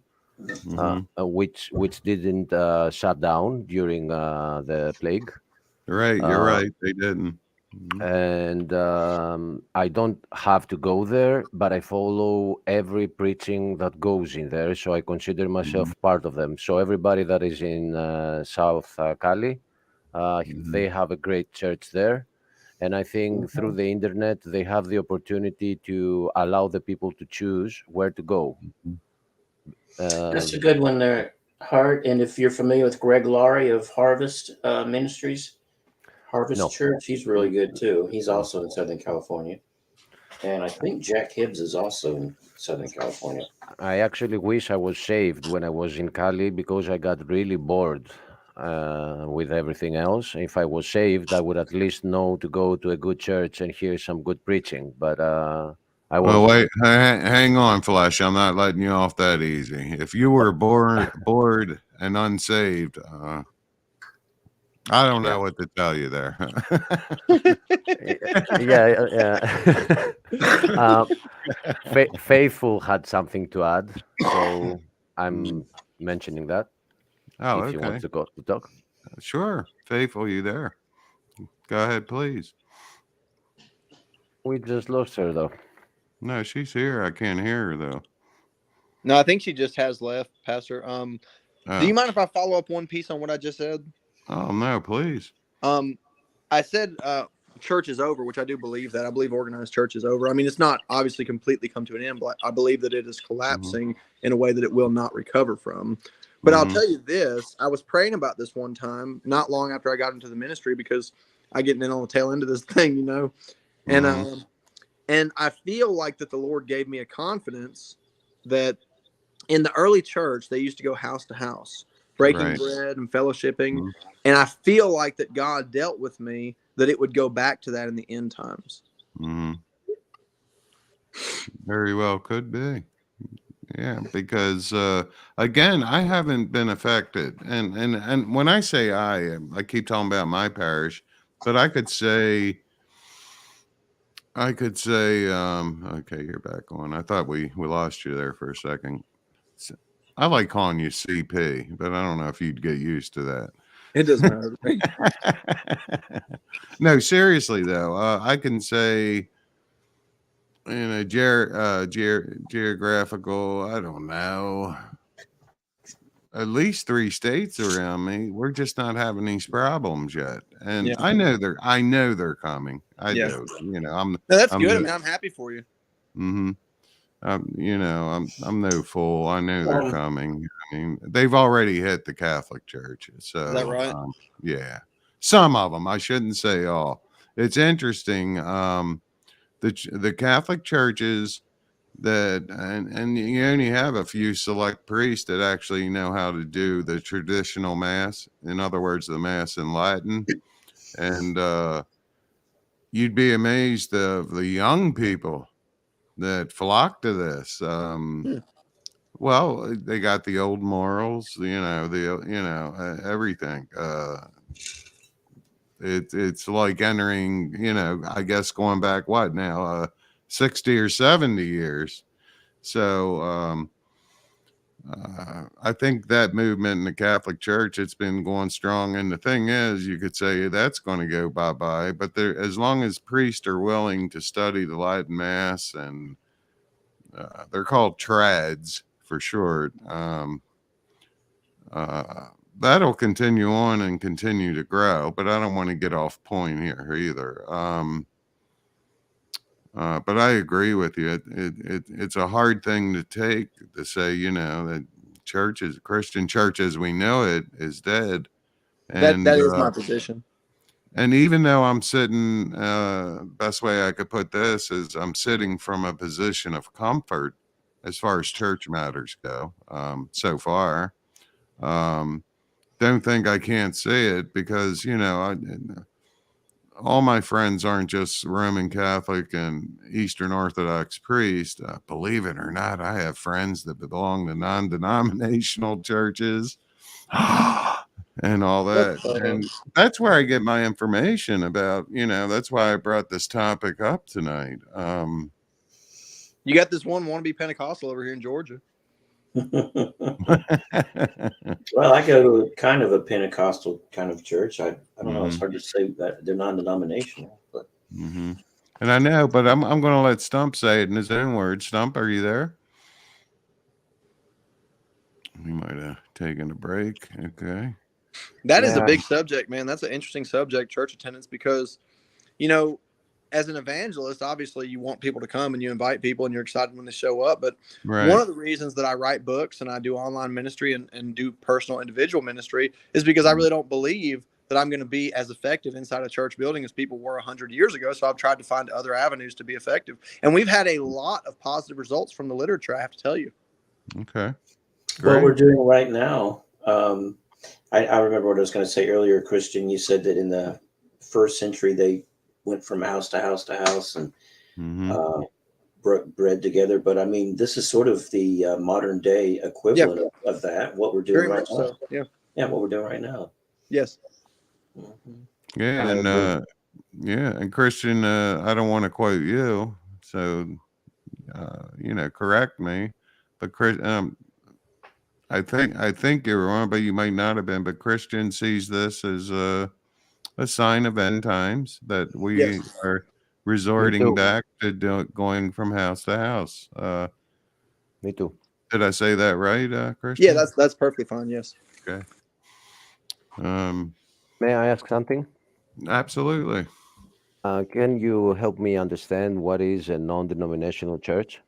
which didn't shut down during the plague. Right, you're right. They didn't. And I don't have to go there, but I follow every preaching that goes in there, so I consider myself part of them. So everybody that is in South Cali, they have a great church there, and I think through the internet they have the opportunity to allow the people to choose where to go. That's a good one there, Hart. And if you're familiar with Greg Laurie of Harvest Ministries, Harvest Church, he's really good too. He's also in Southern California. And I think Jack Hibbs is also in Southern California. I actually wish I was saved when I was in Cali because I got really bored with everything else. If I was saved, I would at least know to go to a good church and hear some good preaching. But I Well, wasn't. wait, hang on, Flash. I'm not letting you off that easy. If you were bored and unsaved, I don't know what to tell you there. Faithful had something to add, so I'm mentioning that. Oh, if you want to go to talk. Sure. Faithful, you there? Go ahead, please. We just lost her, though. No, she's here. I can't hear her, though. No, I think she just has left, Pastor. Do you mind if I follow up one piece on what I just said? Oh, no, please. I said church is over, which I do believe that. I believe organized church is over. I mean, it's not obviously completely come to an end, but I believe that it is collapsing in a way that it will not recover from. But I'll tell you this, I was praying about this one time, not long after I got into the ministry, because I get in on the tail end of this thing, you know, and I feel like that the Lord gave me a confidence that in the early church, they used to go house to house, breaking bread and fellowshipping. And I feel like that God dealt with me that it would go back to that in the end times. Very well could be. Yeah, because again, I haven't been affected, and when I say I keep talking about my parish, but I could say, okay, you're back on. I thought we lost you there for a second. I like calling you CP, but I don't know if you'd get used to that. It doesn't matter to me. No, seriously though, I can say in a geographical, I don't know, at least 3 states around me, we're just not having these problems yet. And I know they're coming. I do. You know, that's good. Man, I'm happy for you. You know, I'm no fool. I know they're coming. I mean, they've already hit the Catholic churches. So, is that right? Yeah, some of them. I shouldn't say all. It's interesting. The Catholic churches and you only have a few select priests that actually know how to do the traditional mass. In other words, the mass in Latin. And you'd be amazed of the young people that flock to this. Well, they got the old morals, you know, everything. It's like entering, you know, I guess going back 60 or 70 years. So I think that movement in the Catholic Church, it's been going strong. And the thing is, you could say that's going to go bye-bye, but as long as priests are willing to study the Latin Mass, and they're called trads for short, that'll continue on and continue to grow. But I don't want to get off point here either. But I agree with you. It's a hard thing to take, to say, you know, that Christian church as we know it is dead. And that is my position. And even though I'm sitting, best way I could put this is I'm sitting from a position of comfort as far as church matters go. So far, don't think I can't see it, because, you know, all my friends aren't just Roman Catholic and Eastern Orthodox priests. Believe it or not, I have friends that belong to non-denominational churches and all that. And that's where I get my information about, you know, that's why I brought this topic up tonight. You got this one wannabe Pentecostal over here in Georgia. Well, I go to kind of a Pentecostal kind of church. I don't know. It's hard to say that they're non-denominational, but. And I know, but I'm going to let Stump say it in his own words. Stump, are you there? We might have taken a break. Okay. That is a big subject, man. That's an interesting subject, church attendance, because, you know, as an evangelist, obviously you want people to come and you invite people and you're excited when they show up. But one of the reasons that I write books and I do online ministry and do personal individual ministry is because I really don't believe that I'm going to be as effective inside a church building as people were 100 years ago. So I've tried to find other avenues to be effective. And we've had a lot of positive results from the literature, I have to tell you. Okay. What we're Great. doing right now, I remember what I was going to say earlier, Christian. You said that in the first century, they went from house to house to house and bread together. But I mean, this is sort of the modern day equivalent of that. What we're doing right now. So. Yeah. What we're doing right now. Yes. Yeah, and Christian, I don't want to quote you, so correct me, but I think you're wrong, but you might not have been. But Christian sees this as a sign of end times, that we are resorting back to going from house to house. Me too. Did I say that right, Christian? Yeah, that's perfectly fine. Yes. Okay. May I ask something? Absolutely. Can you help me understand what is a non-denominational church?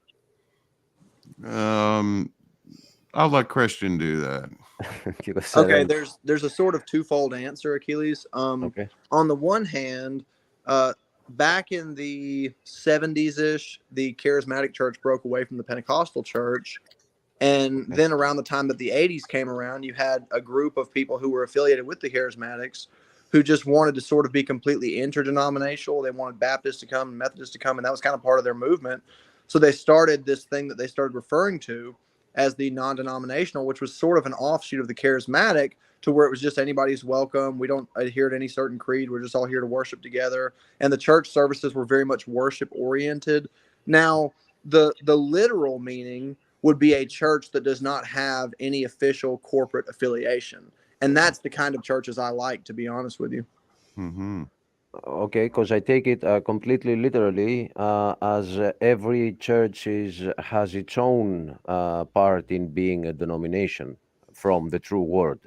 I'll let Christian do that. Okay, there's a sort of twofold answer, Achilles. Okay. On the one hand, back in the 70s-ish, the charismatic church broke away from the Pentecostal church. And then around the time that the 80s came around, you had a group of people who were affiliated with the charismatics who just wanted to sort of be completely interdenominational. They wanted Baptists to come and Methodists to come, and that was kind of part of their movement. So they started this thing that they started referring to as the non-denominational, which was sort of an offshoot of the charismatic, to where it was just anybody's welcome. We don't adhere to any certain creed. We're just all here to worship together. And the church services were very much worship oriented. Now, the literal meaning would be a church that does not have any official corporate affiliation. And that's the kind of churches I like, to be honest with you. Mm-hmm. Okay, because I take it completely literally, as every church has its own part in being a denomination from the true word.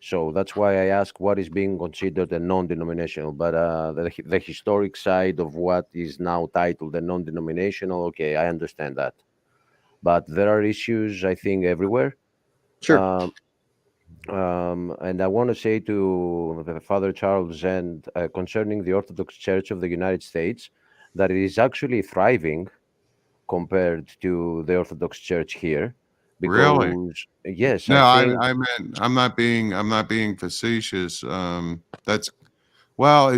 So that's why I ask what is being considered a non-denominational. But the historic side of what is now titled a non-denominational, okay, I understand that. But there are issues, I think, everywhere. Sure. And I want to say to Father Charles and concerning the Orthodox Church of the United States, that it is actually thriving compared to the Orthodox Church here. Because, really? Yes. No, I meant I'm not being facetious. It's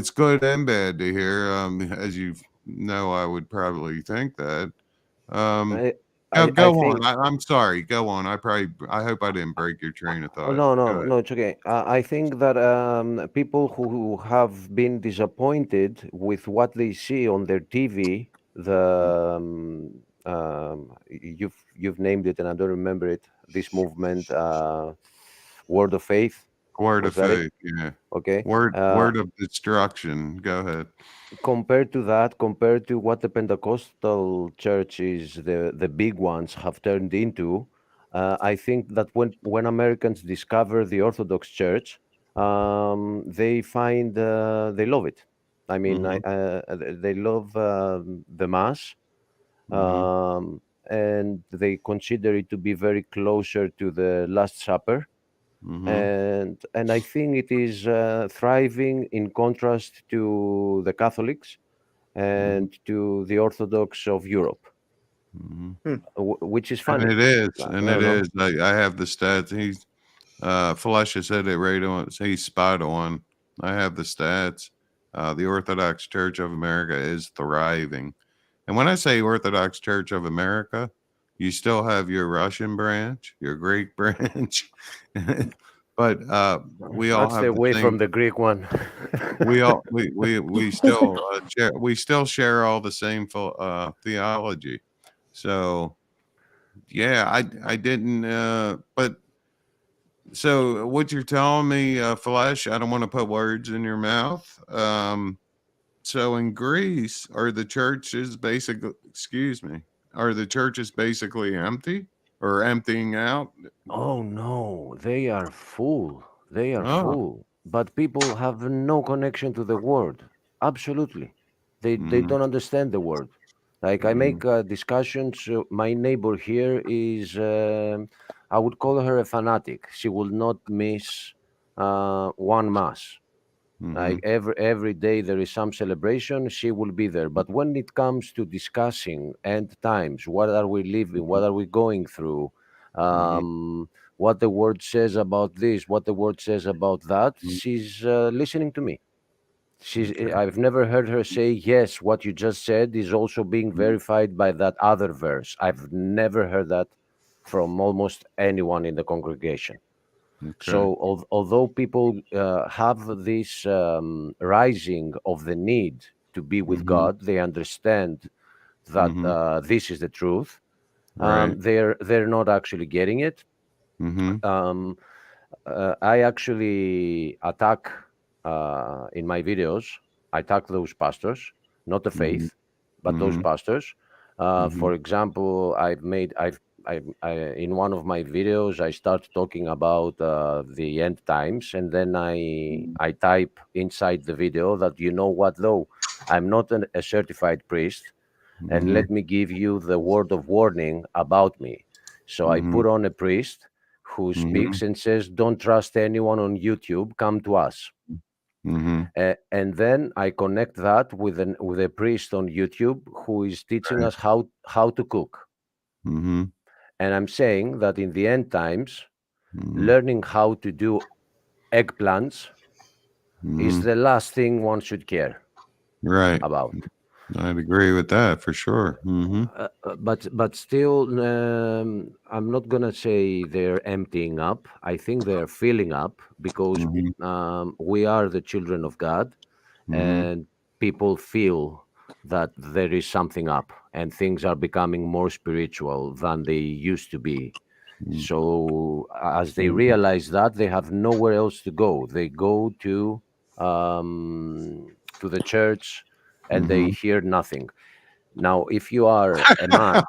good and bad to hear. As you know, I would probably think that. Go on. I'm sorry. Go on. I hope I didn't break your train of thought. No, it's okay. I think that people who have been disappointed with what they see on their TV, you've named it and I don't remember it. This movement, Word of Faith. Word of Faith. Yeah. Okay. Word of Destruction. Go ahead. Compared to what the Pentecostal churches, the big ones, have turned into, I think that when Americans discover the Orthodox Church, they find they love it. I mean, they love the Mass, and they consider it to be very closer to the Last Supper. And I think it is thriving in contrast to the Catholics and to the Orthodox of Europe, which is funny. And it is. I have the stats. Flesh said it right on. He's spot on. I have the stats. The Orthodox Church of America is thriving. And when I say Orthodox Church of America, you still have your Russian branch, your Greek branch. But we all stay away from the Greek one. we still share all the same theology. So yeah, I didn't. But so what you're telling me, Flesh, I don't want to put words in your mouth. So in Greece, are the churches basically empty or emptying out? Oh no, they are full. They are full. But people have no connection to the word. Absolutely. They don't understand the word. Like I make discussions. My neighbor here is, I would call her a fanatic. She will not miss one mass. Like every day there is some celebration, she will be there. But when it comes to discussing end times, what are we living, what are we going through, what the word says about this, what the word says about that, she's listening to me. I've never heard her say, yes, what you just said is also being verified by that other verse. I've never heard that from almost anyone in the congregation. So although people have this rising of the need to be with God, they understand that this is the truth. They're not actually getting it. I actually attack in my videos. I attack those pastors, not the faith, but those pastors. For example, I in one of my videos I start talking about the end times, and then I type inside the video that, you know what, though I'm not a certified priest, and let me give you the word of warning about me. So I put on a priest who speaks and says, don't trust anyone on YouTube, come to us. And then I connect that with a priest on YouTube who is teaching us how to cook. And I'm saying that in the end times, learning how to do eggplants is the last thing one should care about. I'd agree with that for sure. But still, I'm not gonna say they're emptying up. I think they're filling up because we are the children of God, and people feel that there is something up, and things are becoming more spiritual than they used to be. So as they realize that, they have nowhere else to go. They go to the church, and they hear nothing. Now, if you are a man,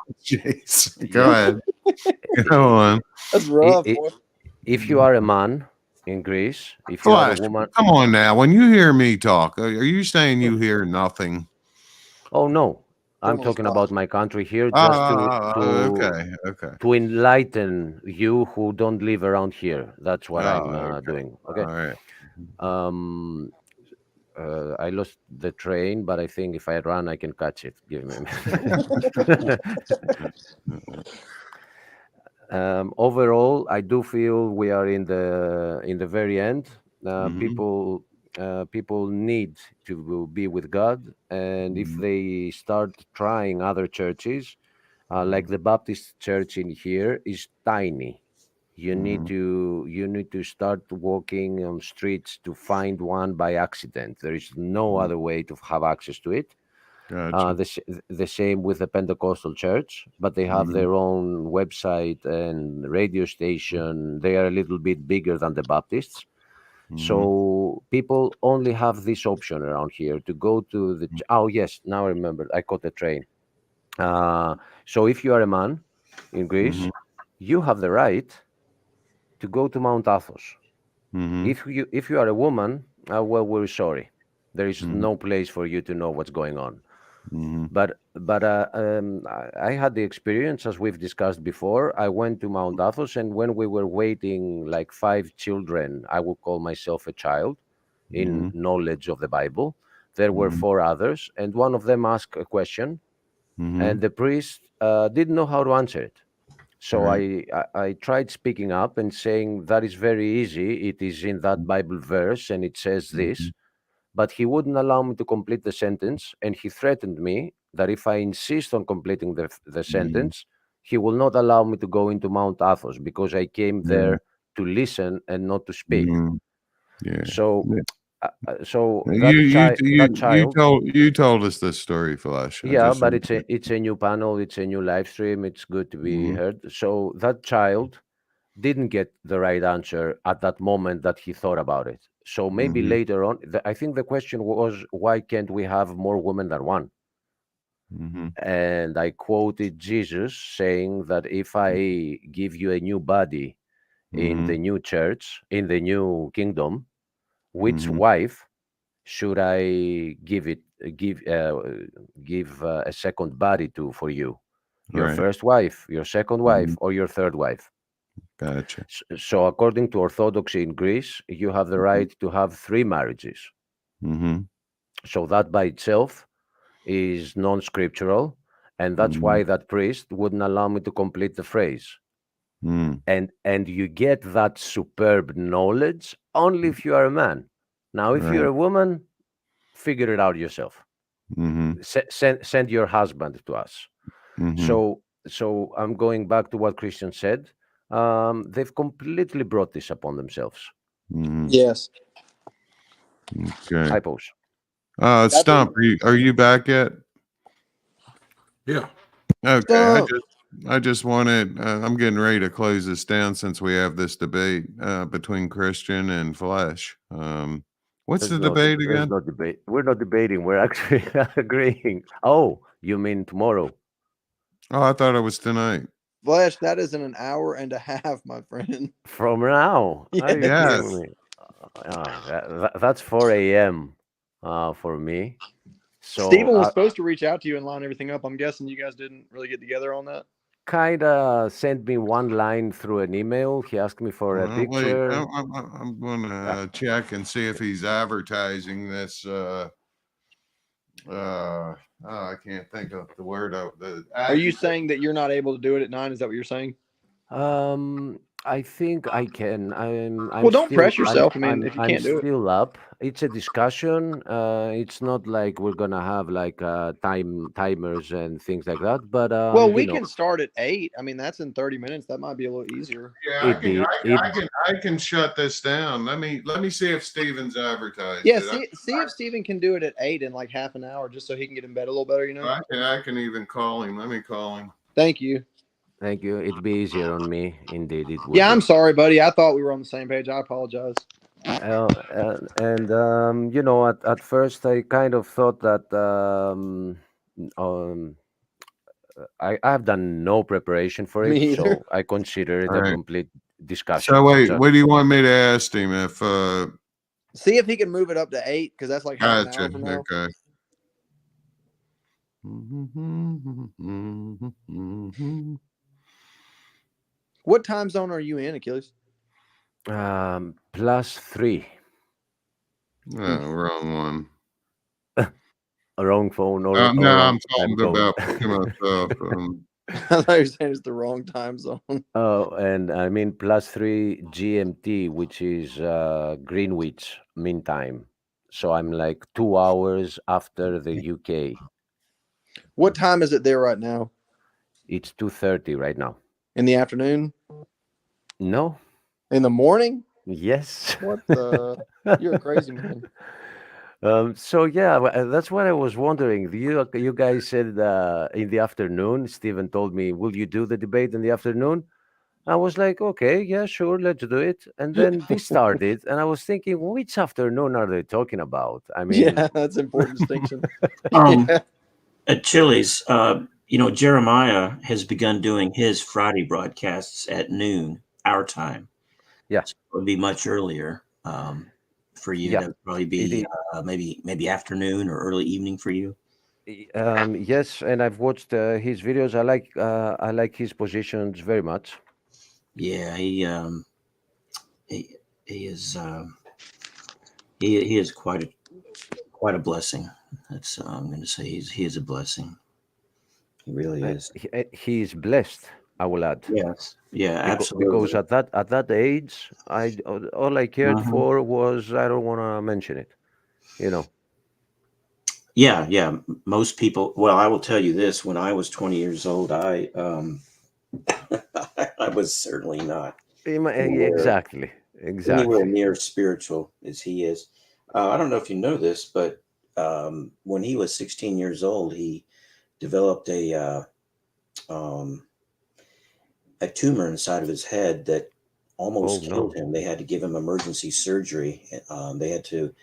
go ahead. Go on. That's rough, boy. If you are a man in Greece, if you are a woman, come on now. When you hear me talk, are you saying you hear nothing? Oh no, I'm talking about my country here, just to enlighten you who don't live around here. That's what I'm doing. Okay. All right. I lost the train, but I think if I run, I can catch it. Give me a minute. Overall, I do feel we are in the very end. People need to be with God, and if they start trying other churches, like the Baptist church in here is tiny. You need to start walking on streets to find one by accident. There is no other way to have access to it. The same with the Pentecostal church, but they have their own website and radio station. They are a little bit bigger than the Baptists. So people only have this option around here to go to the... Oh, yes, now I remember. I caught the train. So if you are a man in Greece, you have the right to go to Mount Athos. If you are a woman, well, we're sorry. There is no place for you to know what's going on. But I had the experience, as we've discussed before. I went to Mount Athos, and when we were waiting like 5 children, I would call myself a child in knowledge of the Bible. There were 4 others, and one of them asked a question, and the priest didn't know how to answer it. So I tried speaking up and saying, that is very easy. It is in that Bible verse, and it says this. But he wouldn't allow me to complete the sentence, and he threatened me that if I insist on completing the sentence, he will not allow me to go into Mount Athos, because I came there to listen and not to speak. So you told us this story, Flash. Yeah, but it's a new panel, it's a new live stream. It's good to be heard. So that child didn't get the right answer at that moment that he thought about it. So maybe later on, I think the question was, why can't we have more women than one? And I quoted Jesus saying that if I give you a new body in the new church, in the new kingdom, which wife should I give a second body to for you? Your first wife, your second wife, or your third wife? Gotcha. So according to Orthodoxy in Greece, you have the right to have 3 marriages. Mm-hmm. So that by itself is non-scriptural, and that's why that priest wouldn't allow me to complete the phrase. Mm. And you get that superb knowledge only if you are a man. Now, if you're Right. a woman, figure it out yourself. Mm-hmm. Send your husband to us. Mm-hmm. So I'm going back to what Christian said. They've completely brought this upon themselves. Mm-hmm. Yes. Okay. Typos. Stump, are you back yet? Yeah. Okay. I just wanted. I'm getting ready to close this down since we have this debate between Christian and Flesh. What's the debate There's again? no debate. We're not debating. We're actually agreeing. Oh, you mean tomorrow? Oh, I thought it was tonight. Flesh, that is in an hour and a half, my friend. From now? Are you Yes. kidding me? That's 4 a.m. For me. So Stephen was supposed to reach out to you and line everything up. I'm guessing you guys didn't really get together on that. Kind of sent me one line through an email. He asked me for a Wait, picture. I'm going to check and see if he's advertising this. I can't think of the word. Are you saying that you're not able to do it at 9? Is that what you're saying? I think I can. I'm well, don't still, press yourself. I mean, if you I'm can't do it. still up. It's a discussion. It's not like we're gonna have like timers and things like that. But well, we can start at 8. I mean, that's in 30 minutes. That might be a little easier. Yeah, I can shut this down. Let me see if Steven's advertised. Yeah, see if Steven can do it at 8 in like half an hour, just so he can get in bed a little better. You know. I can even call him. Let me call him. Thank you. Thank you. It'd be easier on me, indeed. It would. Yeah, I'm sorry, buddy. I thought we were on the same page. I apologize. And you know, at first I kind of thought that I've done no preparation for Me it, either. so I consider it a complete discussion. So wait, what do you want me to ask him? If see if he can move it up to 8, because that's like half an hour from now. Okay. What time zone are you in, Achilles? +3. No, wrong one. Wrong phone. No, I'm talking about myself. I thought you were saying it's the wrong time zone. Oh, and I mean +3 GMT, which is Greenwich Mean Time. So I'm like 2 hours after the UK. What time is it there right now? It's 2:30 right now. In the afternoon? No. In the morning? Yes. What the? You're a crazy man. So yeah, that's what I was wondering. You guys said in the afternoon. Stephen told me, "Will you do the debate in the afternoon?" I was like, "Okay, yeah, sure, let's do it." And then this started, and I was thinking, which afternoon are they talking about? I mean, yeah, that's an important distinction. At Chili's, you know, Jeremiah has begun doing his Friday broadcasts at noon, our time. Yeah, so it would be much earlier for you. Yeah. That would probably be maybe afternoon or early evening for you. Yes, and I've watched his videos. I like his positions very much. Yeah, he is he is quite a blessing. That's I'm going to say he is a blessing. He really is. He is blessed, I will add. Yes. Yeah, absolutely. Because at that age, all I cared for was I don't want to mention it, you know. Yeah. Most people. Well, I will tell you this: when I was 20 years old, I I was certainly not Exactly. anywhere near spiritual as he is. I don't know if you know this, but when he was 16 years old, he developed a tumor inside of his head that almost killed him. They had to give him emergency surgery. They had to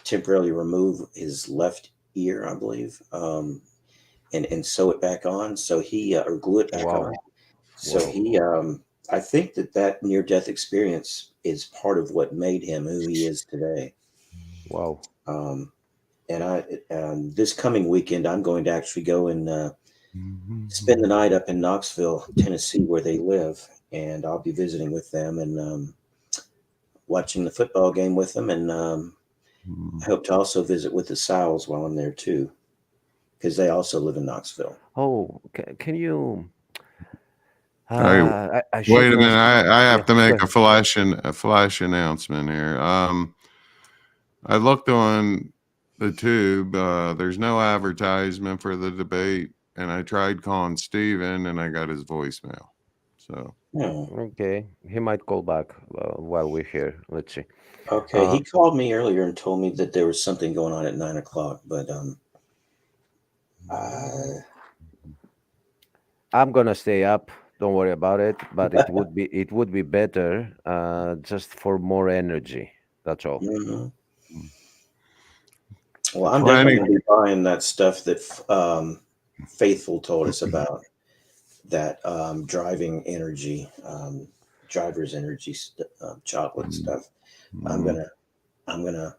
temporarily remove his left ear, I believe, and sew it back on. So he or glue it back on. So he, I think that near-death experience is part of what made him who he is today. Wow. And this coming weekend, I'm going to actually go and spend the night up in Knoxville, Tennessee, where they live, and I'll be visiting with them and watching the football game with them, and I hope to also visit with the Sowells while I'm there too, because they also live in Knoxville. Oh, can you? Hey, I wait a shouldn't minute. ask. I have Yeah, to go make ahead. a flash announcement here. I looked on the tube. There's no advertisement for the debate, and I tried calling Steven, and I got his voicemail. So Okay, he might call back while we're here. Let's see. Okay, he called me earlier and told me that there was something going on at 9 o'clock, but I'm gonna stay up. Don't worry about it. But it would be better just for more energy. That's all. Mhm. Well, I'm Plenty. definitely going to be buying that stuff that Faithful told us about, that driving energy, driver's energy chocolate stuff. I'm gonna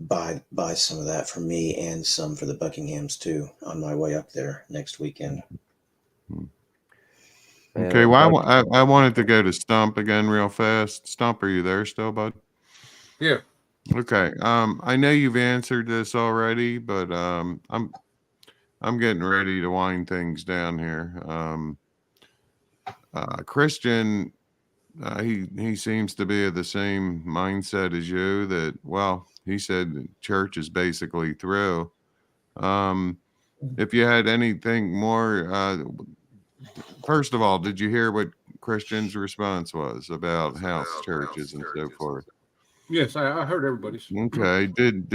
buy some of that for me and some for the Buckinghams too on my way up there next weekend. Okay, well, I wanted to go to Stump again real fast. Stump, are you there still, bud? Yeah. Okay. I know you've answered this already, but I'm getting ready to wind things down here. Christian, he seems to be of the same mindset as you, that, well, he said the church is basically through. If you had anything more, first of all, did you hear what Christian's response was about house churches and so forth? Yes, I heard everybody's. Okay. Did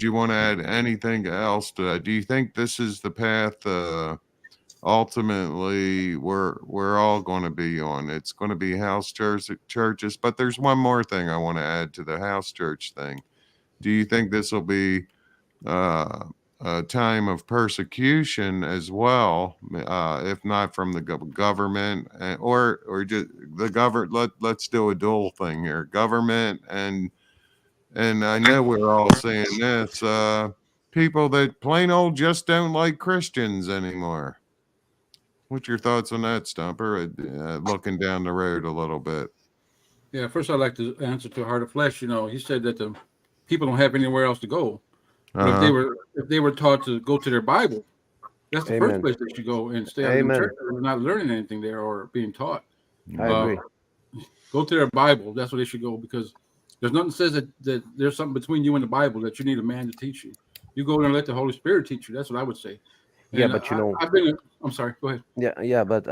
you want to add anything else to that? Do you think this is the path ultimately we're all going to be on? It's going to be house churches, but there's one more thing I want to add to the house church thing. Do you think this will be a time of persecution as well, if not from the government or just the government? Let's do a dual thing here, government and I know we're all saying this, people that plain old just don't like Christians anymore. What's your thoughts on that, Stumper? Looking down the road a little bit. Yeah, first I'd like to answer to Heart of Flesh. He said that the people don't have anywhere else to go. But if they were taught to go to their Bible, that's the first place they should go and stay out of the church. They're not learning anything there or being taught. I agree. Go to their Bible. That's where they should go, because there's nothing that says that there's something between you and the Bible that you need a man to teach you. You go there and let the Holy Spirit teach you. That's what I would say. Yeah, but I'm sorry. Go ahead. Yeah, but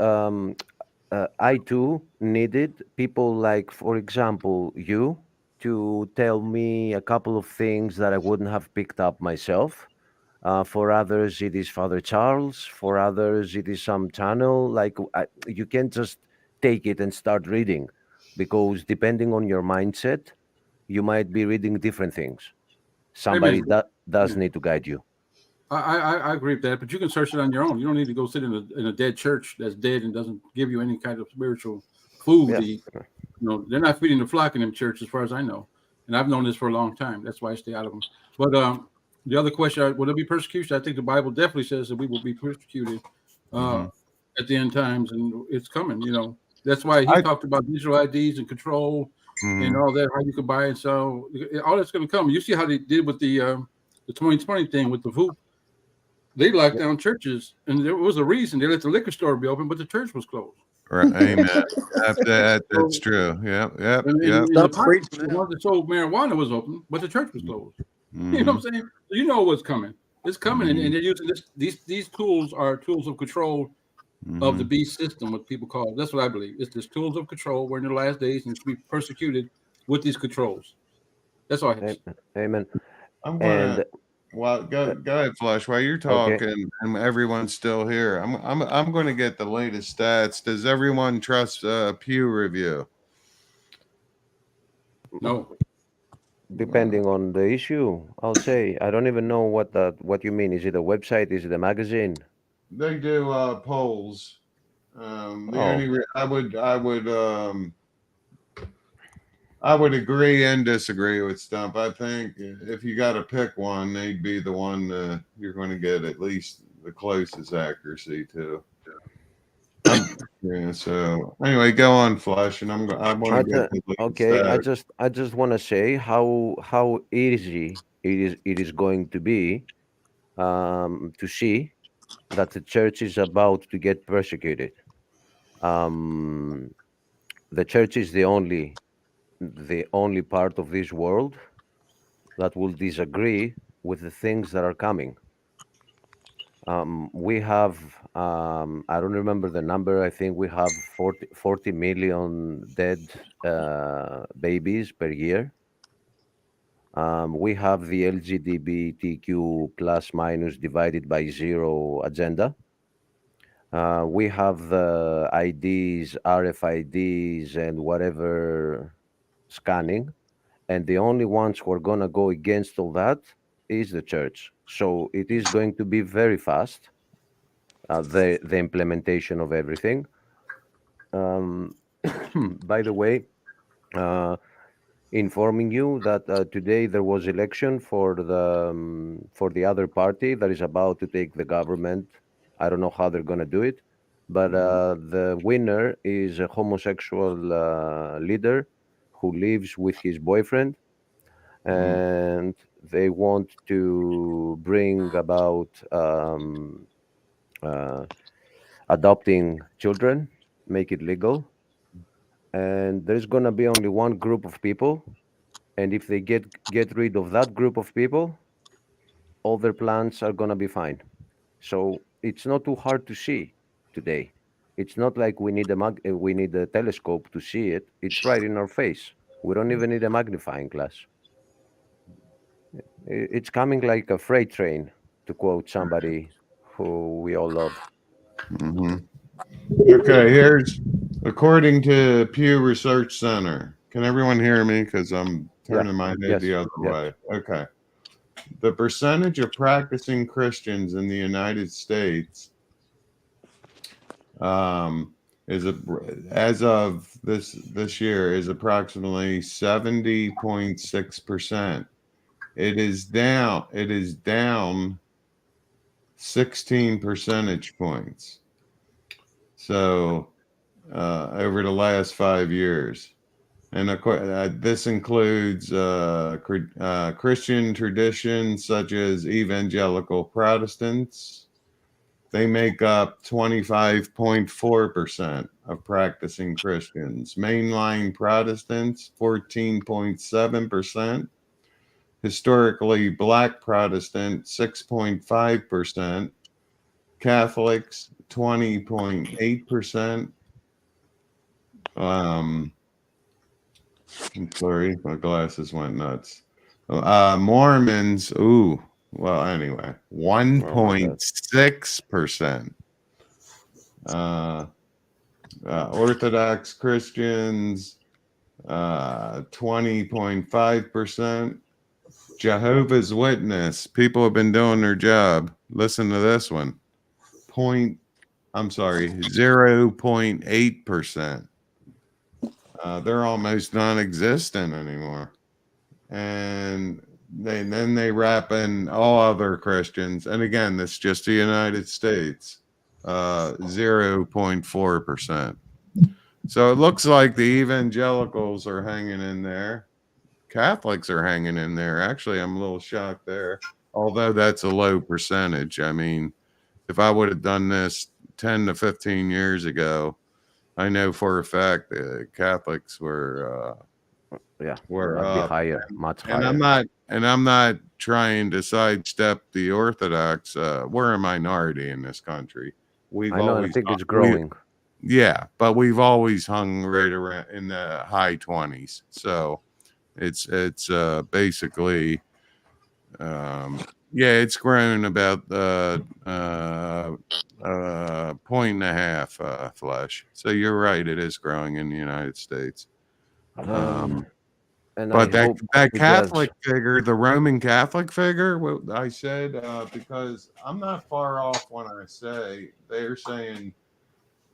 I too needed people like, for example, you to tell me a couple of things that I wouldn't have picked up myself. For others, it is Father Charles. For others, it is some channel. Like you can't just take it and start reading, because depending on your mindset, you might be reading different things. Somebody does need to guide you. I agree with that, but you can search it on your own. You don't need to go sit in a dead church that's dead and doesn't give you any kind of spiritual food to eat. They're not feeding the flock in them churches, as far as I know, and I've known this for a long time. That's why I stay out of them. But the other question, will there be persecution? I think the Bible definitely says that we will be persecuted at the end times, and it's coming. That's why he talked about digital IDs and control and all that, how you could buy and sell. All that's going to come. You see how they did with the 2020 thing with the VOOP. They locked down churches, and there was a reason. They let the liquor store be open, but the church was closed. Right. Amen. That's true. Yep. The one that sold marijuana was open, but the church was closed. You know what I'm saying? So you know what's coming. It's coming, and they're using these tools are tools of control of the beast system, what people call it. That's what I believe. It's just tools of control. We're in the last days, and to be persecuted with these controls. That's all I have to say. Amen. Well, go ahead, Flush. While you're talking, and everyone's still here, I'm going to get the latest stats. Does everyone trust Pew Review? No. Depending on the issue, I'll say. I don't even know what you mean. Is it a website? Is it a magazine? They do polls. I would agree and disagree with Stump. I think if you got to pick one, they'd be the one you're going to get at least the closest accuracy to. Yeah. So anyway, go on, Flash, and I want to get to the Okay, stack. I just want to say how easy it is going to be to see that the church is about to get persecuted. Um, the church is the only part of this world that will disagree with the things that are coming. We have, I don't remember the number, I think we have 40 million dead babies per year. We have the LGBTQ plus minus divided by zero agenda. We have the IDs, RFIDs, and whatever scanning. And the only ones who are going to go against all that is the church. So it is going to be very fast, the implementation of everything. By the way, informing you that today there was election for the other party that is about to take the government. I don't know how they're going to do it, but the winner is a homosexual leader who lives with his boyfriend, and they want to bring about adopting children, make it legal, and there's going to be only one group of people, and if they get rid of that group of people, all their plans are going to be fine. So it's not too hard to see today. It's not like we need a telescope to see it. It's right in our face. We don't even need a magnifying glass. It's coming like a freight train, to quote somebody who we all love. Okay, here's according to Pew Research Center. Can everyone hear me? Because I'm turning my head the other way. Okay. The percentage of practicing Christians in the United States as of this year is approximately 70.6%. It is down 16 percentage points. So over the last 5 years. And this includes Christian traditions such as evangelical Protestants. They make up 25.4% of practicing Christians. Mainline Protestants, 14.7%. Historically Black Protestant, 6.5%. Catholics, 20.8%. I'm sorry, my glasses went nuts. Mormons, anyway, 1.6%. Orthodox Christians, 20.5%. Jehovah's Witness, people have been doing their job. Listen to this one. 0.8%. They're almost non-existent anymore. And then they wrap in all other Christians. And again, this is just the United States, 0.4%. So it looks like the evangelicals are hanging in there. Catholics are hanging in there. Actually, I'm a little shocked there, although that's a low percentage. I mean, if I would have done this 10 to 15 years ago, I know for a fact that Catholics were up. Higher, much higher. And I'm not trying to sidestep the Orthodox. We're a minority in this country. I think it's growing. But we've always hung right around in the high 20s. So it's basically it's grown about 1.5 Flesh. So you're right, it is growing in the United States. But that Catholic figure, the Roman Catholic figure, what I said, because I'm not far off when I say they're saying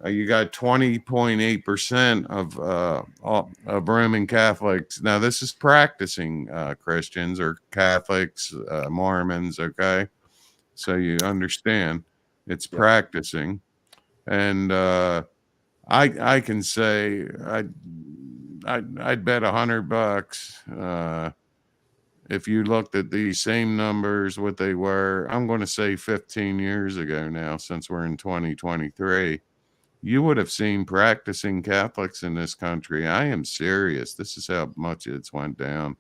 you got 20.8% of Roman Catholics. Now, this is practicing Christians or Catholics, Mormons, okay? So you understand it's practicing. And I can say I'd bet $100 if you looked at these same numbers, what they were, I'm going to say 15 years ago now, since we're in 2023, you would have seen practicing Catholics in this country. I am serious. This is how much it's went down.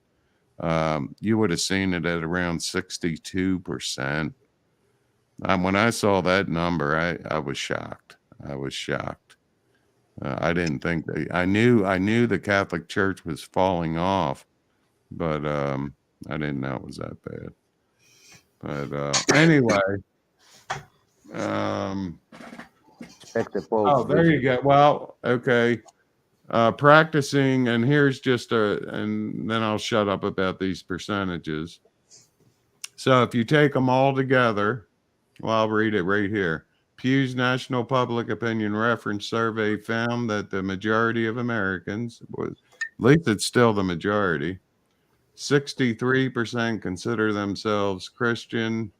You would have seen it at around 62%. When I saw that number, I was shocked. I was shocked. I didn't think I knew the Catholic Church was falling off, but I didn't know it was that bad. But anyway, there you go. Well, okay. Practicing, and here's just and then I'll shut up about these percentages. So if you take them all together, well, I'll read it right here. Pew's National Public Opinion Reference Survey found that the majority of Americans, at least it's still the majority, 63% consider themselves Christian,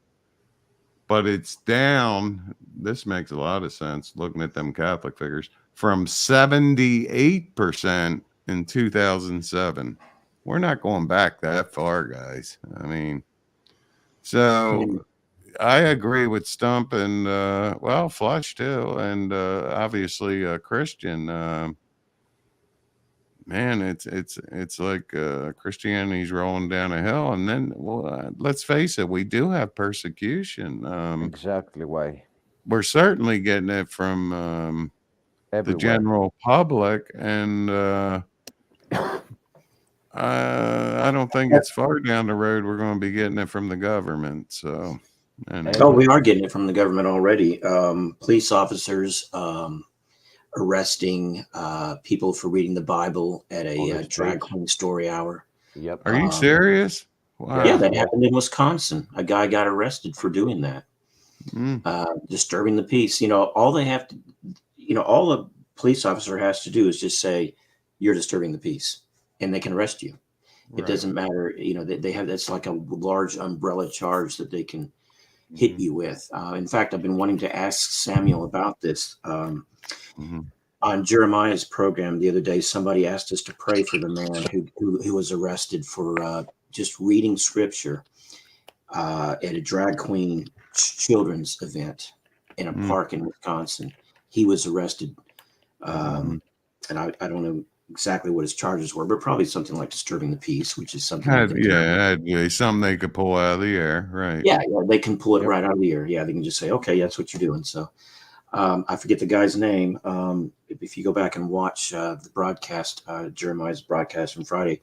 but it's down. This makes a lot of sense looking at them Catholic figures, from 78% in 2007. We're not going back that far, guys. I mean, so I agree with Stump and well, Flush too, and obviously Christian. Man, it's like Christianity's rolling down a hill, and then let's face it, we do have persecution. Exactly why. We're certainly getting it from the general public, and I don't think it's far down the road we're going to be getting it from the government. So, anyway. Oh, we are getting it from the government already. Police officers arresting people for reading the Bible at a drag queen story hour. Yep. Are you serious? Wow. Yeah, that happened in Wisconsin. A guy got arrested for doing that. Disturbing the peace. All they have to, all a police officer has to do is just say, you're disturbing the peace, and they can arrest you. It doesn't matter. They have, that's like a large umbrella charge that they can hit you with. In fact, I've been wanting to ask Samuel about this. On Jeremiah's program the other day, somebody asked us to pray for the man who was arrested for just reading scripture at a drag queen children's event in a park in Wisconsin. He was arrested, and I don't know exactly what his charges were, but probably something like disturbing the peace, which is something. That'd be something they could pull out of the air, right? Yeah, they can pull it right out of the air. Yeah, they can just say, okay, that's what you're doing. So I forget the guy's name. If you go back and watch the broadcast, Jeremiah's broadcast from Friday,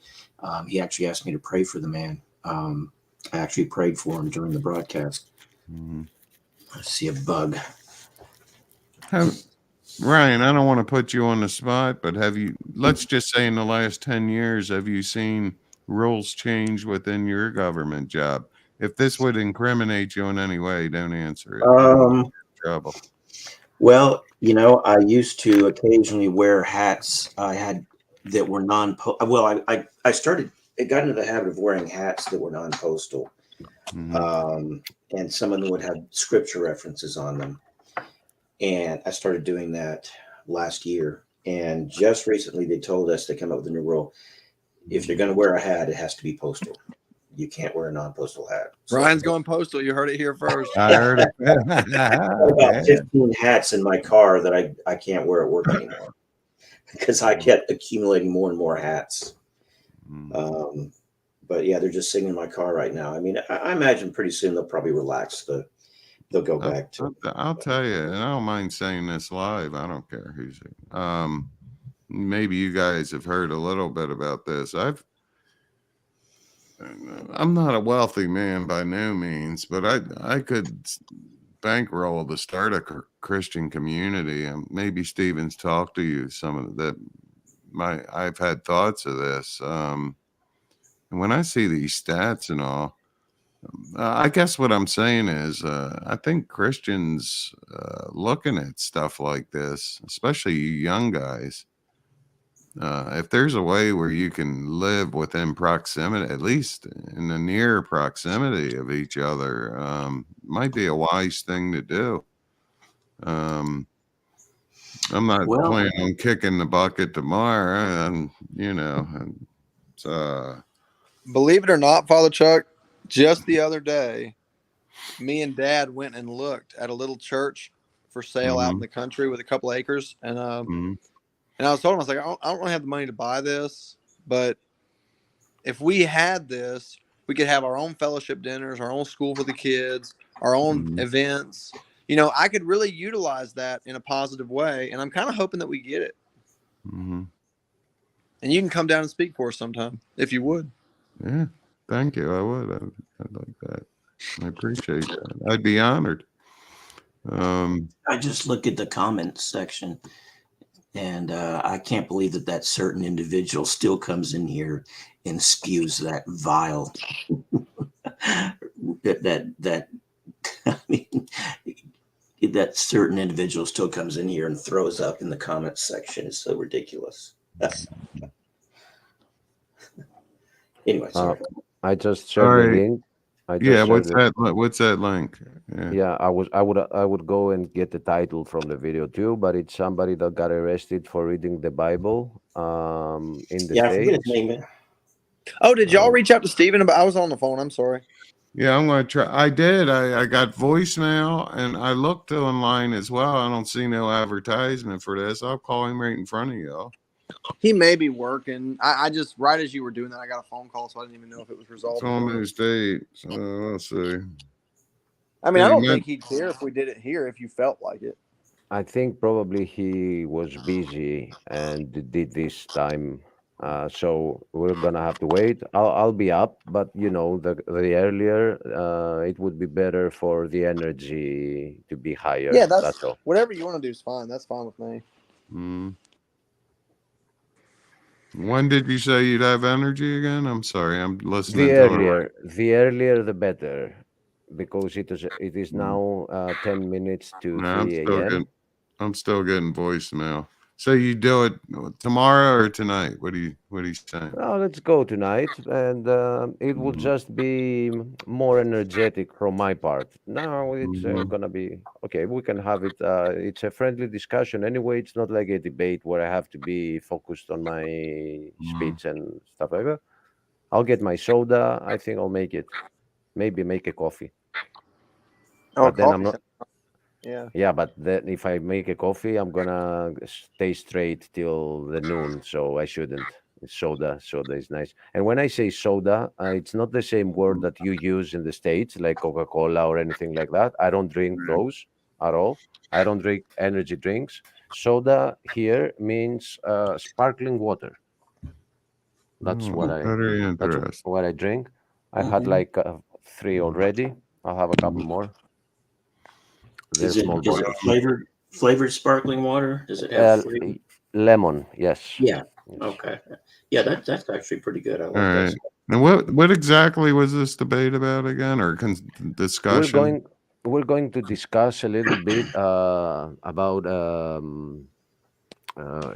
he actually asked me to pray for the man. I actually prayed for him during the broadcast. I see a bug. Ryan, I don't want to put you on the spot, but let's just say in the last 10 years, have you seen rules change within your government job? If this would incriminate you in any way, don't answer it. Trouble. Well, I used to occasionally wear hats I had that were well, I got into the habit of wearing hats that were non-postal. And some of them would have scripture references on them. And I started doing that last year. And just recently they told us to come up with a new rule. If you're going to wear a hat, it has to be postal. You can't wear a non-postal hat. So, Ryan's going postal. You heard it here first. I heard it. About 15 hats in my car that I can't wear at work anymore because I kept accumulating more and more hats. But yeah, they're just sitting in my car right now. I mean, I imagine pretty soon they'll probably relax. They'll go back to. I'll tell you, and I don't mind saying this live. I don't care who's. Maybe you guys have heard a little bit about this. I'm not a wealthy man by no means, but I could bankroll to start a Christian community. Maybe Stephen's talked to you some of that. I've had thoughts of this. And when I see these stats and all, I guess what I'm saying is I think Christians looking at stuff like this, especially you young guys, if there's a way where you can live within proximity, at least in the near proximity of each other, might be a wise thing to do. I'm not Well, planning on kicking the bucket tomorrow, and believe it or not, Father Chuck, just the other day, me and Dad went and looked at a little church for sale out in the country with a couple acres, and I was told him, I was like, I don't really have the money to buy this, but if we had this, we could have our own fellowship dinners, our own school for the kids, our own events. You know, I could really utilize that in a positive way, and I'm kind of hoping that we get it. And you can come down and speak for us sometime if you would. Yeah, thank you. I would. I'd like that. I appreciate that. I'd be honored. I just look at the comments section, and I can't believe that certain individual still comes in here and spews that vile that I mean, that certain individual still comes in here and throws up in the comments section. Is so ridiculous. Anyway, sorry. I just shared the link. What's that link? Yeah, I would go and get the title from the video too, but it's somebody that got arrested for reading the Bible in the I forget his States. name. Oh, did y'all reach out to Stephen about? I was on the phone. I'm sorry. Yeah, I'm going to try. I did. I got voicemail, and I looked online as well. I don't see no advertisement for this. I'll call him right in front of y'all. He may be working. I just, right as you were doing that, I got a phone call, so I didn't even know if it was resolved. It's almost 8, so let's see. I mean, I don't think he'd care if we did it here if you felt like it. I think probably he was busy and did this time. So we're gonna have to wait. I'll be up, but you know, the earlier it would be better for the energy to be higher. Yeah, that's all. Whatever you want to do is fine. That's fine with me. When did you say you'd have energy again? I'm sorry, I'm listening. The earlier the better, because it is now 10 minutes to 3 a.m. I'm still getting voicemail. So you do it tomorrow or tonight? What are you saying? Oh, let's go tonight, and it will just be more energetic from my part. Now it's gonna be okay. We can have it. It's a friendly discussion anyway. It's not like a debate where I have to be focused on my speech and stuff like that. I'll get my soda. I think I'll make it. Maybe make a coffee. Oh, but then I'm not. Yeah, but then if I make a coffee, I'm gonna stay straight till the noon, so I shouldn't. Soda is nice. And when I say soda, it's not the same word that you use in the States, like Coca-Cola or anything like that. I don't drink those at all. I don't drink energy drinks. Soda here means sparkling water. That's what I drink. I had like 3 already. I'll have a couple more. Is it flavored sparkling water? Does it have flavor? Lemon? Yes. Yeah. Okay. Yeah, that's actually pretty good. I like that. And what exactly was this debate about again, or discussion? We're going to discuss a little bit about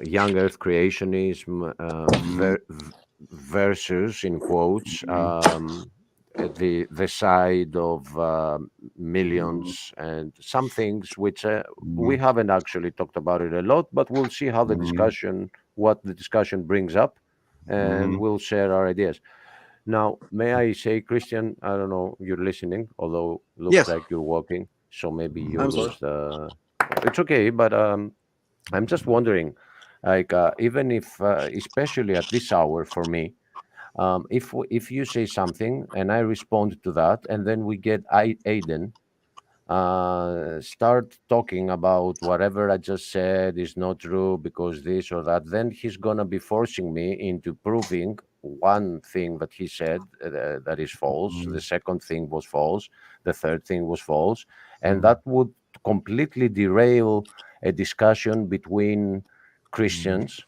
young Earth creationism versus, in quotes, the side of millions and some things which we haven't actually talked about it a lot, but we'll see how what the discussion brings up, and we'll share our ideas. Now, may I say, Christian, I don't know, you're listening, although it looks like you're walking, so maybe you lose the... It's okay, but I'm just wondering, like, even if, especially at this hour for me, if you say something and I respond to that, and then we get Aiden start talking about whatever I just said is not true because this or that, then he's gonna be forcing me into proving one thing that he said that is false, the second thing was false, the third thing was false, and that would completely derail a discussion between Christians.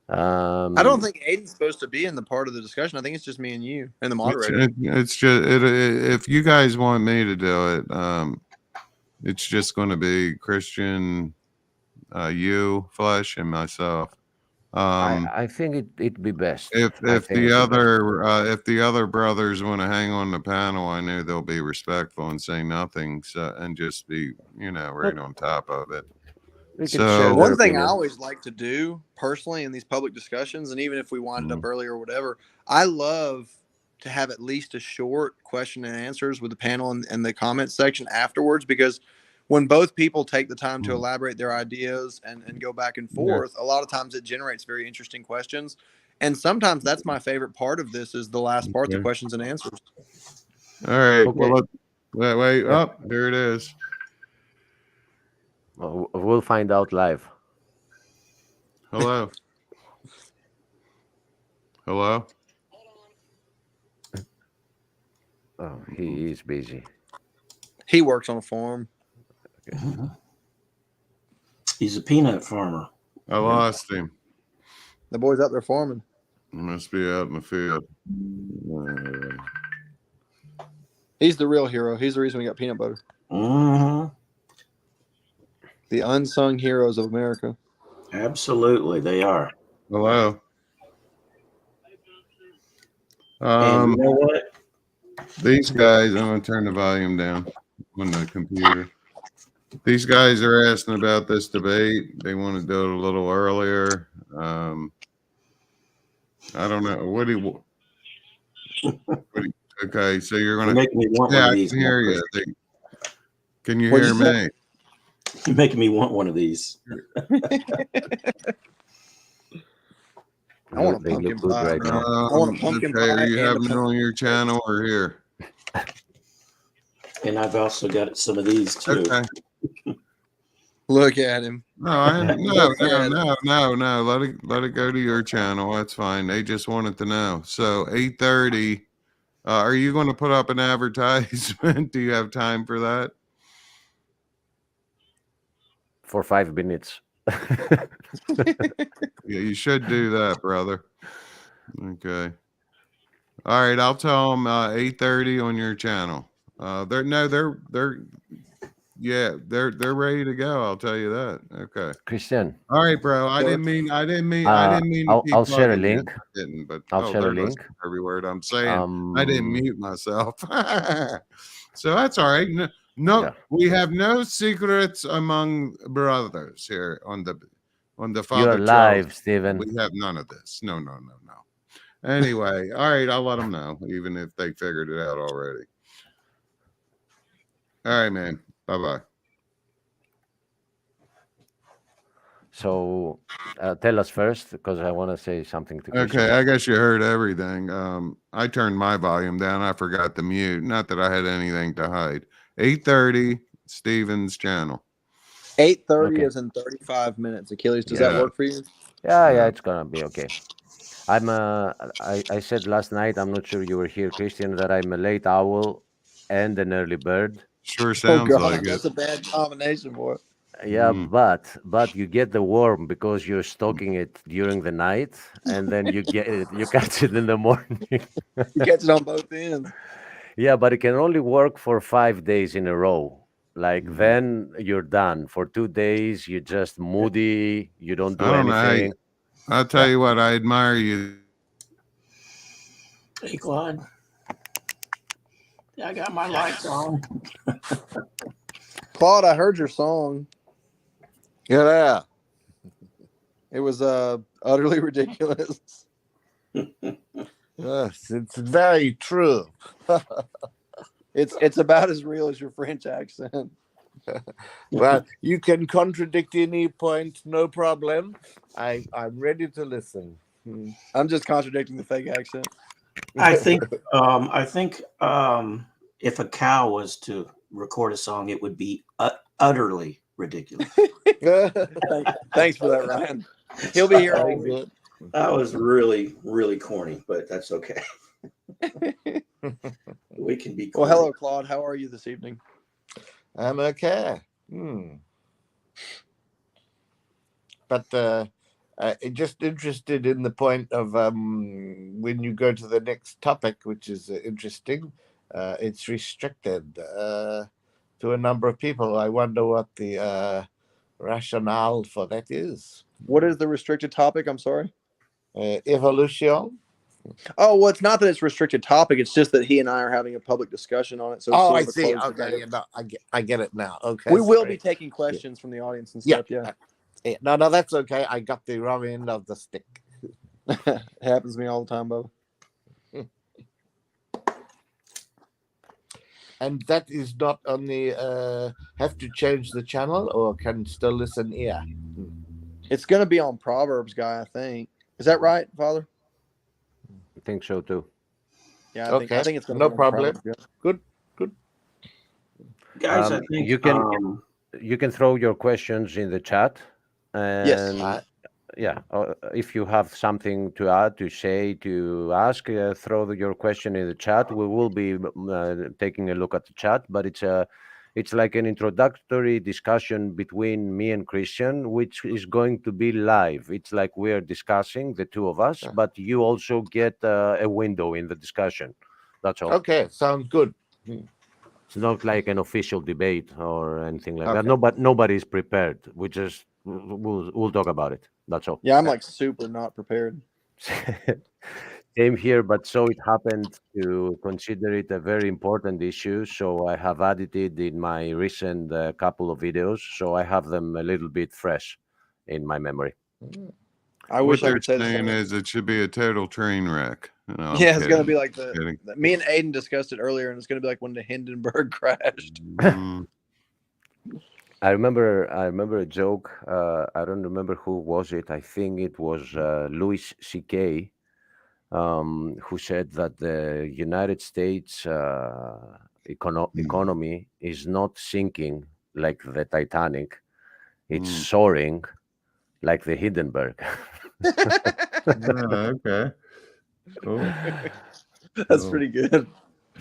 I don't think Aiden's supposed to be in the part of the discussion. I think it's just me and you and the moderator. It's just if you guys want me to do it, it's just going to be Christian, you, Flesh, and myself. I think it'd be best if the other brothers want to hang on the panel. I know they'll be respectful and say nothing, and just be right on top of it. We can share So their One thing I opinion. always like to do personally in these public discussions, and even if we wind it up early or whatever, I love to have at least a short question and answers with the panel and the comment section afterwards, because when both people take the time to elaborate their ideas and go back and forth, a lot of times it generates very interesting questions. And sometimes that's my favorite part of this is the last part, the questions and answers. All right. Okay. Well, wait. Yeah. Oh, there it is. We'll find out live. Hello. Hello. Oh, he is busy. He works on a farm. He's a peanut farmer. I lost him. The boy's out there farming. He must be out in the field. He's the real hero. He's the reason we got peanut butter. Mm-hmm. The unsung heroes of America. Absolutely, they are. Hello. And you know what? These guys, I'm going to turn the volume down on the computer. These guys are asking about this debate. They want to do it a little earlier. I don't know. What do you okay, so you're going to make me want one of these. I can hear you. Can you hear me? You're making me want one of these. I want a pumpkin pie. Right now. I want a pumpkin pie. Are you and having it on your channel or here? And I've also got some of these too. Okay. Look at him. No. Let it go to your channel. That's fine. They just wanted to know. So 8:30. Are you going to put up an advertisement? Do you have time for that? For 5 minutes. Yeah, you should do that, brother. Okay. All right, I'll tell them 8:30 on your channel. They're ready to go. I'll tell you that. Okay. Christian. All right, bro. I didn't mean. I'll share a link. I didn't, but I'll share a link. Every word I'm saying. I didn't mute myself. So that's all right. No, we have no secrets among brothers here on the Father. You're live, Stephen. We have none of this. No. Anyway, all right, I'll let them know, even if they figured it out already. All right, man. Bye-bye. So tell us first, because I want to say something to Christian. Okay, I guess you heard everything. I turned my volume down. I forgot to mute. Not that I had anything to hide. 8:30, Steven's channel. 8:30 is in 35 minutes. Achilles, does that work for you? Yeah, it's gonna be okay. I said last night, I'm not sure you were here, Christian, that I'm a late owl and an early bird. Sure sounds like it. That's a bad combination, boy. Yeah, but you get the worm because you're stalking it during the night, and then you catch it in the morning. You catch it on both ends. Yeah, but it can only work for 5 days in a row. Like then you're done. For 2 days, you're just moody. You don't do anything. I'll tell you what, I admire you. Hey, Claude. I got my lights on. Claude, I heard your song. Yeah. It was utterly ridiculous. Yes, it's very true. It's about as real as your French accent. Well, you can contradict any point, no problem. I'm ready to listen. I'm just contradicting the fake accent. I think if a cow was to record a song, it would be utterly ridiculous. Thanks for that, Ryan. He'll be here all week. That was really, really corny, but that's okay. We can be corny. Well, hello, Claude. How are you this evening? I'm okay. But just interested in the point of when you go to the next topic, which is interesting, it's restricted to a number of people. I wonder what the rationale for that is. What is the restricted topic? I'm sorry. Evolution. Oh, well, it's not that it's restricted topic. It's just that he and I are having a public discussion on it. So it's Oh, sort I of a see. closed Okay, debate. yeah, no, I get it now. Okay, We will sorry. be taking questions from the audience and Yeah. stuff. Yeah. No, that's okay. I got the wrong end of the stick. It happens to me all the time, Bubba. And that is not on the have to change the channel or can still listen here. It's going to be on Proverbs, guy, I think. Is that right, Father? I think so too. Yeah, I Okay, think it's going to no be on problem. Proverbs, yeah. Good. Guys, I think you can throw your questions in the chat, and Yes. yeah, if you have something to add, to say, to ask, throw your question in the chat. We will be taking a look at the chat, but it's like an introductory discussion between me and Christian, which is going to be live. It's like we're discussing, the two of us, but you also get a window in the discussion. That's all. Okay, sounds good. It's not like an official debate or anything like that. Okay. No, but nobody's prepared. We just we'll talk about it. That's all. Yeah, I'm like super not prepared. Same here, but so it happened to consider it a very important issue. So I have added it in my recent couple of videos. So I have them a little bit fresh in my memory. I What wish I they're could say the saying same. is it should be a total train wreck. No, I'm Yeah, it's going to kidding. be like Kidding. me and Aiden discussed it earlier, and it's going to be like when the Hindenburg crashed. I remember a joke. I don't remember who was it. I think it was Louis C.K. Who said that the United States economy is not sinking like the Titanic. It's soaring like the Hindenburg. Okay. Cool. That's pretty good.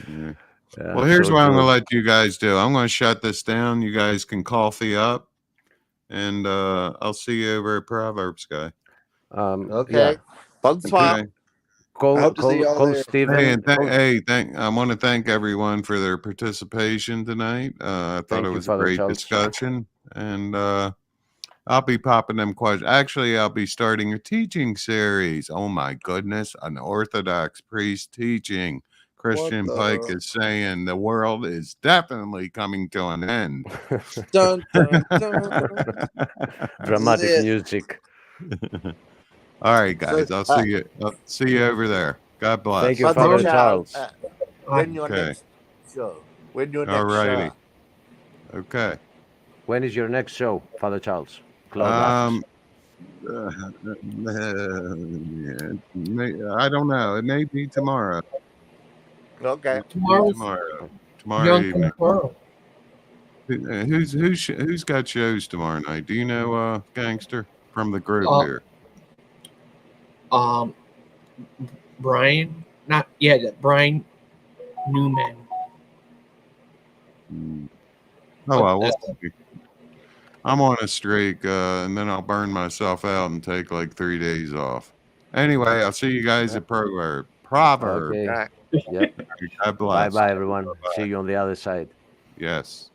Yeah. Well, here's what I'm going to let you guys do. I'm going to shut this down. You guys can coffee up, and I'll see you over at Proverbs, guy. Okay. Yeah. Bonsoir. Okay. Call Stephen. I want to thank everyone for their participation tonight. I thought it was a great discussion, and I'll be popping them questions. Actually, I'll be starting a teaching series. Oh my goodness, an Orthodox priest teaching. Christian Pike is saying the world is definitely coming to an end. Dun, dun, dun. Dramatic music. All right, guys. I'll see you. I'll see you over there. God bless. Thank you, Father Charles. When your Okay. next show? When your All next righty. show? Okay. When is your next show, Father Charles? Claude I don't know. It may be tomorrow. Okay. Tomorrow evening. Who's got shows tomorrow night? Do you know, Gangster, from the group here? Brian Newman. Oh, well, we'll see. I'm on a streak, and then I'll burn myself out and take like 3 days off. Anyway, I'll see you guys at Proverb. Okay. Yep. God bless. Bye, everyone. See you on the other side. Yes.